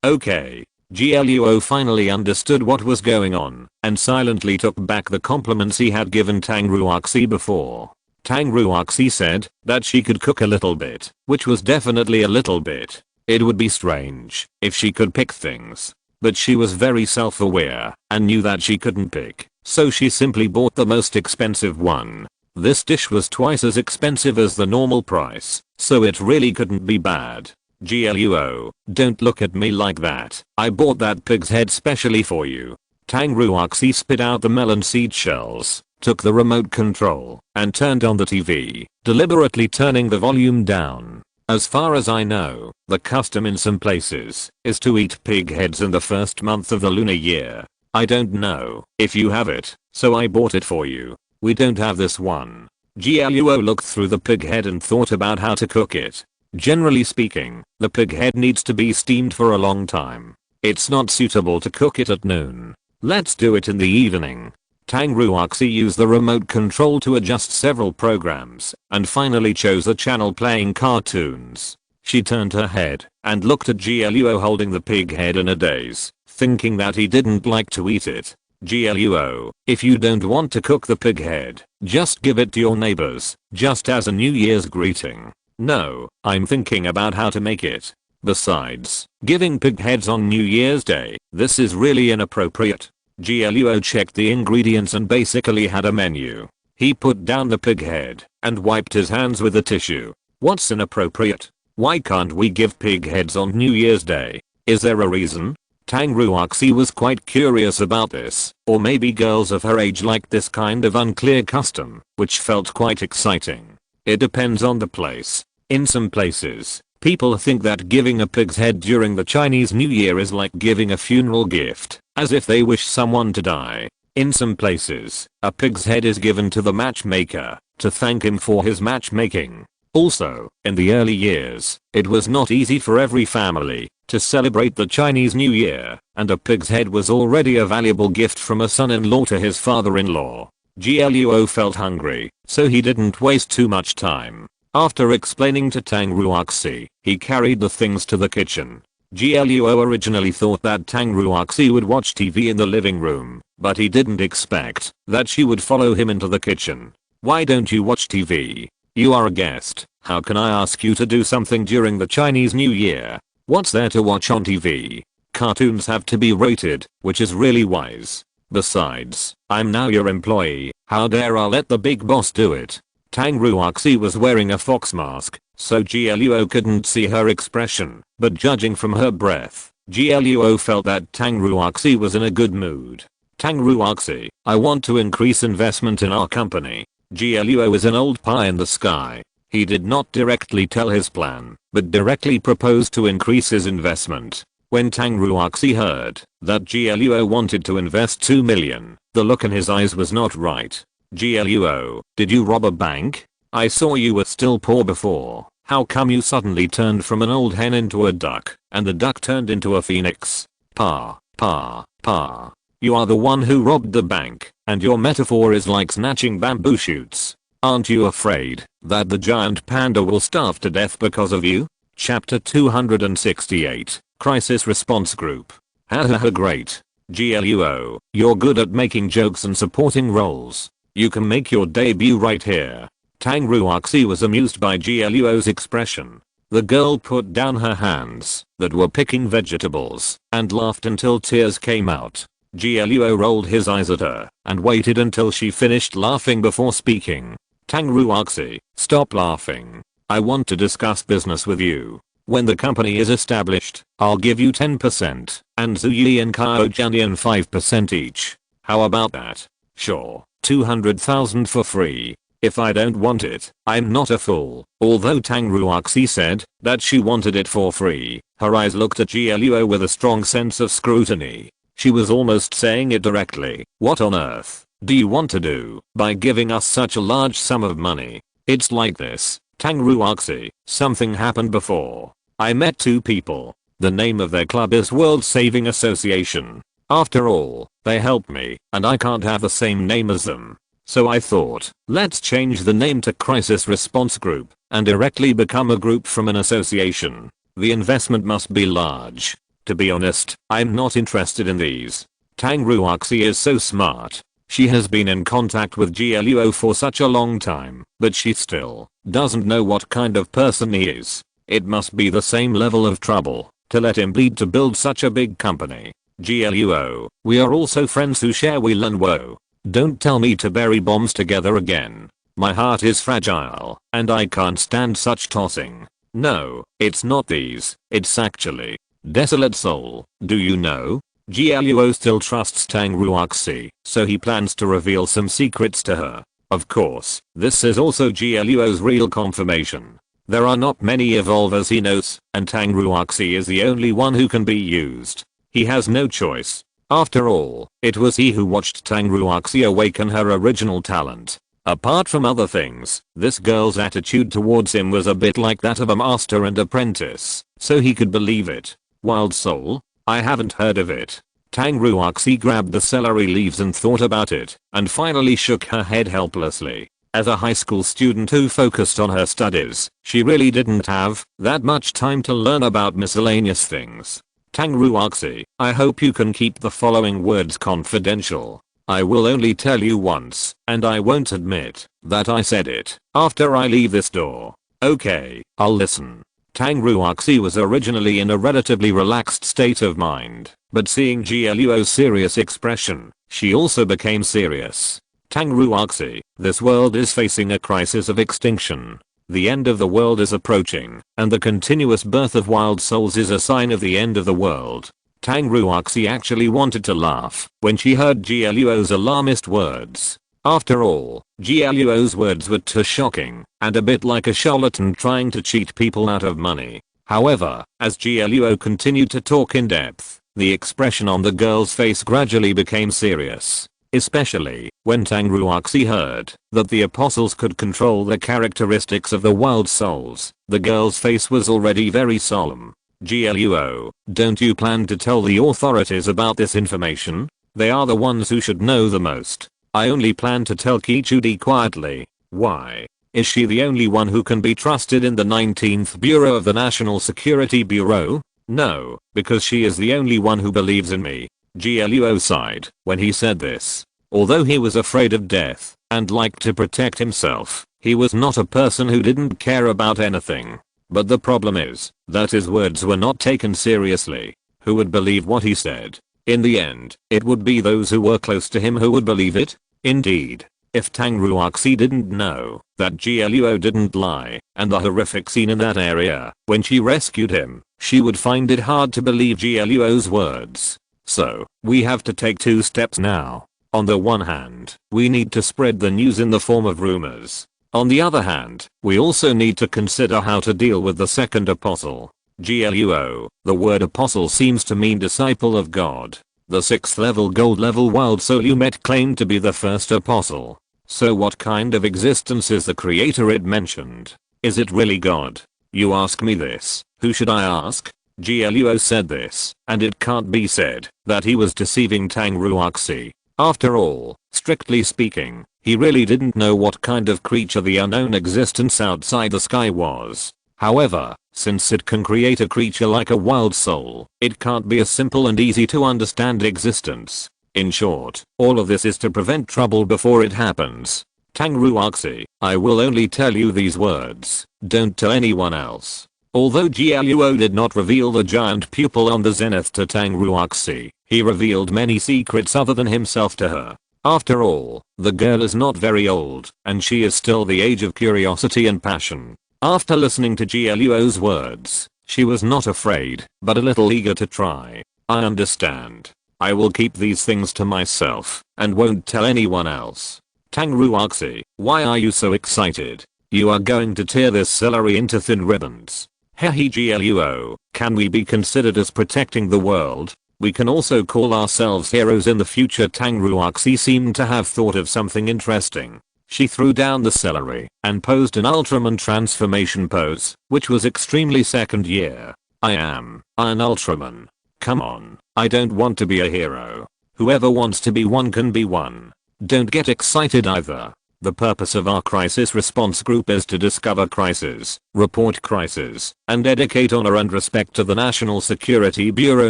Okay. GLUO finally understood what was going on and silently took back the compliments he had given Tang Ruoxi before. Tang Ruoxi said that she could cook a little bit, which was definitely a little bit. It would be strange if she could pick things. But she was very self-aware and knew that she couldn't pick, so she simply bought the most expensive one. This dish was twice as expensive as the normal price, so it really couldn't be bad. GLUO, don't look at me like that. I bought that pig's head specially for you. Tang Ruoxi spit out the melon seed shells, took the remote control, and turned on the TV, deliberately turning the volume down. As far as I know, the custom in some places is to eat pig heads in the first month of the lunar year. I don't know if you have it, so I bought it for you. We don't have this one. GLUO looked through the pig head and thought about how to cook it. Generally speaking, the pig head needs to be steamed for a long time. It's not suitable to cook it at noon. Let's do it in the evening. Tang Ruoxi used the remote control to adjust several programs and finally chose a channel playing cartoons. She turned her head and looked at GLUO holding the pig head in a daze, thinking that he didn't like to eat it. GLUO, if you don't want to cook the pig head, just give it to your neighbors, just as a New Year's greeting. No, I'm thinking about how to make it. Besides, giving pig heads on New Year's Day, this is really inappropriate. GLUO checked the ingredients and basically had a menu. He put down the pig head and wiped his hands with a tissue. What's inappropriate? Why can't we give pig heads on New Year's Day? Is there a reason? Tang Ruoxi was quite curious about this, or maybe girls of her age liked this kind of unclear custom, which felt quite exciting. It depends on the place. In some places, people think that giving a pig's head during the Chinese New Year is like giving a funeral gift, as if they wish someone to die. In some places, a pig's head is given to the matchmaker to thank him for his matchmaking. Also, in the early years, it was not easy for every family to celebrate the Chinese New Year, and a pig's head was already a valuable gift from a son-in-law to his father-in-law. GLUO felt hungry, so he didn't waste too much time. After explaining to Tang Ruoxi, he carried the things to the kitchen. GLUO originally thought that Tang Ruoxi would watch TV in the living room, but he didn't expect that she would follow him into the kitchen. Why don't you watch TV? You are a guest. How can I ask you to do something during the Chinese New Year? What's there to watch on TV? Cartoons have to be rated, which is really wise. Besides, I'm now your employee. How dare I let the big boss do it? Tang Ruoxi was wearing a fox mask, so GLUO couldn't see her expression, but judging from her breath, GLUO felt that Tang Ruoxi was in a good mood. Tang Ruoxi, I want to increase investment in our company. GLUO is an old pie in the sky. He did not directly tell his plan, but directly proposed to increase his investment. When Tang Ruoxi heard that GLUO wanted to invest 2 million, the look in his eyes was not right. GLUO, did you rob a bank? I saw you were still poor before. How come you suddenly turned from an old hen into a duck, and the duck turned into a phoenix? Pa, pa, pa. You are the one who robbed the bank, and your metaphor is like snatching bamboo shoots. Aren't you afraid that the giant panda will starve to death because of you? Chapter 268, Crisis Response Group. Hahaha great. GLUO, you're good at making jokes and supporting roles. You can make your debut right here. Tang Ruoxi was amused by GLUO's expression. The girl put down her hands that were picking vegetables and laughed until tears came out. GLUO rolled his eyes at her and waited until she finished laughing before speaking. Tang Ruoxi, stop laughing. I want to discuss business with you. When the company is established, I'll give you 10% and Zuyi and Kao Jianian 5% each. How about that? Sure, 200,000 for free. If I don't want it, I'm not a fool. Although Tang Ruoxi said that she wanted it for free, her eyes looked at GLUO with a strong sense of scrutiny. She was almost saying it directly. What on earth do you want to do by giving us such a large sum of money? It's like this, Tang Ruoxi, something happened before. I met two people. The name of their club is World Saving Association. After all, they helped me, and I can't have the same name as them. So I thought, let's change the name to Crisis Response Group and directly become a group from an association. The investment must be large. To be honest, I'm not interested in these. Tang Ruoxi is so smart. She has been in contact with GLUO for such a long time, but she still doesn't know what kind of person he is. It must be the same level of trouble to let him bleed to build such a big company. GLUO, we are also friends who share will and woe. Don't tell me to bury bombs together again. My heart is fragile, and I can't stand such tossing. No, it's not these, it's actually Desolate Soul, do you know? GLUO still trusts Tang Ruoxi, so he plans to reveal some secrets to her. Of course, this is also GLUO's real confirmation. There are not many evolvers he knows, and Tang Ruoxi is the only one who can be used. He has no choice. After all, it was he who watched Tang Ruoxi awaken her original talent. Apart from other things, this girl's attitude towards him was a bit like that of a master and apprentice, so he could believe it. Wild Soul? I haven't heard of it. Tang Ruoxi grabbed the celery leaves and thought about it, and finally shook her head helplessly. As a high school student who focused on her studies, she really didn't have that much time to learn about miscellaneous things. Tang Ruoxi, I hope you can keep the following words confidential. I will only tell you once, and I won't admit that I said it after I leave this door. Okay, I'll listen. Tang Ruoxi was originally in a relatively relaxed state of mind, but seeing GLUO's serious expression, she also became serious. Tang Ruoxi, this world is facing a crisis of extinction. The end of the world is approaching, and the continuous birth of wild souls is a sign of the end of the world. Tang Ruoxi actually wanted to laugh when she heard GLUO's alarmist words. After all, GLUO's words were too shocking, and a bit like a charlatan trying to cheat people out of money. However, as GLUO continued to talk in depth, the expression on the girl's face gradually became serious. Especially when Tang Ruoxi heard that the apostles could control the characteristics of the wild souls. The girl's face was already very solemn. GLUO, don't you plan to tell the authorities about this information? They are the ones who should know the most. I only plan to tell Kichudi quietly. Why? Is she the only one who can be trusted in the 19th Bureau of the National Security Bureau? No, because she is the only one who believes in me. GLUO sighed when he said this. Although he was afraid of death and liked to protect himself, he was not a person who didn't care about anything. But the problem is that his words were not taken seriously. Who would believe what he said? In the end, it would be those who were close to him who would believe it. Indeed, if Tang Ruoxi didn't know that GLUO didn't lie, and the horrific scene in that area when she rescued him, she would find it hard to believe GLUO's words. So, we have to take two steps now. On the one hand, we need to spread the news in the form of rumors. On the other hand, we also need to consider how to deal with the second apostle. GLUO, the word apostle seems to mean disciple of God. The 6th level gold level wild soul you met claimed to be the first apostle. So what kind of existence is the creator it mentioned? Is it really God? You ask me this, who should I ask? Luo said this, and it can't be said that he was deceiving Tang Ruoxi. After all, strictly speaking, he really didn't know what kind of creature the unknown existence outside the sky was. However, since it can create a creature like a wild soul, it can't be a simple and easy to understand existence. In short, all of this is to prevent trouble before it happens. Tang Ruoxi, I will only tell you these words. Don't tell anyone else. Although Luo did not reveal the giant pupil on the zenith to Tang Ruoxi, he revealed many secrets other than himself to her. After all, the girl is not very old, and she is still the age of curiosity and passion. After listening to Luo's words, she was not afraid, but a little eager to try. I understand. I will keep these things to myself, and won't tell anyone else. Tang Ruoxi, why are you so excited? You are going to tear this celery into thin ribbons. Hehe Luo, can we be considered as protecting the world? We can also call ourselves heroes in the future. Tang Ruoxi seemed to have thought of something interesting. She threw down the celery and posed an Ultraman transformation pose, which was extremely second year. I am an Ultraman. Come on, I don't want to be a hero. Whoever wants to be one can be one. Don't get excited either. The purpose of our crisis response group is to discover crises, report crises, and dedicate honor and respect to the National Security Bureau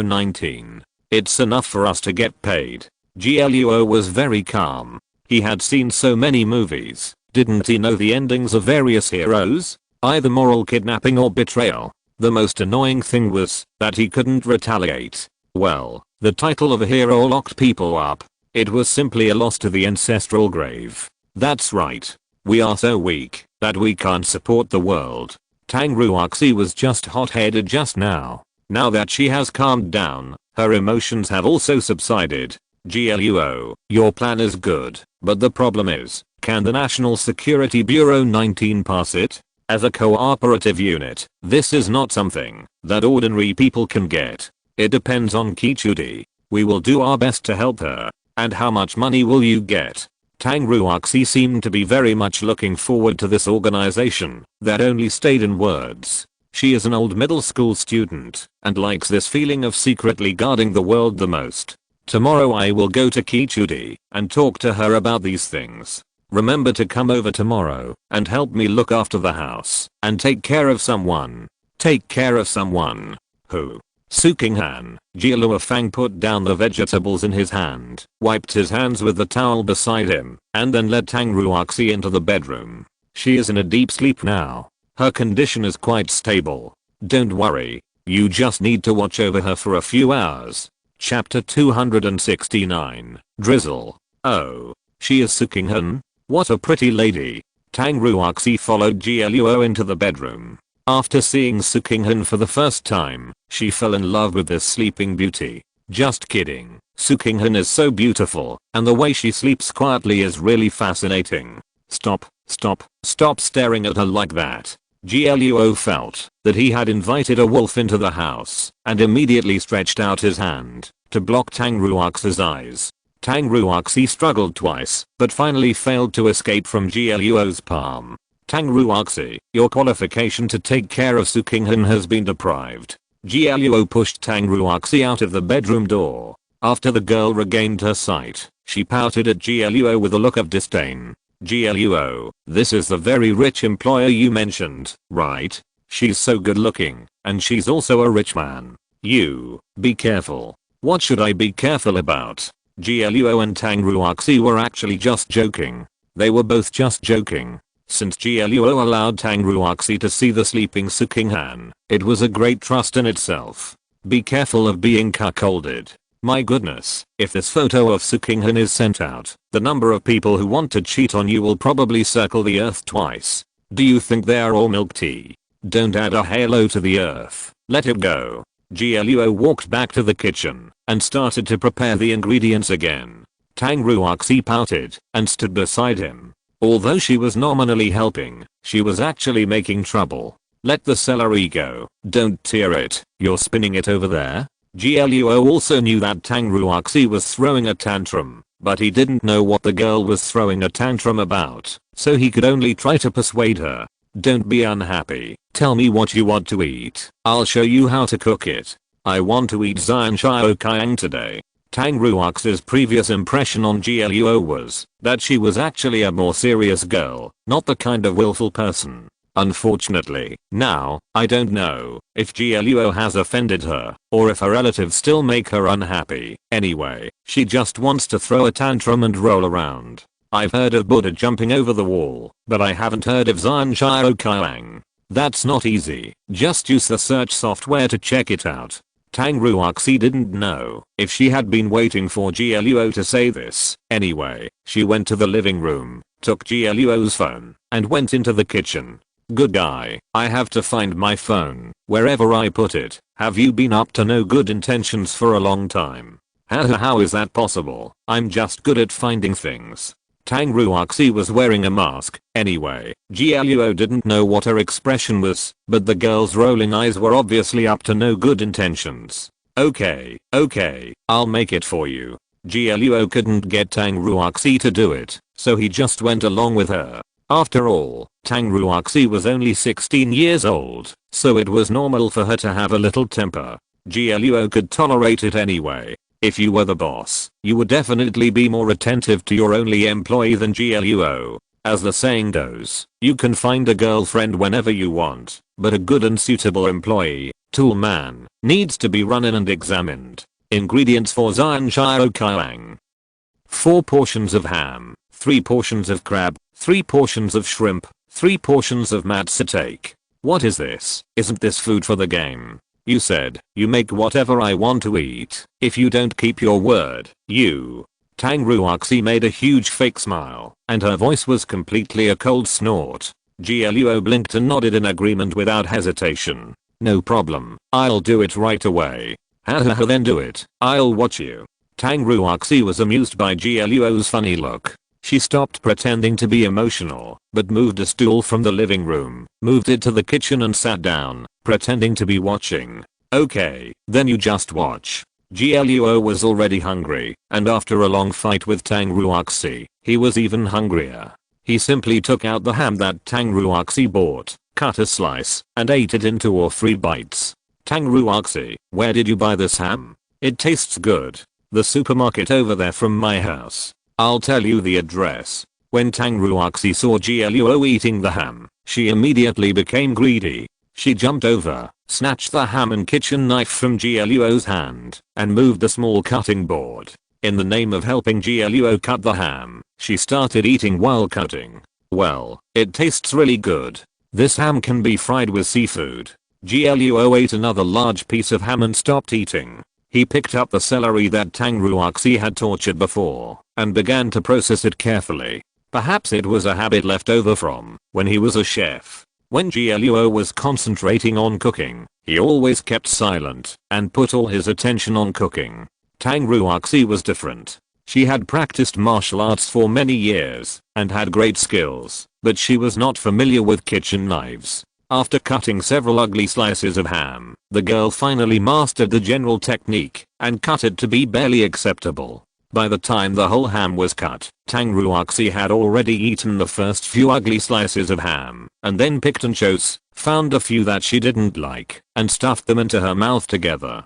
19. It's enough for us to get paid. Luo was very calm. He had seen so many movies. Didn't he know the endings of various heroes? Either moral kidnapping or betrayal. The most annoying thing was that he couldn't retaliate. Well, the title of a hero locked people up. It was simply a loss to the ancestral grave. That's right. We are so weak that we can't support the world. Tang Ruoxi was just hot-headed just now. Now that she has calmed down, her emotions have also subsided. Luo, your plan is good, but the problem is, can the National Security Bureau 19 pass it? As a cooperative unit, this is not something that ordinary people can get. It depends on Kichudi. We will do our best to help her. And how much money will you get? Tang Ruoxi seemed to be very much looking forward to this organization that only stayed in words. She is an old middle school student and likes this feeling of secretly guarding the world the most. Tomorrow I will go to Kichudi and talk to her about these things. Remember to come over tomorrow and help me look after the house and take care of someone. Take care of someone. Who? Sukinghan. Luo Fang put down the vegetables in his hand, wiped his hands with the towel beside him, and then led Tang Ruoxi into the bedroom. She is in a deep sleep now. Her condition is quite stable. Don't worry. You just need to watch over her for a few hours. Chapter 269. Drizzle. Oh. She is Sukinghan? What a pretty lady. Tang Ruoxi followed Luo into the bedroom. After seeing Sukinghan for the first time, she fell in love with this sleeping beauty. Just kidding. Sukinghan is so beautiful, and the way she sleeps quietly is really fascinating. Stop staring at her like that. Luo felt that he had invited a wolf into the house, and immediately stretched out his hand to block Tang Ruoxi's eyes. Tang Ruoxi struggled twice, but finally failed to escape from Luo's palm. Tang Ruoxi, your qualification to take care of Sukinghan has been deprived. Luo pushed Tang Ruoxi out of the bedroom door. After the girl regained her sight, she pouted at Luo with a look of disdain. Luo, this is the very rich employer you mentioned, right? She's so good looking, and she's also a rich man. You, be careful. What should I be careful about? Luo and Tang Ruoxi were actually just joking. They were both just joking. Since Luo allowed Tang Ruoxi to see the sleeping Sukinghan, it was a great trust in itself. Be careful of being cuckolded. My goodness, if this photo of Sukinghan is sent out, the number of people who want to cheat on you will probably circle the earth twice. Do you think they are all milk tea? Don't add a halo to the earth. Let it go. Luo walked back to the kitchen and started to prepare the ingredients again. Tang Ruoxi pouted and stood beside him. Although she was nominally helping, she was actually making trouble. Let the celery go. Don't tear it. You're spinning it over there? Luo also knew that Tang Ruoxi was throwing a tantrum, but he didn't know what the girl was throwing a tantrum about, so he could only try to persuade her. Don't be unhappy. Tell me what you want to eat. I'll show you how to cook it. I want to eat Xianxiaoqiang today. Tang Ruoxi's previous impression on Gluo was that she was actually a more serious girl, not the kind of willful person. Unfortunately, now, I don't know if Gluo has offended her, or if her relatives still make her unhappy. Anyway, she just wants to throw a tantrum and roll around. I've heard of Buddha jumping over the wall, but I haven't heard of Xianxiaoqiang. That's not easy. Just use the search software to check it out. Tang Ruoxi didn't know if she had been waiting for Gluo to say this. Anyway, she went to the living room, took Gluo's phone, and went into the kitchen. Good guy, I have to find my phone, wherever I put it. Have you been up to no good intentions for a long time? How is that possible? I'm just good at finding things. Tang Ruoxi was wearing a mask. Anyway, Gluo didn't know what her expression was, but the girl's rolling eyes were obviously up to no good intentions. Okay, I'll make it for you. Gluo couldn't get Tang Ruoxi to do it, so he just went along with her. After all, Tang Ruoxi was only 16 years old, so it was normal for her to have a little temper. Gluo could tolerate it anyway. If you were the boss, you would definitely be more attentive to your only employee than Gluo. As the saying goes, you can find a girlfriend whenever you want, but a good and suitable employee, tool man, needs to be run in and examined. Ingredients for Xianxiaoqiang: 4 portions of ham, 3 portions of crab, 3 portions of shrimp, 3 portions of matsutake. What is this? Isn't this food for the game? You said, you make whatever I want to eat. If you don't keep your word, you. Tang Ruoxi made a huge fake smile, and her voice was completely a cold snort. Gluo blinked and nodded in agreement without hesitation. No problem, I'll do it right away. Haha, then do it, I'll watch you. Tang Ruoxi was amused by Gluo's funny look. She stopped pretending to be emotional, but moved a stool from the living room, moved it to the kitchen and sat down, pretending to be watching. Okay, then you just watch. Gluo was already hungry, and after a long fight with Tang Ruoxi, he was even hungrier. He simply took out the ham that Tang Ruoxi bought, cut a slice, and ate it in 2 or 3 bites. Tang Ruoxi, where did you buy this ham? It tastes good. The supermarket over there from my house. I'll tell you the address. When Tang Ruoxi saw Gluo eating the ham, she immediately became greedy. She jumped over, snatched the ham and kitchen knife from Gluo's hand, and moved the small cutting board. In the name of helping Gluo cut the ham, she started eating while cutting. Well, it tastes really good. This ham can be fried with seafood. Gluo ate another large piece of ham and stopped eating. He picked up the celery that Tang Ruoxi had tortured before, and began to process it carefully. Perhaps it was a habit left over from when he was a chef. When Gluo was concentrating on cooking, he always kept silent and put all his attention on cooking. Tang Ruoxi was different. She had practiced martial arts for many years and had great skills, but she was not familiar with kitchen knives. After cutting several ugly slices of ham, the girl finally mastered the general technique and cut it to be barely acceptable. By the time the whole ham was cut, Tang Ruoxi had already eaten the first few ugly slices of ham, and then picked and chose, found a few that she didn't like, and stuffed them into her mouth together.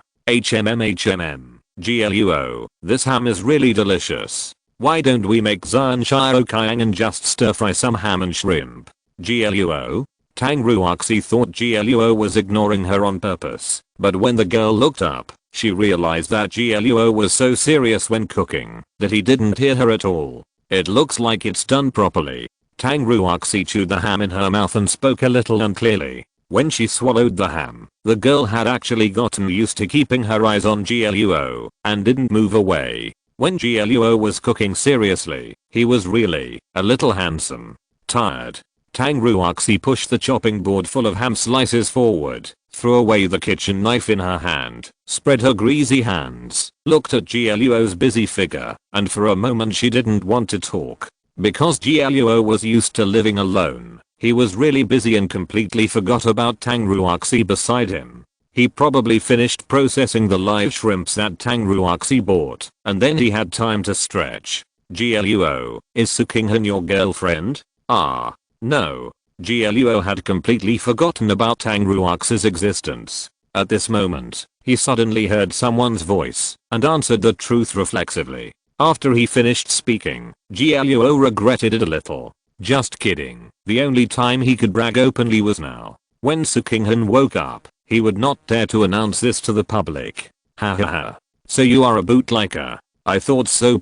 Gluo, this ham is really delicious. Why don't we make Xianxiaoqiang and just stir fry some ham and shrimp? Gluo? Tang Ruoxi thought Gluo was ignoring her on purpose, but when the girl looked up, she realized that Gluo was so serious when cooking that he didn't hear her at all. It looks like it's done properly. Tang Ruoxi chewed the ham in her mouth and spoke a little unclearly. When she swallowed the ham, the girl had actually gotten used to keeping her eyes on Gluo and didn't move away. When Gluo was cooking seriously, he was really a little handsome. Tired, Tang Ruoxi pushed the chopping board full of ham slices forward, threw away the kitchen knife in her hand, spread her greasy hands, looked at Gluo's busy figure, and for a moment she didn't want to talk. Because Gluo was used to living alone, he was really busy and completely forgot about Tang Ruoxi beside him. He probably finished processing the live shrimps that Tang Ruoxi bought, and then he had time to stretch. Gluo, is Su Qinghan your girlfriend? Ah. No. GLUO had completely forgotten about Tang Ruox's existence. At this moment, he suddenly heard someone's voice and answered the truth reflexively. After he finished speaking, GLUO regretted it a little. Just kidding. The only time he could brag openly was now. When Su Qinghan woke up, he would not dare to announce this to the public. Ha ha ha. So you are a bootlicker. I thought so.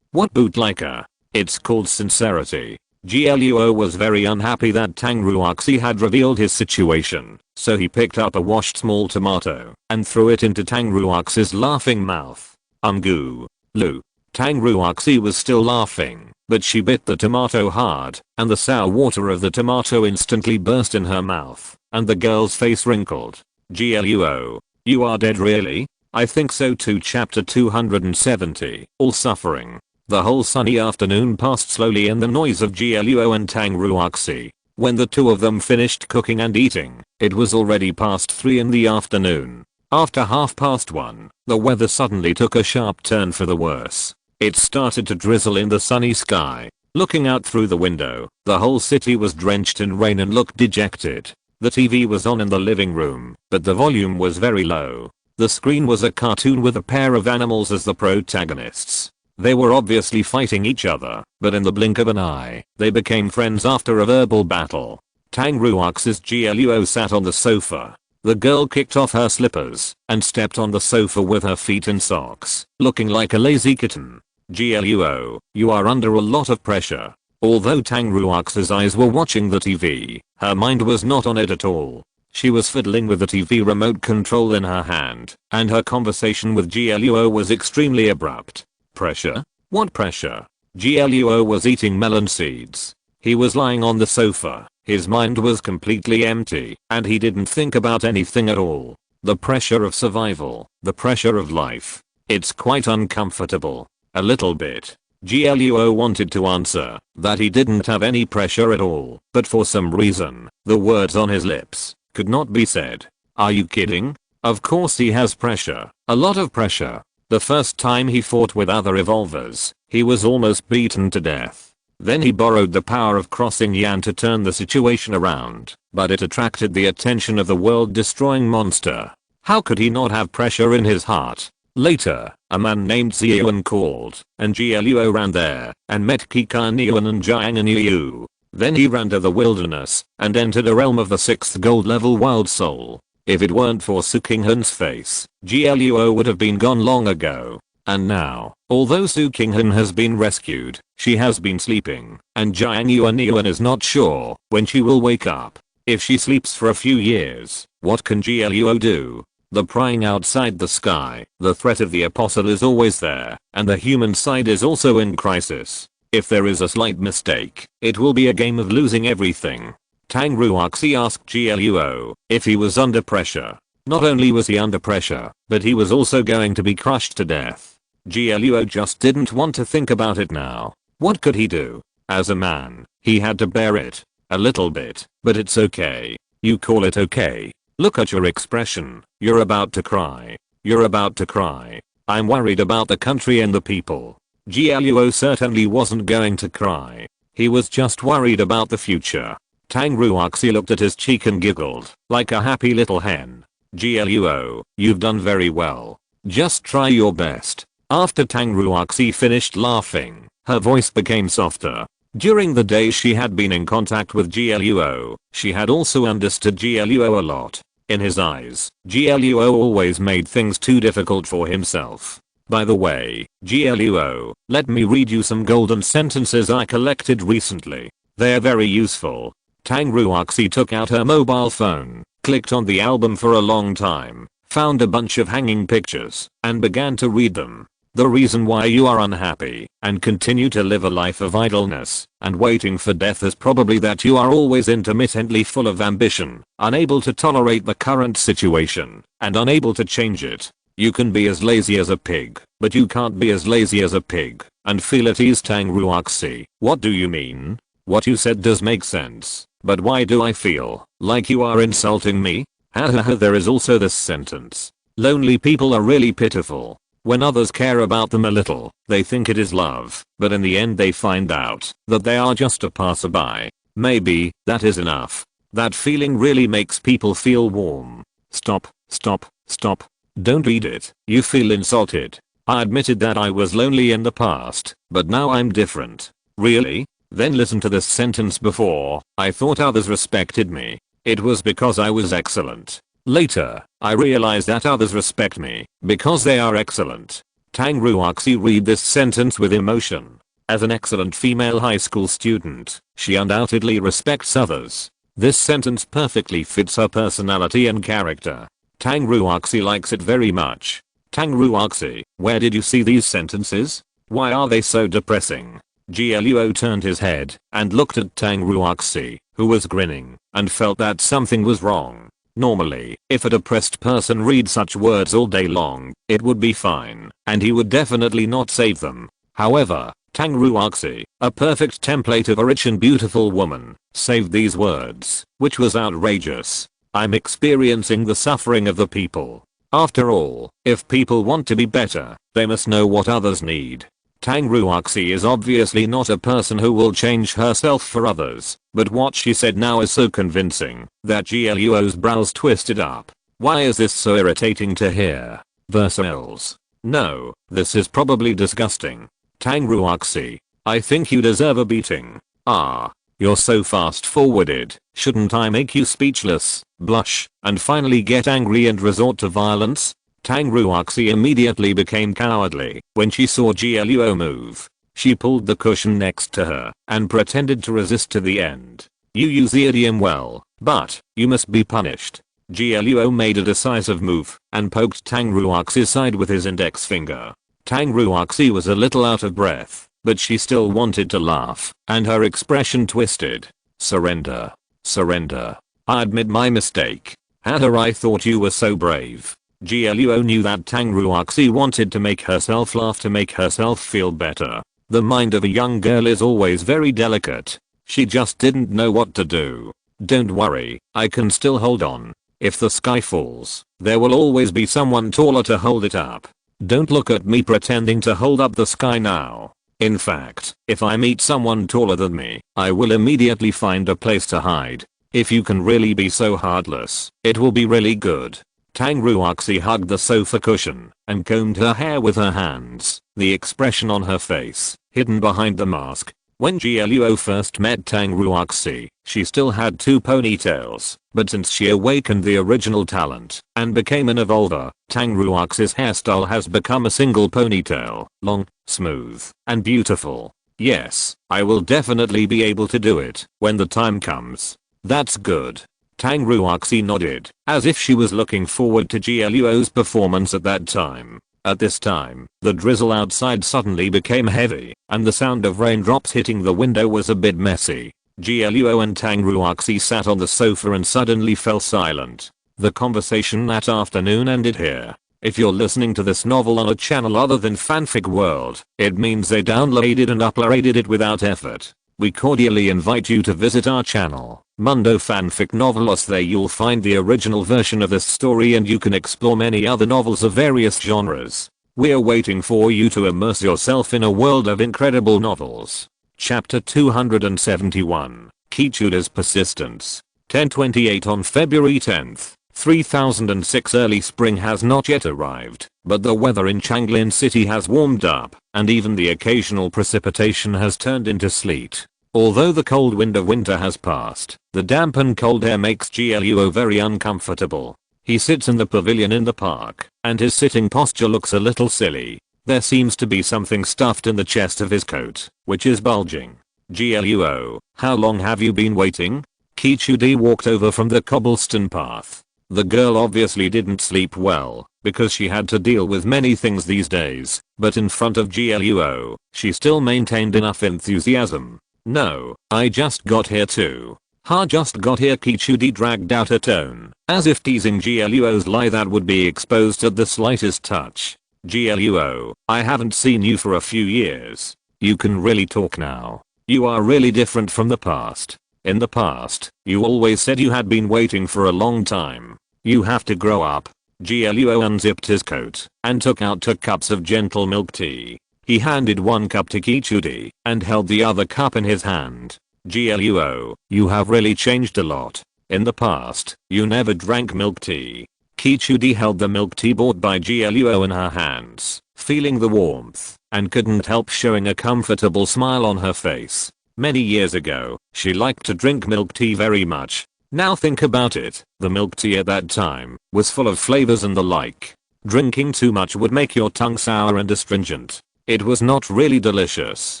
What bootlicker? It's called sincerity. GLUO was very unhappy that Tang Ruoxi had revealed his situation, so he picked up a washed small tomato and threw it into Tang Ruoxi's laughing mouth. Goo. Lu. Tang Ruoxi was still laughing, but she bit the tomato hard, and the sour water of the tomato instantly burst in her mouth, and the girl's face wrinkled. GLUO. You are dead really? I think so too. Chapter 270. All suffering. The whole sunny afternoon passed slowly in the noise of GLUO and Tang Ruoxi. When the two of them finished cooking and eating, it was already past 3 in the afternoon. After 1:30, the weather suddenly took a sharp turn for the worse. It started to drizzle in the sunny sky. Looking out through the window, the whole city was drenched in rain and looked dejected. The TV was on in the living room, but the volume was very low. The screen was a cartoon with a pair of animals as the protagonists. They were obviously fighting each other, but in the blink of an eye, they became friends after a verbal battle. Tang Ruox's GLUO sat on the sofa. The girl kicked off her slippers and stepped on the sofa with her feet in socks, looking like a lazy kitten. GLUO, you are under a lot of pressure. Although Tang Ruox's eyes were watching the TV, her mind was not on it at all. She was fiddling with the TV remote control in her hand, and her conversation with GLUO was extremely abrupt. Pressure? What pressure? GLUO was eating melon seeds. He was lying on the sofa. His mind was completely empty, and he didn't think about anything at all. The pressure of survival, the pressure of life. It's quite uncomfortable. A little bit. GLUO wanted to answer that he didn't have any pressure at all, but for some reason, the words on his lips could not be said. Are you kidding? Of course he has pressure. A lot of pressure. The first time he fought with other evolvers, he was almost beaten to death. Then he borrowed the power of crossing Yan to turn the situation around, but it attracted the attention of the world-destroying monster. How could he not have pressure in his heart? Later, a man named Ziyuan called, and GLUO ran there, and met Kikan Yuan and Jiang and Yu. Then he ran to the wilderness, and entered a realm of the 6th gold level wild soul. If it weren't for Su Qinghan's face, GLUO would have been gone long ago. And now, although Su Qinghan has been rescued, she has been sleeping, and Jiang Yuan is not sure when she will wake up. If she sleeps for a few years, what can GLUO do? The prying outside the sky, the threat of the apostle is always there, and the human side is also in crisis. If there is a slight mistake, it will be a game of losing everything. Tang Ruoxi asked GLUO if he was under pressure. Not only was he under pressure, but he was also going to be crushed to death. GLUO just didn't want to think about it now. What could he do? As a man, he had to bear it. A little bit, but it's okay. You call it okay? Look at your expression. You're about to cry. You're about to cry. I'm worried about the country and the people. GLUO certainly wasn't going to cry. He was just worried about the future. Tang Ruoxi looked at his cheek and giggled, like a happy little hen. GLUO, you've done very well. Just try your best. After Tang Ruoxi finished laughing, her voice became softer. During the days she had been in contact with GLUO, she had also understood GLUO a lot. In his eyes, GLUO always made things too difficult for himself. By the way, GLUO, let me read you some golden sentences I collected recently. They're very useful. Tang Ruoxi took out her mobile phone, clicked on the album for a long time, found a bunch of hanging pictures, and began to read them. The reason why you are unhappy and continue to live a life of idleness and waiting for death is probably that you are always intermittently full of ambition, unable to tolerate the current situation, and unable to change it. You can be as lazy as a pig, but you can't be as lazy as a pig and feel at ease. Tang Ruoxi, what do you mean? What you said does make sense. But why do I feel like you are insulting me? Hahaha. There is also this sentence. Lonely people are really pitiful. When others care about them a little, they think it is love, but in the end they find out that they are just a passerby. Maybe that is enough. That feeling really makes people feel warm. Stop, stop, stop. Don't read it. You feel insulted. I admitted that I was lonely in the past, but now I'm different. Really? Then listen to this sentence. Before, I thought others respected me. It was because I was excellent. Later, I realized that others respect me because they are excellent. Tang Ruoxi read this sentence with emotion. As an excellent female high school student, she undoubtedly respects others. This sentence perfectly fits her personality and character. Tang Ruoxi likes it very much. Tang Ruoxi, where did you see these sentences? Why are they so depressing? Gluo turned his head and looked at Tang Ruoxi, who was grinning, and felt that something was wrong. Normally, if a depressed person read such words all day long, it would be fine, and he would definitely not save them. However, Tang Ruoxi, a perfect template of a rich and beautiful woman, saved these words, which was outrageous. I'm experiencing the suffering of the people. After all, if people want to be better, they must know what others need. Tang Ruoxi is obviously not a person who will change herself for others, but what she said now is so convincing that Gluo's brows twisted up. Why is this so irritating to hear? Betrayals. No, this is probably disgusting. Tang Ruoxi, I think you deserve a beating. Ah, you're so fast-forwarded. Shouldn't I make you speechless, blush, and finally get angry and resort to violence? Tang Ruoxi immediately became cowardly when she saw Gluo move. She pulled the cushion next to her and pretended to resist to the end. You use the idiom well, but you must be punished. Gluo made a decisive move and poked Tang Ruoxi's side with his index finger. Tang Ruoxi was a little out of breath, but she still wanted to laugh, and her expression twisted. Surrender. Surrender. I admit my mistake. I thought you were so brave. Gluo knew that Tang Ruoxi wanted to make herself laugh to make herself feel better. The mind of a young girl is always very delicate. She just didn't know what to do. Don't worry, I can still hold on. If the sky falls, there will always be someone taller to hold it up. Don't look at me pretending to hold up the sky now. In fact, if I meet someone taller than me, I will immediately find a place to hide. If you can really be so heartless, it will be really good. Tang Ruoxi hugged the sofa cushion and combed her hair with her hands, the expression on her face, hidden behind the mask. When Gluo first met Tang Ruoxi, she still had 2 ponytails, but since she awakened the original talent and became an evolver, Tang Ruoxi's hairstyle has become a single ponytail, long, smooth, and beautiful. Yes, I will definitely be able to do it when the time comes. That's good. Tang Ruoxi nodded, as if she was looking forward to Gluo's performance at that time. At this time, the drizzle outside suddenly became heavy, and the sound of raindrops hitting the window was a bit messy. Gluo and Tang Ruoxi sat on the sofa and suddenly fell silent. The conversation that afternoon ended here. If you're listening to this novel on a channel other than Fanfic World, it means they downloaded and uploaded it without effort. We cordially invite you to visit our channel, Mundo Fanfic Novelos. There you'll find the original version of this story and you can explore many other novels of various genres. We're waiting for you to immerse yourself in a world of incredible novels. Chapter 271, Kichuda's Persistence. 10:28 on February 10th, 3006. Early spring has not yet arrived, but the weather in Changlin City has warmed up, and even the occasional precipitation has turned into sleet. Although the cold wind of winter has passed, the damp and cold air makes Gluo very uncomfortable. He sits in the pavilion in the park, and his sitting posture looks a little silly. There seems to be something stuffed in the chest of his coat, which is bulging. Gluo, how long have you been waiting? Kichudi walked over from the cobblestone path. The girl obviously didn't sleep well, because she had to deal with many things these days, but in front of Gluo, she still maintained enough enthusiasm. No, I just got here too. Just got here. Kichudi dragged out a tone, as if teasing Gluo's lie that would be exposed at the slightest touch. Gluo, I haven't seen you for a few years. You can really talk now. You are really different from the past. In the past, you always said you had been waiting for a long time. You have to grow up. Gluo unzipped his coat and took out 2 cups of gentle milk tea. He handed one cup to Kichudi and held the other cup in his hand. GLUO, you have really changed a lot. In the past, you never drank milk tea. Kichudi held the milk tea bought by GLUO in her hands, feeling the warmth, and couldn't help showing a comfortable smile on her face. Many years ago, she liked to drink milk tea very much. Now think about it, the milk tea at that time was full of flavors and the like. Drinking too much would make your tongue sour and astringent. It was not really delicious.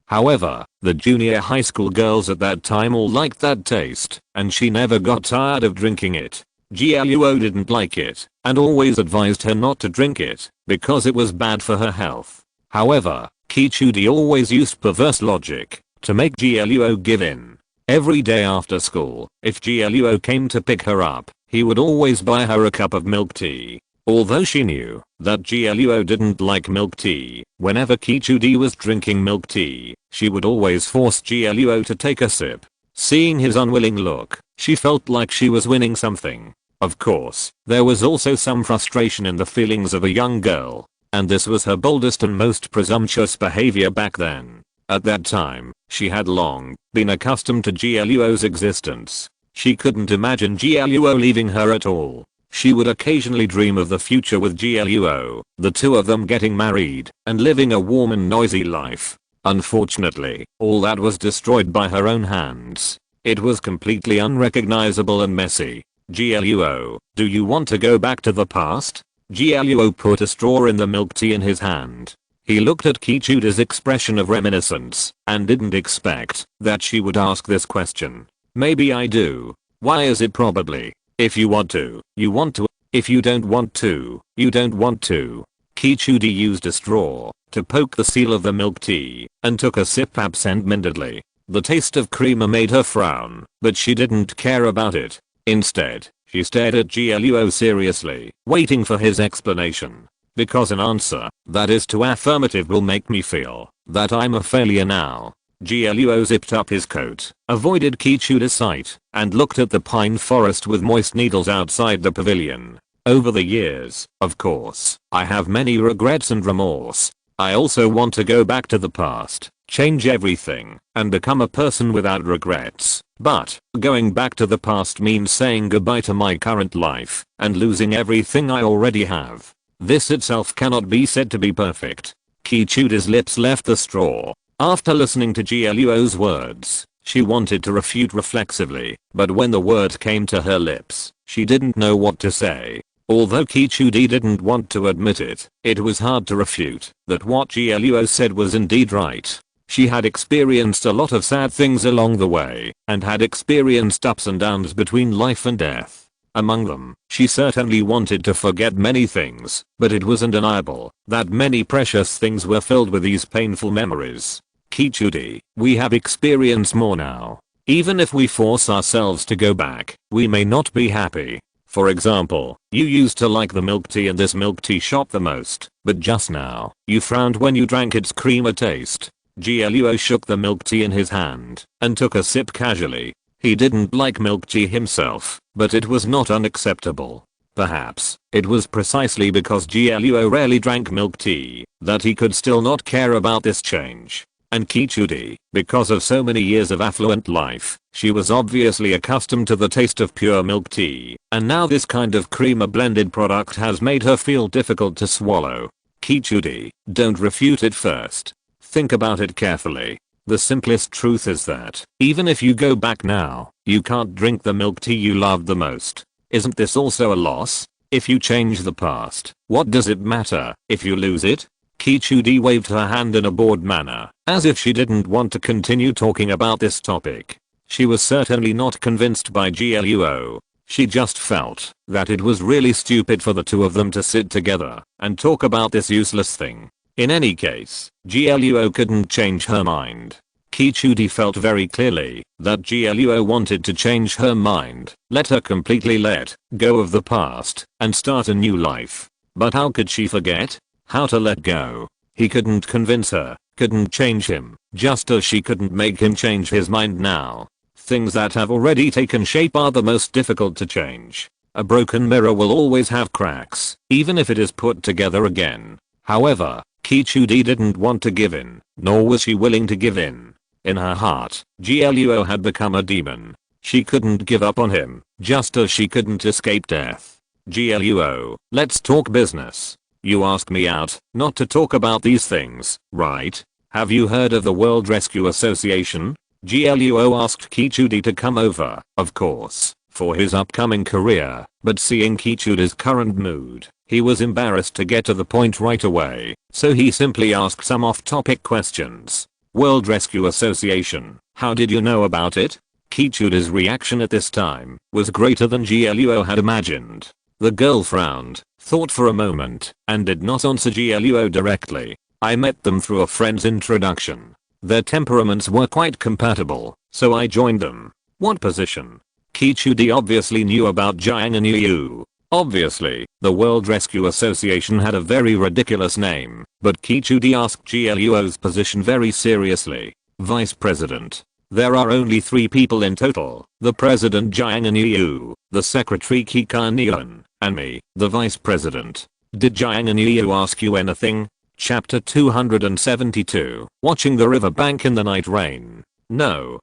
However, the junior high school girls at that time all liked that taste, and she never got tired of drinking it. GLUO didn't like it, and always advised her not to drink it, because it was bad for her health. However, Kichudi always used perverse logic to make GLUO give in. Every day after school, if GLUO came to pick her up, he would always buy her a cup of milk tea. Although she knew that GLUO didn't like milk tea, whenever Kichudi was drinking milk tea, she would always force GLUO to take a sip. Seeing his unwilling look, she felt like she was winning something. Of course, there was also some frustration in the feelings of a young girl, and this was her boldest and most presumptuous behavior back then. At that time, she had long been accustomed to GLUO's existence. She couldn't imagine GLUO leaving her at all. She would occasionally dream of the future with GLUO, the two of them getting married and living a warm and noisy life. Unfortunately, all that was destroyed by her own hands. It was completely unrecognizable and messy. GLUO, do you want to go back to the past? GLUO put a straw in the milk tea in his hand. He looked at Kichudi's expression of reminiscence and didn't expect that she would ask this question. Maybe I do. Why is it probably? If you want to, you want to. If you don't want to, you don't want to. Kichudi used a straw to poke the seal of the milk tea and took a sip absent-mindedly. The taste of creamer made her frown, but she didn't care about it. Instead, she stared at GLUO seriously, waiting for his explanation. Because an answer that is too affirmative will make me feel that I'm a failure now. GLUO zipped up his coat, avoided Kichudi's sight, and looked at the pine forest with moist needles outside the pavilion. Over the years, of course, I have many regrets and remorse. I also want to go back to the past, change everything, and become a person without regrets. But, going back to the past means saying goodbye to my current life, and losing everything I already have. This itself cannot be said to be perfect. Kichudi's lips left the straw. After listening to GLUO's words, she wanted to refute reflexively, but when the words came to her lips, she didn't know what to say. Although Kichudi didn't want to admit it, it was hard to refute that what GLUO said was indeed right. She had experienced a lot of sad things along the way, and had experienced ups and downs between life and death. Among them, she certainly wanted to forget many things, but it was undeniable that many precious things were filled with these painful memories. Kichudi, we have experienced more now. Even if we force ourselves to go back, we may not be happy. For example, you used to like the milk tea in this milk tea shop the most, but just now, you frowned when you drank its creamer taste. GLUO shook the milk tea in his hand and took a sip casually. He didn't like milk tea himself, but it was not unacceptable. Perhaps, it was precisely because GLUO rarely drank milk tea that he could still not care about this change. And Kichudi, because of so many years of affluent life, she was obviously accustomed to the taste of pure milk tea, and now this kind of creamer blended product has made her feel difficult to swallow. Kichudi, don't refute it first. Think about it carefully. The simplest truth is that, even if you go back now, you can't drink the milk tea you loved the most. Isn't this also a loss? If you change the past, what does it matter if you lose it? Kichudi waved her hand in a bored manner, as if she didn't want to continue talking about this topic. She was certainly not convinced by GLUO. She just felt that it was really stupid for the two of them to sit together and talk about this useless thing. In any case, GLUO couldn't change her mind. Kichudi felt very clearly that GLUO wanted to change her mind, let her completely let go of the past, and start a new life. But how could she forget? How to let go? He couldn't convince her, couldn't change him, just as she couldn't make him change his mind now. Things that have already taken shape are the most difficult to change. A broken mirror will always have cracks, even if it is put together again. However, Kichudi didn't want to give in, nor was she willing to give in. In her heart, GLUO had become a demon. She couldn't give up on him, just as she couldn't escape death. GLUO, let's talk business. You asked me out, not to talk about these things, right? Have you heard of the World Rescue Association? GLUO asked Kichudi to come over, of course, for his upcoming career, but seeing Kichudi's current mood, he was embarrassed to get to the point right away, so he simply asked some off-topic questions. World Rescue Association, how did you know about it? Kichudi's reaction at this time was greater than GLUO had imagined. The girl frowned, thought for a moment, and did not answer GLUO directly. I met them through a friend's introduction. Their temperaments were quite compatible, so I joined them. What position? Kichudi obviously knew about Jiang and Yu. Obviously, the World Rescue Association had a very ridiculous name, but Kichudi asked GLUO's position very seriously. Vice President. There are only 3 people in total, the President Jiang and Yu, the Secretary Kika Nian, and me, the Vice President. Did Jiang and Yu ask you anything? Chapter 272. Watching the riverbank in the night rain. No.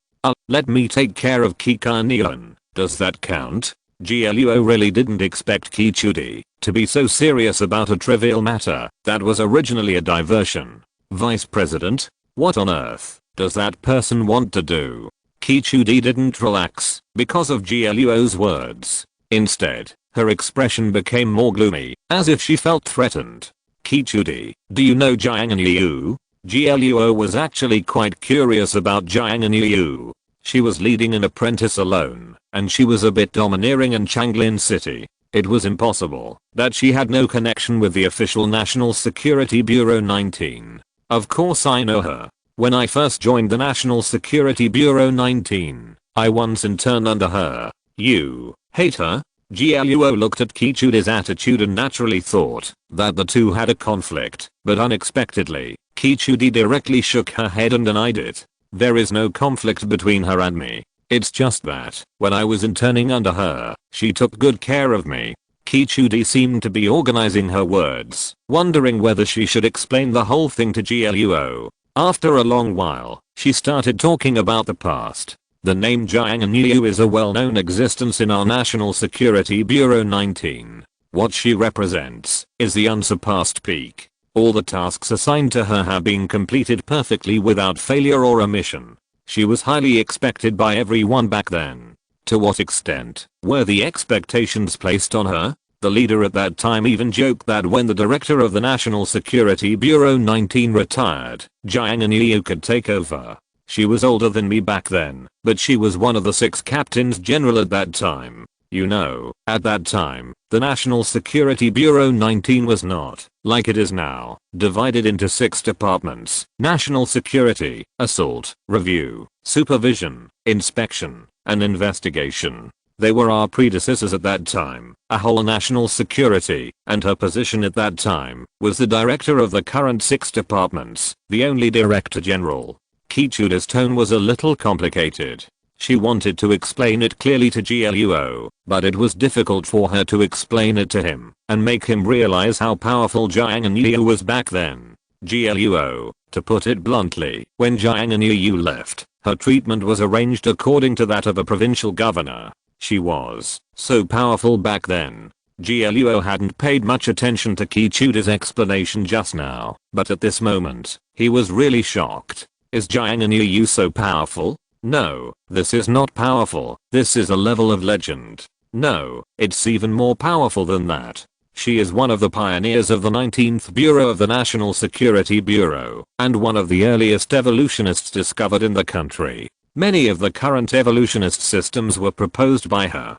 Let me take care of Kika Nian. Does that count? GLUO really didn't expect Kichudi to be so serious about a trivial matter that was originally a diversion. Vice President? What on earth does that person want to do? Kichudi didn't relax because of GLUO's words. Instead, her expression became more gloomy, as if she felt threatened. Kichudi, do you know Jiang and Yu? GLUO was actually quite curious about Jiang and Yu. She was leading an apprentice alone, and she was a bit domineering in Changlin City. It was impossible that she had no connection with the official National Security Bureau 19. Of course I know her. When I first joined the National Security Bureau 19, I once interned under her. You hate her? GLUO looked at Kichudi's attitude and naturally thought that the two had a conflict, but unexpectedly, Kichudi directly shook her head and denied it. There is no conflict between her and me. It's just that, when I was interning under her, she took good care of me. Kichudi seemed to be organizing her words, wondering whether she should explain the whole thing to GLUO. After a long while, she started talking about the past. The name Jiang and Yu is a well-known existence in our National Security Bureau 19. What she represents is the unsurpassed peak. All the tasks assigned to her have been completed perfectly without failure or omission. She was highly expected by everyone back then. To what extent were the expectations placed on her? The leader at that time even joked that when the director of the National Security Bureau 19 retired, Jiang and Yu could take over. She was older than me back then, but she was one of the 6 captains general at that time. You know, at that time, the National Security Bureau 19 was not, like it is now, divided into 6 departments: National Security, Assault, Review, Supervision, Inspection, and Investigation. They were our predecessors at that time, a whole national security, and her position at that time was the director of the current 6 departments, the only director general. Kichudi's tone was a little complicated. She wanted to explain it clearly to GLUO, but it was difficult for her to explain it to him and make him realize how powerful Jiang and Yu was back then. GLUO, to put it bluntly, when Jiang and Yu left, her treatment was arranged according to that of a provincial governor. She was so powerful back then. GLUO hadn't paid much attention to Kichudi's explanation just now, but at this moment, he was really shocked. Is Jiang and Yu so powerful? No, this is not powerful. This is a level of legend. No, it's even more powerful than that. She is one of the pioneers of the 19th Bureau of the National Security Bureau, and one of the earliest evolutionists discovered in the country. Many of the current evolutionist systems were proposed by her.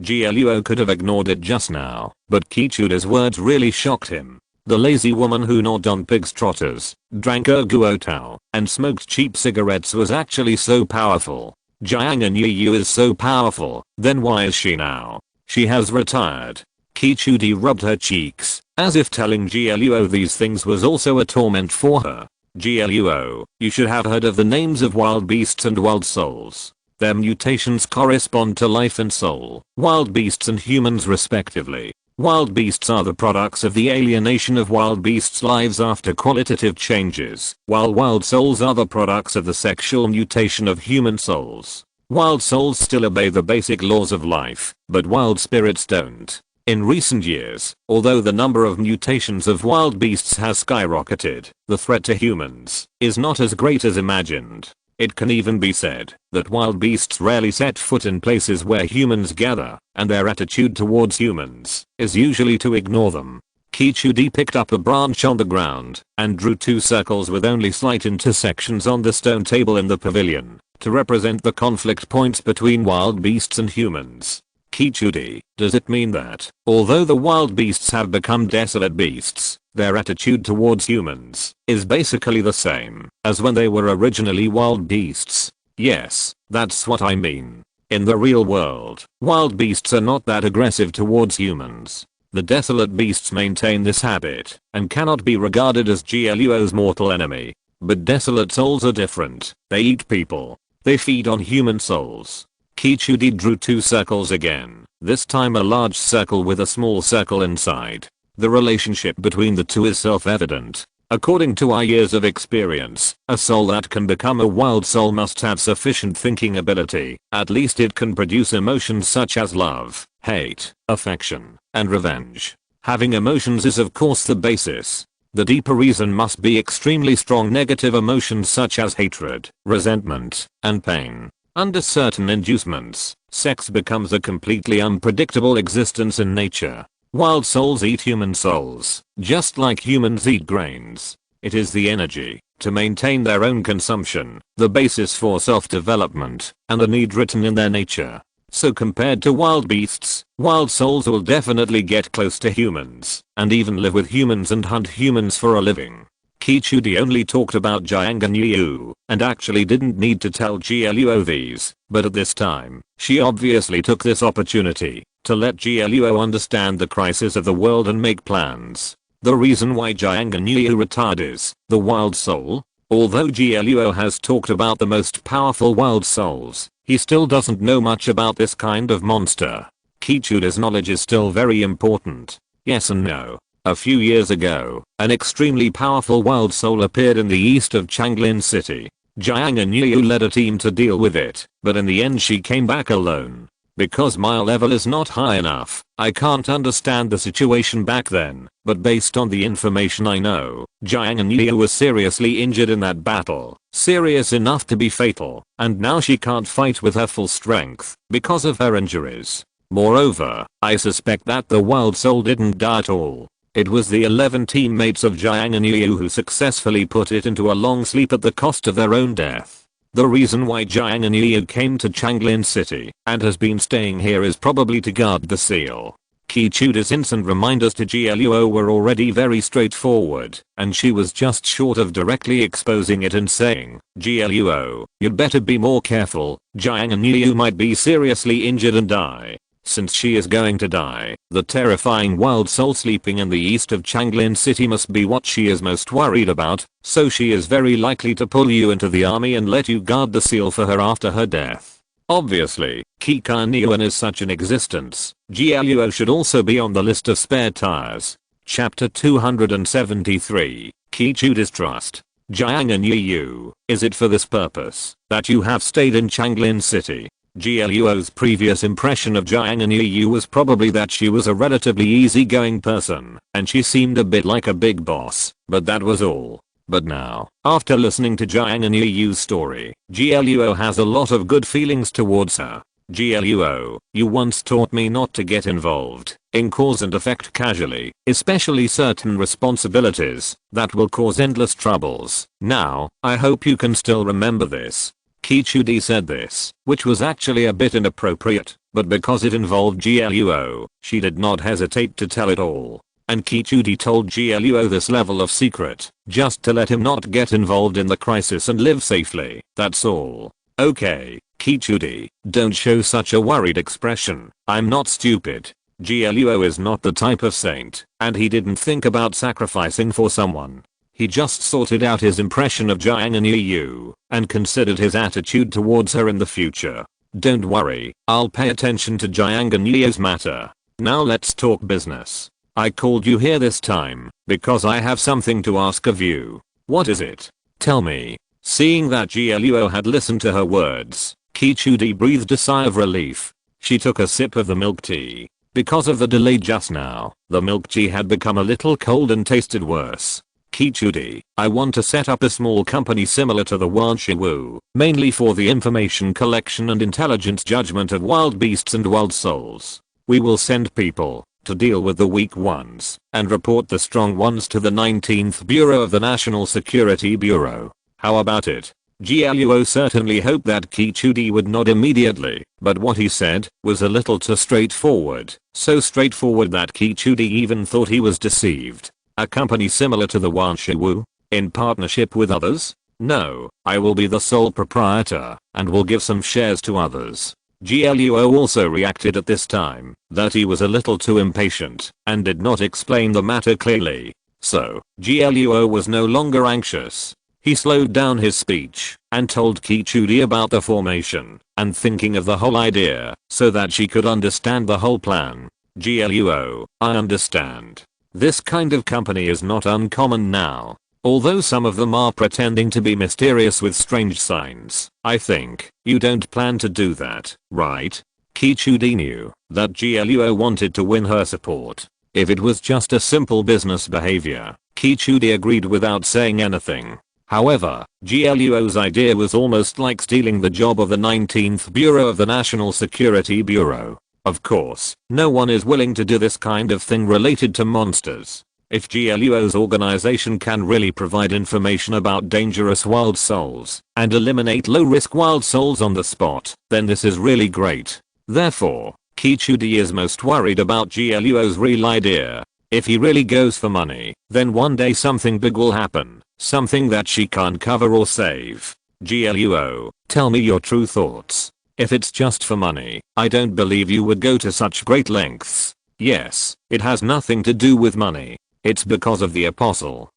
GLUO could have ignored it just now, but Kichudi's words really shocked him. The lazy woman who gnawed on pig's trotters, drank erguotao, and smoked cheap cigarettes was actually so powerful. Jiang and Yu is so powerful, then why is she now? She has retired. Kichudi rubbed her cheeks, as if telling GLUO these things was also a torment for her. GLUO, you should have heard of the names of wild beasts and wild souls. Their mutations correspond to life and soul, wild beasts and humans respectively. Wild beasts are the products of the alienation of wild beasts' lives after qualitative changes, while wild souls are the products of the sexual mutation of human souls. Wild souls still obey the basic laws of life, but wild spirits don't. In recent years, although the number of mutations of wild beasts has skyrocketed, the threat to humans is not as great as imagined. It can even be said that wild beasts rarely set foot in places where humans gather, and their attitude towards humans is usually to ignore them. Kichudi picked up a branch on the ground and drew 2 circles with only slight intersections on the stone table in the pavilion to represent the conflict points between wild beasts and humans. Kichudi, does it mean that, although the wild beasts have become desolate beasts, their attitude towards humans is basically the same as when they were originally wild beasts? Yes, that's what I mean. In the real world, wild beasts are not that aggressive towards humans. The desolate beasts maintain this habit and cannot be regarded as GLUO's mortal enemy. But desolate souls are different. They eat people. They feed on human souls. Kichudi drew 2 circles again, this time a large circle with a small circle inside. The relationship between the two is self-evident. According to our years of experience, a soul that can become a wild soul must have sufficient thinking ability. At least it can produce emotions such as love, hate, affection, and revenge. Having emotions is of course the basis. The deeper reason must be extremely strong negative emotions such as hatred, resentment, and pain. Under certain inducements, sex becomes a completely unpredictable existence in nature. Wild souls eat human souls, just like humans eat grains. It is the energy to maintain their own consumption, the basis for self-development, and the need written in their nature. So compared to wild beasts, wild souls will definitely get close to humans, and even live with humans and hunt humans for a living. Kichudi only talked about Jiang'an, and actually didn't need to tell GLUO these, but at this time, she obviously took this opportunity to let GLUO understand the crisis of the world and make plans. The reason why Jiang'an retired is the wild soul. Although GLUO has talked about the most powerful wild souls, he still doesn't know much about this kind of monster. Kichudi's knowledge is still very important. Yes and no. A few years ago, an extremely powerful wild soul appeared in the east of Changlin City. Jiang'an led a team to deal with it, but in the end she came back alone. Because my level is not high enough, I can't understand the situation back then, but based on the information I know, Jiang'an was seriously injured in that battle, serious enough to be fatal, and now she can't fight with her full strength because of her injuries. Moreover, I suspect that the wild soul didn't die at all. It was the 11 teammates of Jiang'an who successfully put it into a long sleep at the cost of their own death. The reason why Jiang'an came to Changlin City and has been staying here is probably to guard the seal. Kichudi's instant reminders to GLUO were already very straightforward, and she was just short of directly exposing it and saying, GLUO, you'd better be more careful, Jiang'an might be seriously injured and die. Since she is going to die, the terrifying wild soul sleeping in the east of Changlin City must be what she is most worried about, so she is very likely to pull you into the army and let you guard the seal for her after her death. Obviously, Kikaniwan is such an existence. GLUO should also be on the list of spare tires. Chapter 273, Kichudi's Trust. Jiang'an, is it for this purpose that you have stayed in Changlin City? GLUO's previous impression of Jiang'an was probably that she was a relatively easygoing person, and she seemed a bit like a big boss, but that was all. But now, after listening to Jiang'an story, GLUO has a lot of good feelings towards her. GLUO, you once taught me not to get involved in cause and effect casually, especially certain responsibilities that will cause endless troubles. Now, I hope you can still remember this. Kichudi said this, which was actually a bit inappropriate, but because it involved GLUO, she did not hesitate to tell it all. And Kichudi told GLUO this level of secret, just to let him not get involved in the crisis and live safely, that's all. Okay, Kichudi, don't show such a worried expression, I'm not stupid. GLUO is not the type of saint, and he didn't think about sacrificing for someone. He just sorted out his impression of Jiang'an and considered his attitude towards her in the future. Don't worry, I'll pay attention to Jiang'an's matter. Now let's talk business. I called you here this time because I have something to ask of you. What is it? Tell me. Seeing that GLUO had listened to her words, Kichudi breathed a sigh of relief. She took a sip of the milk tea. Because of the delay just now, the milk tea had become a little cold and tasted worse. Kichudi, I want to set up a small company similar to the Wanshiwu, mainly for the information collection and intelligence judgment of wild beasts and wild souls. We will send people to deal with the weak ones and report the strong ones to the 19th Bureau of the National Security Bureau. How about it? GLUO certainly hoped that Kichudi would nod immediately, but what he said was a little too straightforward, so straightforward that Kichudi even thought he was deceived. A company similar to the Wanshiwu? In partnership with others? No, I will be the sole proprietor and will give some shares to others. GLUO also reacted at this time that he was a little too impatient and did not explain the matter clearly. So, GLUO was no longer anxious. He slowed down his speech and told Kichudi about the formation and thinking of the whole idea so that she could understand the whole plan. GLUO, I understand. This kind of company is not uncommon now. Although some of them are pretending to be mysterious with strange signs, I think you don't plan to do that, right? Kichudi knew that GLUO wanted to win her support. If it was just a simple business behavior, Kichudi agreed without saying anything. However, GLUO's idea was almost like stealing the job of the 19th Bureau of the National Security Bureau. Of course, no one is willing to do this kind of thing related to monsters. If GLUO's organization can really provide information about dangerous wild souls and eliminate low-risk wild souls on the spot, then this is really great. Therefore, Kichudi is most worried about GLUO's real idea. If he really goes for money, then one day something big will happen, something that she can't cover or save. GLUO, tell me your true thoughts. If it's just for money, I don't believe you would go to such great lengths. Yes, it has nothing to do with money. It's because of the apostle.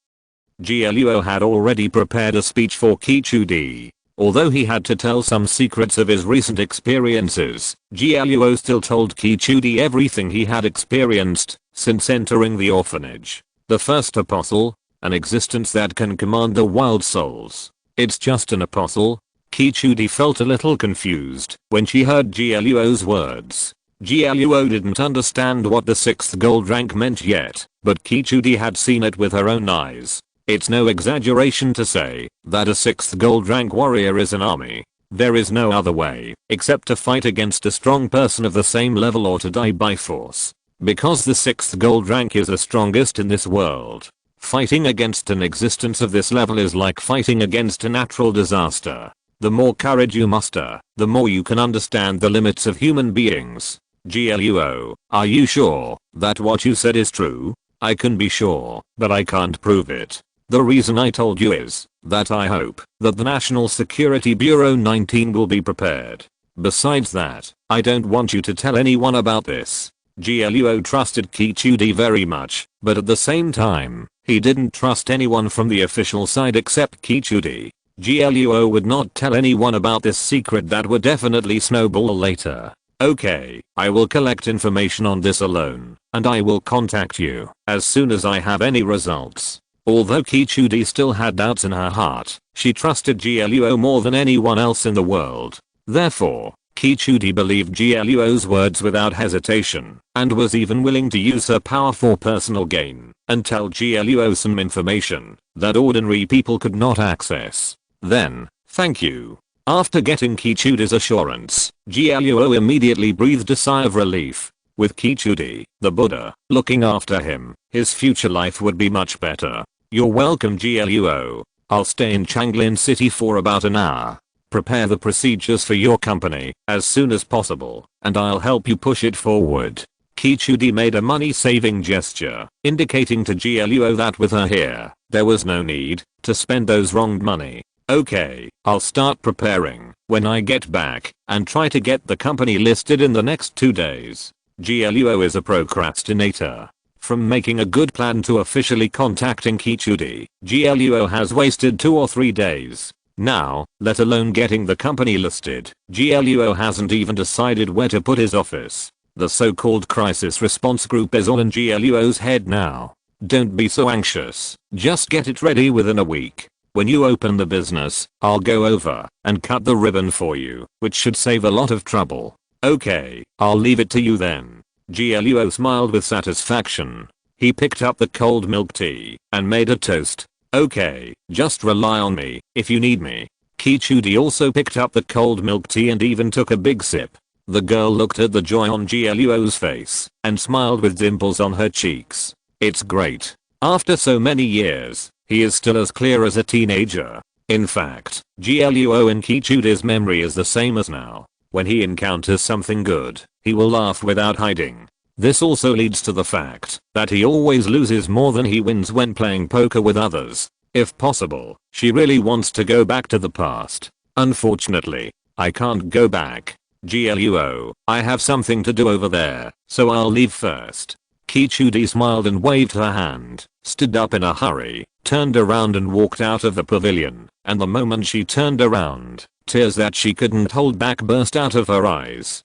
GLUO had already prepared a speech for Kichudi. Although he had to tell some secrets of his recent experiences, GLUO still told Kichudi everything he had experienced since entering the orphanage. The first apostle, an existence that can command the wild souls. It's just an apostle? Kichudi felt a little confused when she heard GLUO's words. GLUO didn't understand what the 6th gold rank meant yet, but Kichudi had seen it with her own eyes. It's no exaggeration to say that a 6th gold rank warrior is an army. There is no other way except to fight against a strong person of the same level or to die by force. Because the 6th gold rank is the strongest in this world. Fighting against an existence of this level is like fighting against a natural disaster. The more courage you muster, the more you can understand the limits of human beings. GLUO, are you sure that what you said is true? I can be sure, but I can't prove it. The reason I told you is that I hope that the National Security Bureau 19 will be prepared. Besides that, I don't want you to tell anyone about this. GLUO trusted Kichudi very much, but at the same time, he didn't trust anyone from the official side except Kichudi. GLUO would not tell anyone about this secret that would definitely snowball later. Okay, I will collect information on this alone, and I will contact you as soon as I have any results. Although Kichudi still had doubts in her heart, she trusted GLUO more than anyone else in the world. Therefore, Kichudi believed GLUO's words without hesitation, and was even willing to use her power for personal gain, and tell GLUO some information that ordinary people could not access. Then, thank you. After getting Kichudi's assurance, GLUO immediately breathed a sigh of relief. With Kichudi, the Buddha, looking after him, his future life would be much better. You're welcome GLUO. I'll stay in Changlin City for about an hour. Prepare the procedures for your company as soon as possible, and I'll help you push it forward. Kichudi made a money-saving gesture, indicating to GLUO that with her here, there was no need to spend those wronged money. Okay, I'll start preparing when I get back and try to get the company listed in the next 2 days. GLUO is a procrastinator. From making a good plan to officially contacting Kichudi, GLUO has wasted 2 or 3 days. Now, let alone getting the company listed, GLUO hasn't even decided where to put his office. The so-called crisis response group is all in GLUO's head now. Don't be so anxious, just get it ready within a week. When you open the business, I'll go over and cut the ribbon for you, which should save a lot of trouble. Okay, I'll leave it to you then. GLUO smiled with satisfaction. He picked up the cold milk tea and made a toast. Okay, just rely on me if you need me. Kichudi also picked up the cold milk tea and even took a big sip. The girl looked at the joy on GLUO's face and smiled with dimples on her cheeks. It's great. After so many years, he is still as clear as a teenager. In fact, GLUO in Kichudi's memory is the same as now. When he encounters something good, he will laugh without hiding. This also leads to the fact that he always loses more than he wins when playing poker with others. If possible, she really wants to go back to the past. Unfortunately, I can't go back. GLUO, I have something to do over there, so I'll leave first. Kichudi smiled and waved her hand, stood up in a hurry, turned around and walked out of the pavilion, and the moment she turned around, tears that she couldn't hold back burst out of her eyes.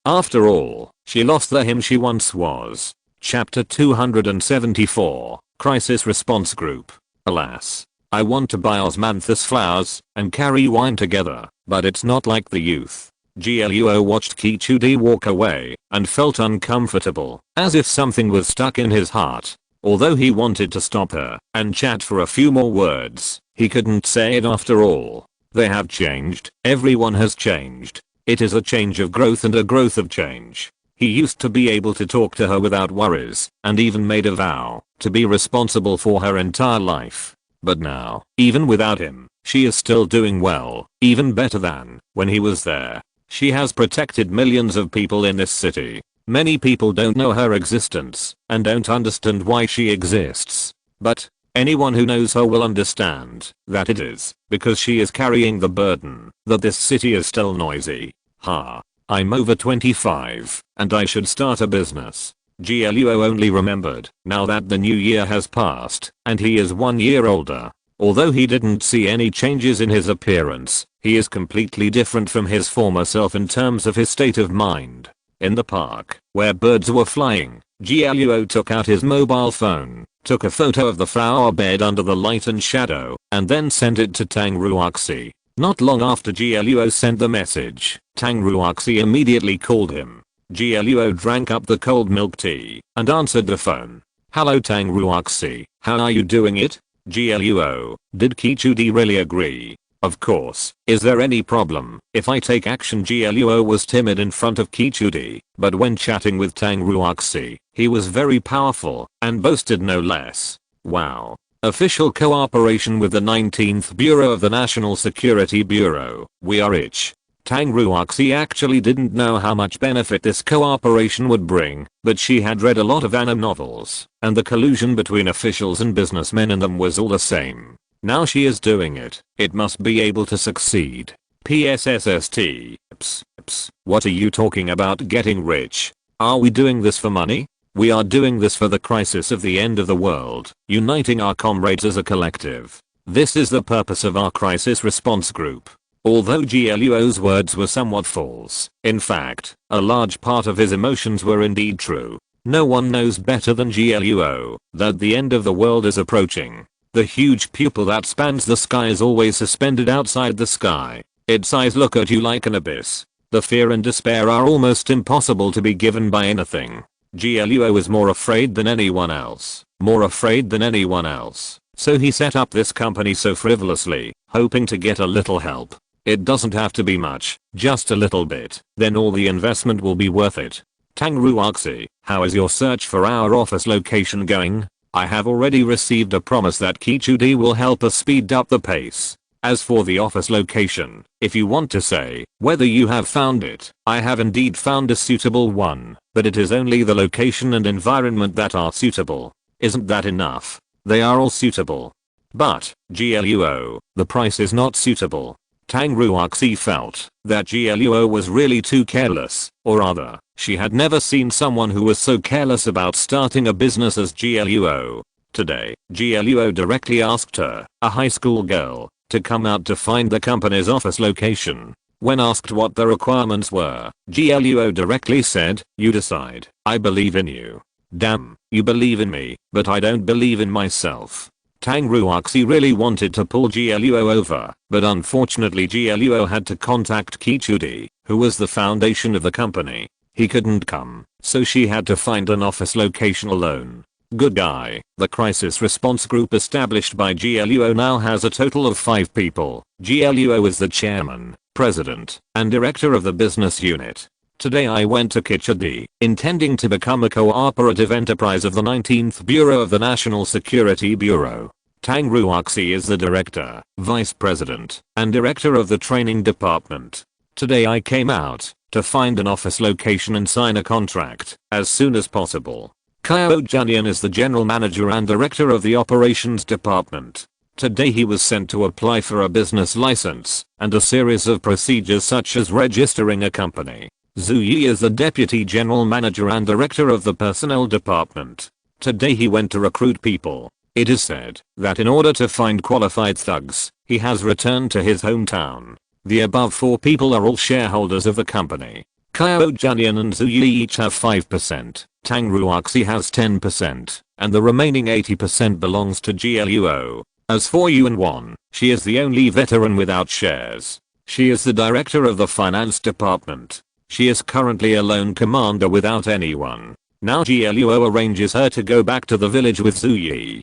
After all, she lost the him she once was. Chapter 274, Crisis Response Group. Alas, I want to buy osmanthus flowers and carry wine together, but it's not like the youth. GLUO watched Kichudi walk away and felt uncomfortable, as if something was stuck in his heart. Although he wanted to stop her and chat for a few more words, he couldn't say it after all. They have changed, everyone has changed. It is a change of growth and a growth of change. He used to be able to talk to her without worries, and even made a vow to be responsible for her entire life. But now, even without him, she is still doing well, even better than when he was there. She has protected millions of people in this city. Many people don't know her existence and don't understand why she exists. But anyone who knows her will understand that it is because she is carrying the burden that this city is still noisy. I'm over 25 and I should start a business. GLUO only remembered now that the new year has passed and he is 1 year older. Although he didn't see any changes in his appearance, he is completely different from his former self in terms of his state of mind. In the park, where birds were flying, GLUO took out his mobile phone, took a photo of the flower bed under the light and shadow, and then sent it to Tang Ruoxi. Not long after GLUO sent the message, Tang Ruoxi immediately called him. GLUO drank up the cold milk tea and answered the phone. Hello Tang Ruoxi, how are you doing it? GLUO, did Kichudi really agree? Of course, is there any problem if I take action? GLUO was timid in front of Kichudi, but when chatting with Tang Ruoxi, he was very powerful and boasted no less. Wow. Official cooperation with the 19th Bureau of the National Security Bureau, we are rich. Tang Ruoxi actually didn't know how much benefit this cooperation would bring, but she had read a lot of anime novels, and the collusion between officials and businessmen in them was all the same. Now she is doing it, it must be able to succeed. PSSST. What are you talking about getting rich? Are we doing this for money? We are doing this for the crisis of the end of the world, uniting our comrades as a collective. This is the purpose of our crisis response group. Although GLUO's words were somewhat false, in fact, a large part of his emotions were indeed true. No one knows better than GLUO that the end of the world is approaching. The huge pupil that spans the sky is always suspended outside the sky. Its eyes look at you like an abyss. The fear and despair are almost impossible to be given by anything. GLUO is more afraid than anyone else. So he set up this company so frivolously, hoping to get a little help. It doesn't have to be much, just a little bit, then all the investment will be worth it. Tang Ruoxi, how is your search for our office location going? I have already received a promise that Kichudi will help us speed up the pace. As for the office location, if you want to say whether you have found it, I have indeed found a suitable one, but it is only the location and environment that are suitable. Isn't that enough? They are all suitable. But, GLUO, the price is not suitable. Tang Ruoxi felt that GLUO was really too careless, or rather, she had never seen someone who was so careless about starting a business as GLUO. Today, GLUO directly asked her, a high school girl, to come out to find the company's office location. When asked what the requirements were, GLUO directly said, "You decide. I believe in you." Damn, you believe in me, but I don't believe in myself. Tang Ruoxi really wanted to pull GLUO over, but unfortunately GLUO had to contact Kichudi, who was the foundation of the company. He couldn't come, so she had to find an office location alone. Good guy. The crisis response group established by GLUO now has a total of 5 people. GLUO is the chairman, president, and director of the business unit. Today I went to Kichudi, intending to become a cooperative enterprise of the 19th Bureau of the National Security Bureau. Tang Ruoxi is the director, vice president, and director of the training department. Today I came out to find an office location and sign a contract as soon as possible. Kyo Junyan is the general manager and director of the operations department. Today he was sent to apply for a business license and a series of procedures such as registering a company. Zhu Yi is the deputy general manager and director of the personnel department. Today he went to recruit people. It is said that in order to find qualified thugs, he has returned to his hometown. The above 4 people are all shareholders of the company. Kyo Junyan and Zhu Yi each have 5%, Tang Ruoxi has 10%, and the remaining 80% belongs to GLUO. As for Yuan Wan, she is the only veteran without shares. She is the director of the finance department. She is currently a lone commander without anyone. Now GLUO arranges her to go back to the village with Zhu Yi.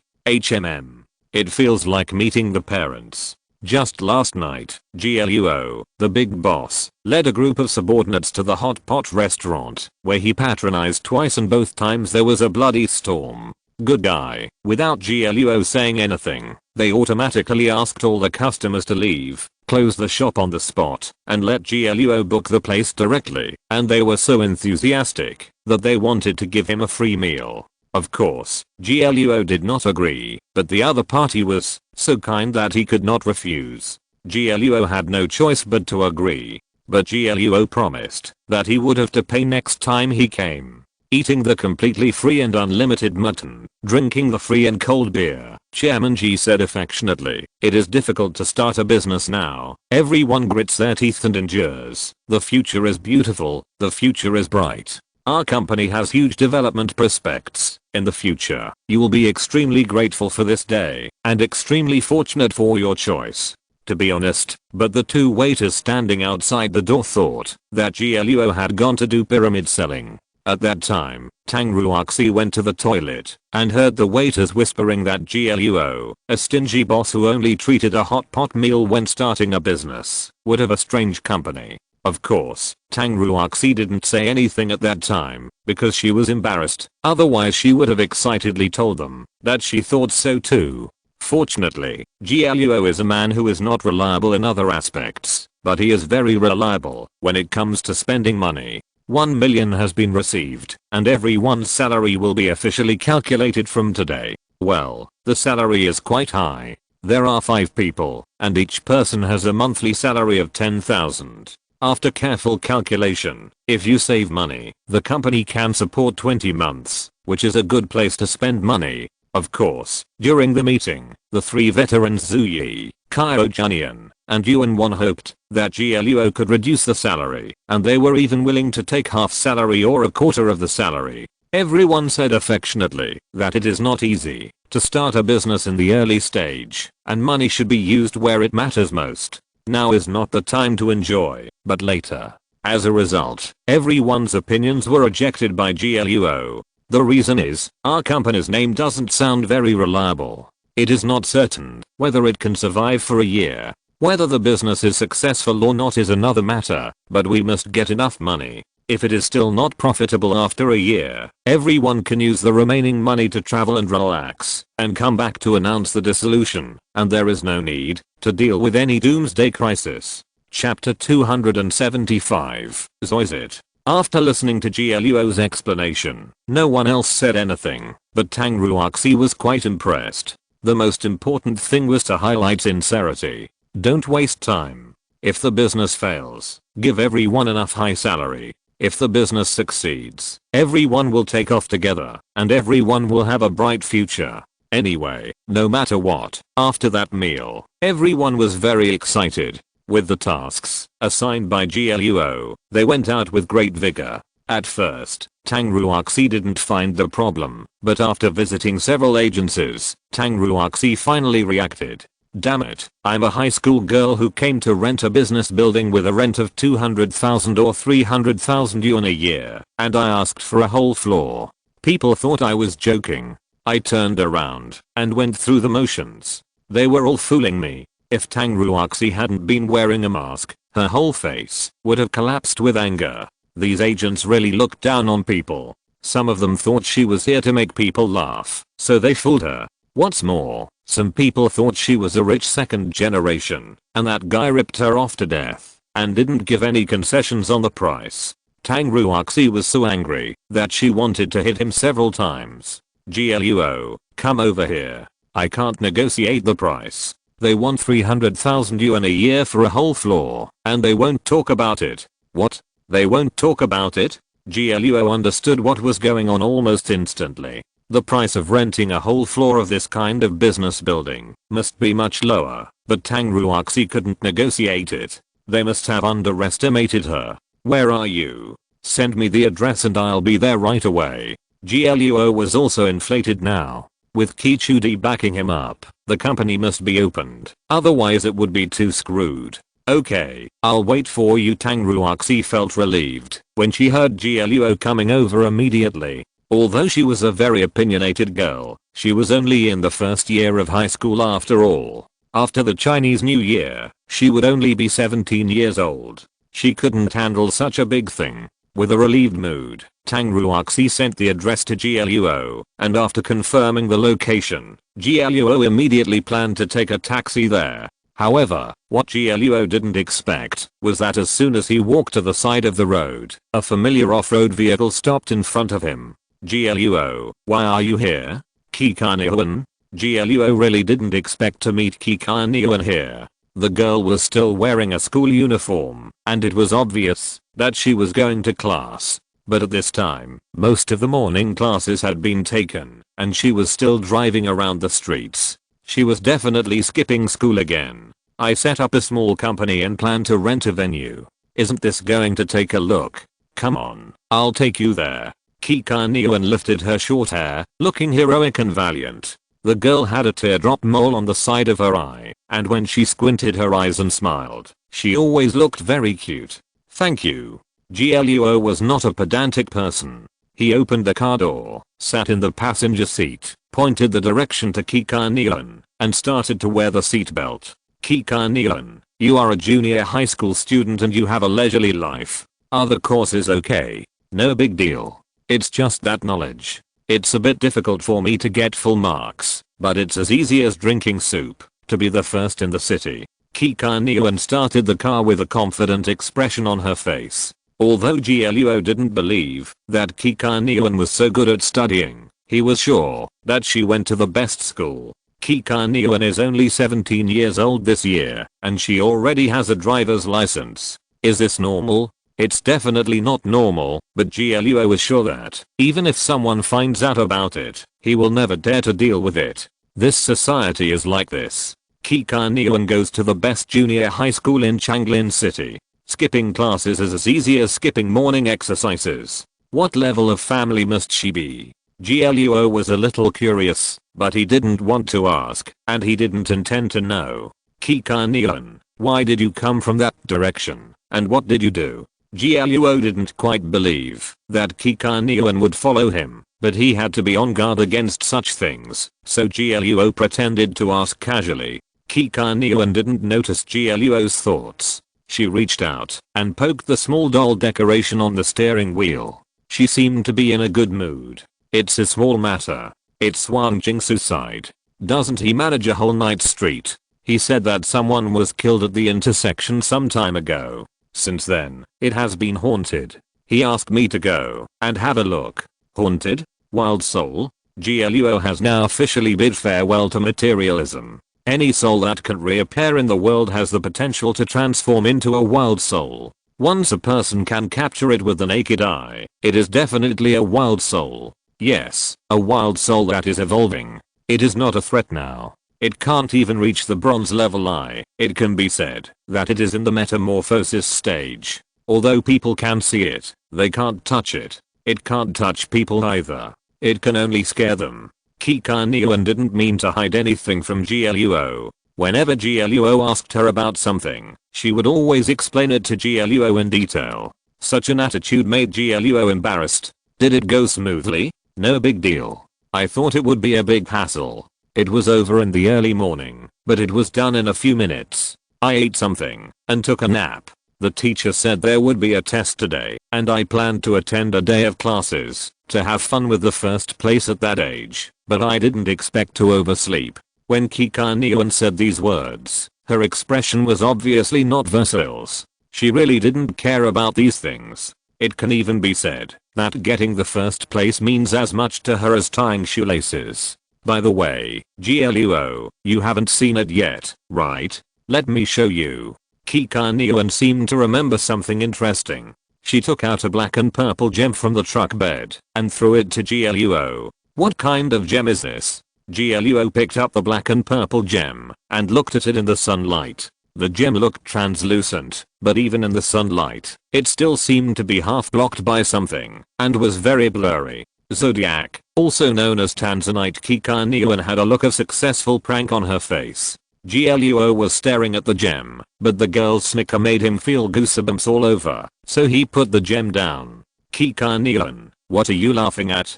It feels like meeting the parents. Just last night, GLUO, the big boss, led a group of subordinates to the hot pot restaurant, where he patronized twice and both times there was a bloody storm. Good guy. Without GLUO saying anything, they automatically asked all the customers to leave, close the shop on the spot, and let GLUO book the place directly, and they were so enthusiastic that they wanted to give him a free meal. Of course, GLUO did not agree, but the other party was so kind that he could not refuse. GLUO had no choice but to agree. But GLUO promised that he would have to pay next time he came. Eating the completely free and unlimited mutton, drinking the free and cold beer, Chairman G said affectionately, "It is difficult to start a business now. Everyone grits their teeth and endures. The future is beautiful, the future is bright. Our company has huge development prospects. In the future, you will be extremely grateful for this day, and extremely fortunate for your choice." To be honest, but the 2 waiters standing outside the door thought that GLUO had gone to do pyramid selling. At that time, Tang Ruoxi went to the toilet and heard the waiters whispering that GLUO, a stingy boss who only treated a hot pot meal when starting a business, would have a strange company. Of course, Tang Ruoxi didn't say anything at that time because she was embarrassed, otherwise she would have excitedly told them that she thought so too. Fortunately, GLUO is a man who is not reliable in other aspects, but he is very reliable when it comes to spending money. 1 million has been received, and everyone's salary will be officially calculated from today. Well, the salary is quite high. There are 5 people, and each person has a monthly salary of 10,000. After careful calculation, if you save money, the company can support 20 months, which is a good place to spend money. Of course, during the meeting, the 3 veterans Zhu Yi, Kyo Junyan, and Yuan Wan hoped that GLUO could reduce the salary, and they were even willing to take half salary or a quarter of the salary. Everyone said affectionately that it is not easy to start a business in the early stage, and money should be used where it matters most. Now is not the time to enjoy, but later. As a result, everyone's opinions were rejected by GLUO. The reason is, our company's name doesn't sound very reliable. It is not certain whether it can survive for a year. Whether the business is successful or not is another matter, but we must get enough money. If it is still not profitable after a year, everyone can use the remaining money to travel and relax, and come back to announce the dissolution, and there is no need to deal with any doomsday crisis. Chapter 275. Zoizit. After listening to GLUO's explanation, no one else said anything, but Tang Ruoxi was quite impressed. The most important thing was to highlight sincerity. Don't waste time. If the business fails, give everyone enough high salary. If the business succeeds, everyone will take off together, and everyone will have a bright future. Anyway, no matter what, after that meal, everyone was very excited. With the tasks assigned by GLUO, they went out with great vigor. At first, Tang Ruoxi didn't find the problem, but after visiting several agencies, Tang Ruoxi finally reacted. Damn it, I'm a high school girl who came to rent a business building with a rent of 200,000 or 300,000 yuan a year, and I asked for a whole floor. People thought I was joking. I turned around and went through the motions. They were all fooling me. If Tang Ruoxi hadn't been wearing a mask, her whole face would have collapsed with anger. These agents really looked down on people. Some of them thought she was here to make people laugh, so they fooled her. What's more, some people thought she was a rich second generation, and that guy ripped her off to death, and didn't give any concessions on the price. Tang Ruoxi was so angry that she wanted to hit him several times. GLUO, come over here. I can't negotiate the price. They want 300,000 yuan a year for a whole floor, and they won't talk about it. What? They won't talk about it? GLUO understood what was going on almost instantly. The price of renting a whole floor of this kind of business building must be much lower, but Tang Ruoxi couldn't negotiate it. They must have underestimated her. Where are you? Send me the address and I'll be there right away. GLUO was also inflated now. With Kichudi backing him up, the company must be opened, otherwise it would be too screwed. Okay, I'll wait for you. Tang Ruoxi felt relieved when she heard GLUO coming over immediately. Although she was a very opinionated girl, she was only in the first year of high school after all. After the Chinese New Year, she would only be 17 years old. She couldn't handle such a big thing. With a relieved mood, Tang Ruoxi sent the address to GLUO, and after confirming the location, GLUO immediately planned to take a taxi there. However, what GLUO didn't expect was that as soon as he walked to the side of the road, a familiar off-road vehicle stopped in front of him. GLUO, why are you here? Kikaniuan? GLUO really didn't expect to meet Kikaniuan here. The girl was still wearing a school uniform, and it was obvious that she was going to class. But at this time, most of the morning classes had been taken, and she was still driving around the streets. She was definitely skipping school again. I set up a small company and plan to rent a venue. Isn't this going to take a look? Come on, I'll take you there. Kikaniuan lifted her short hair, looking heroic and valiant. The girl had a teardrop mole on the side of her eye, and when she squinted her eyes and smiled, she always looked very cute. Thank you. GLUO was not a pedantic person. He opened the car door, sat in the passenger seat, pointed the direction to Kikaniuan, and started to wear the seatbelt. Kikaniuan, you are a junior high school student and you have a leisurely life. Are the courses okay? No big deal. It's just that knowledge. It's a bit difficult for me to get full marks, but it's as easy as drinking soup to be the first in the city. Kikaniuan started the car with a confident expression on her face. Although GLUO didn't believe that Kikaniuan was so good at studying, he was sure that she went to the best school. Kikaniuan is only 17 years old this year, and she already has a driver's license. Is this normal? It's definitely not normal, but GLUO is sure that, even if someone finds out about it, he will never dare to deal with it. This society is like this. Kikaniuan goes to the best junior high school in Changlin City. Skipping classes is as easy as skipping morning exercises. What level of family must she be? GLUO was a little curious, but he didn't want to ask, and he didn't intend to know. Kikaniuan, why did you come from that direction, and what did you do? GLUO didn't quite believe that Kikaniuan would follow him, but he had to be on guard against such things, so GLUO pretended to ask casually. Kikaniuan didn't notice GLUO's thoughts. She reached out and poked the small doll decoration on the steering wheel. She seemed to be in a good mood. It's a small matter. It's Wang Jingsu's side. Doesn't he manage a whole night street? He said that someone was killed at the intersection some time ago. Since then, it has been haunted. He asked me to go and have a look. Haunted? Wild soul? GLUO has now officially bid farewell to materialism. Any soul that can reappear in the world has the potential to transform into a wild soul. Once a person can capture it with the naked eye, it is definitely a wild soul. Yes, a wild soul that is evolving. It is not a threat now. It can't even reach the bronze level eye. It can be said that it is in the metamorphosis stage. Although people can see it, they can't touch it. It can't touch people either. It can only scare them. Kika Niuan didn't mean to hide anything from GLUO. Whenever GLUO asked her about something, she would always explain it to GLUO in detail. Such an attitude made GLUO embarrassed. Did it go smoothly? No big deal. I thought it would be a big hassle. It was over in the early morning, but it was done in a few minutes. I ate something and took a nap. The teacher said there would be a test today, and I planned to attend a day of classes to have fun with the first place at that age, but I didn't expect to oversleep. When Kika Niuan said these words, her expression was obviously not versatile. She really didn't care about these things. It can even be said that getting the first place means as much to her as tying shoelaces. By the way, GLUO, you haven't seen it yet, right? Let me show you. Kika Niuan seemed to remember something interesting. She took out a black and purple gem from the truck bed and threw it to GLUO. What kind of gem is this? GLUO picked up the black and purple gem and looked at it in the sunlight. The gem looked translucent, but even in the sunlight, it still seemed to be half blocked by something and was very blurry. Zodiac, also known as Tanzanite. Kika Niuan had a look of successful prank on her face. GLUO was staring at the gem, but the girl's snicker made him feel goosebumps all over, so he put the gem down. Kika Niuan, what are you laughing at?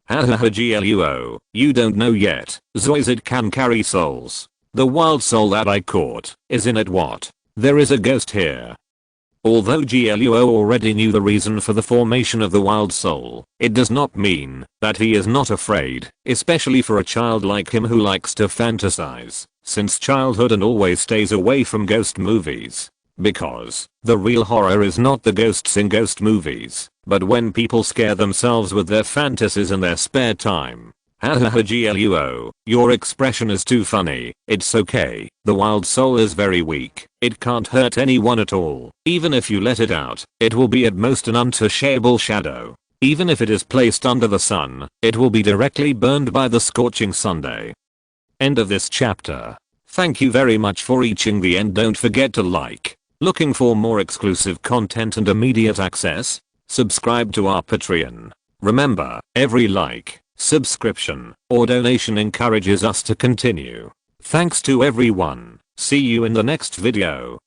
Hahaha GLUO, you don't know yet, Zoizid can carry souls. The wild soul that I caught is in it. What? There is a ghost here. Although GLUO already knew the reason for the formation of the wild soul, it does not mean that he is not afraid, especially for a child like him who likes to fantasize since childhood and always stays away from ghost movies. Because the real horror is not the ghosts in ghost movies, but when people scare themselves with their fantasies in their spare time. Hahaha GLUO, your expression is too funny. It's okay. The wild soul is very weak. It can't hurt anyone at all. Even if you let it out, it will be at most an untouchable shadow. Even if it is placed under the sun, it will be directly burned by the scorching Sunday. End of this chapter. Thank you very much for reaching the end. Don't forget to like. Looking for more exclusive content and immediate access? Subscribe to our Patreon. Remember, every like, subscription, or donation encourages us to continue. Thanks to everyone. See you in the next video.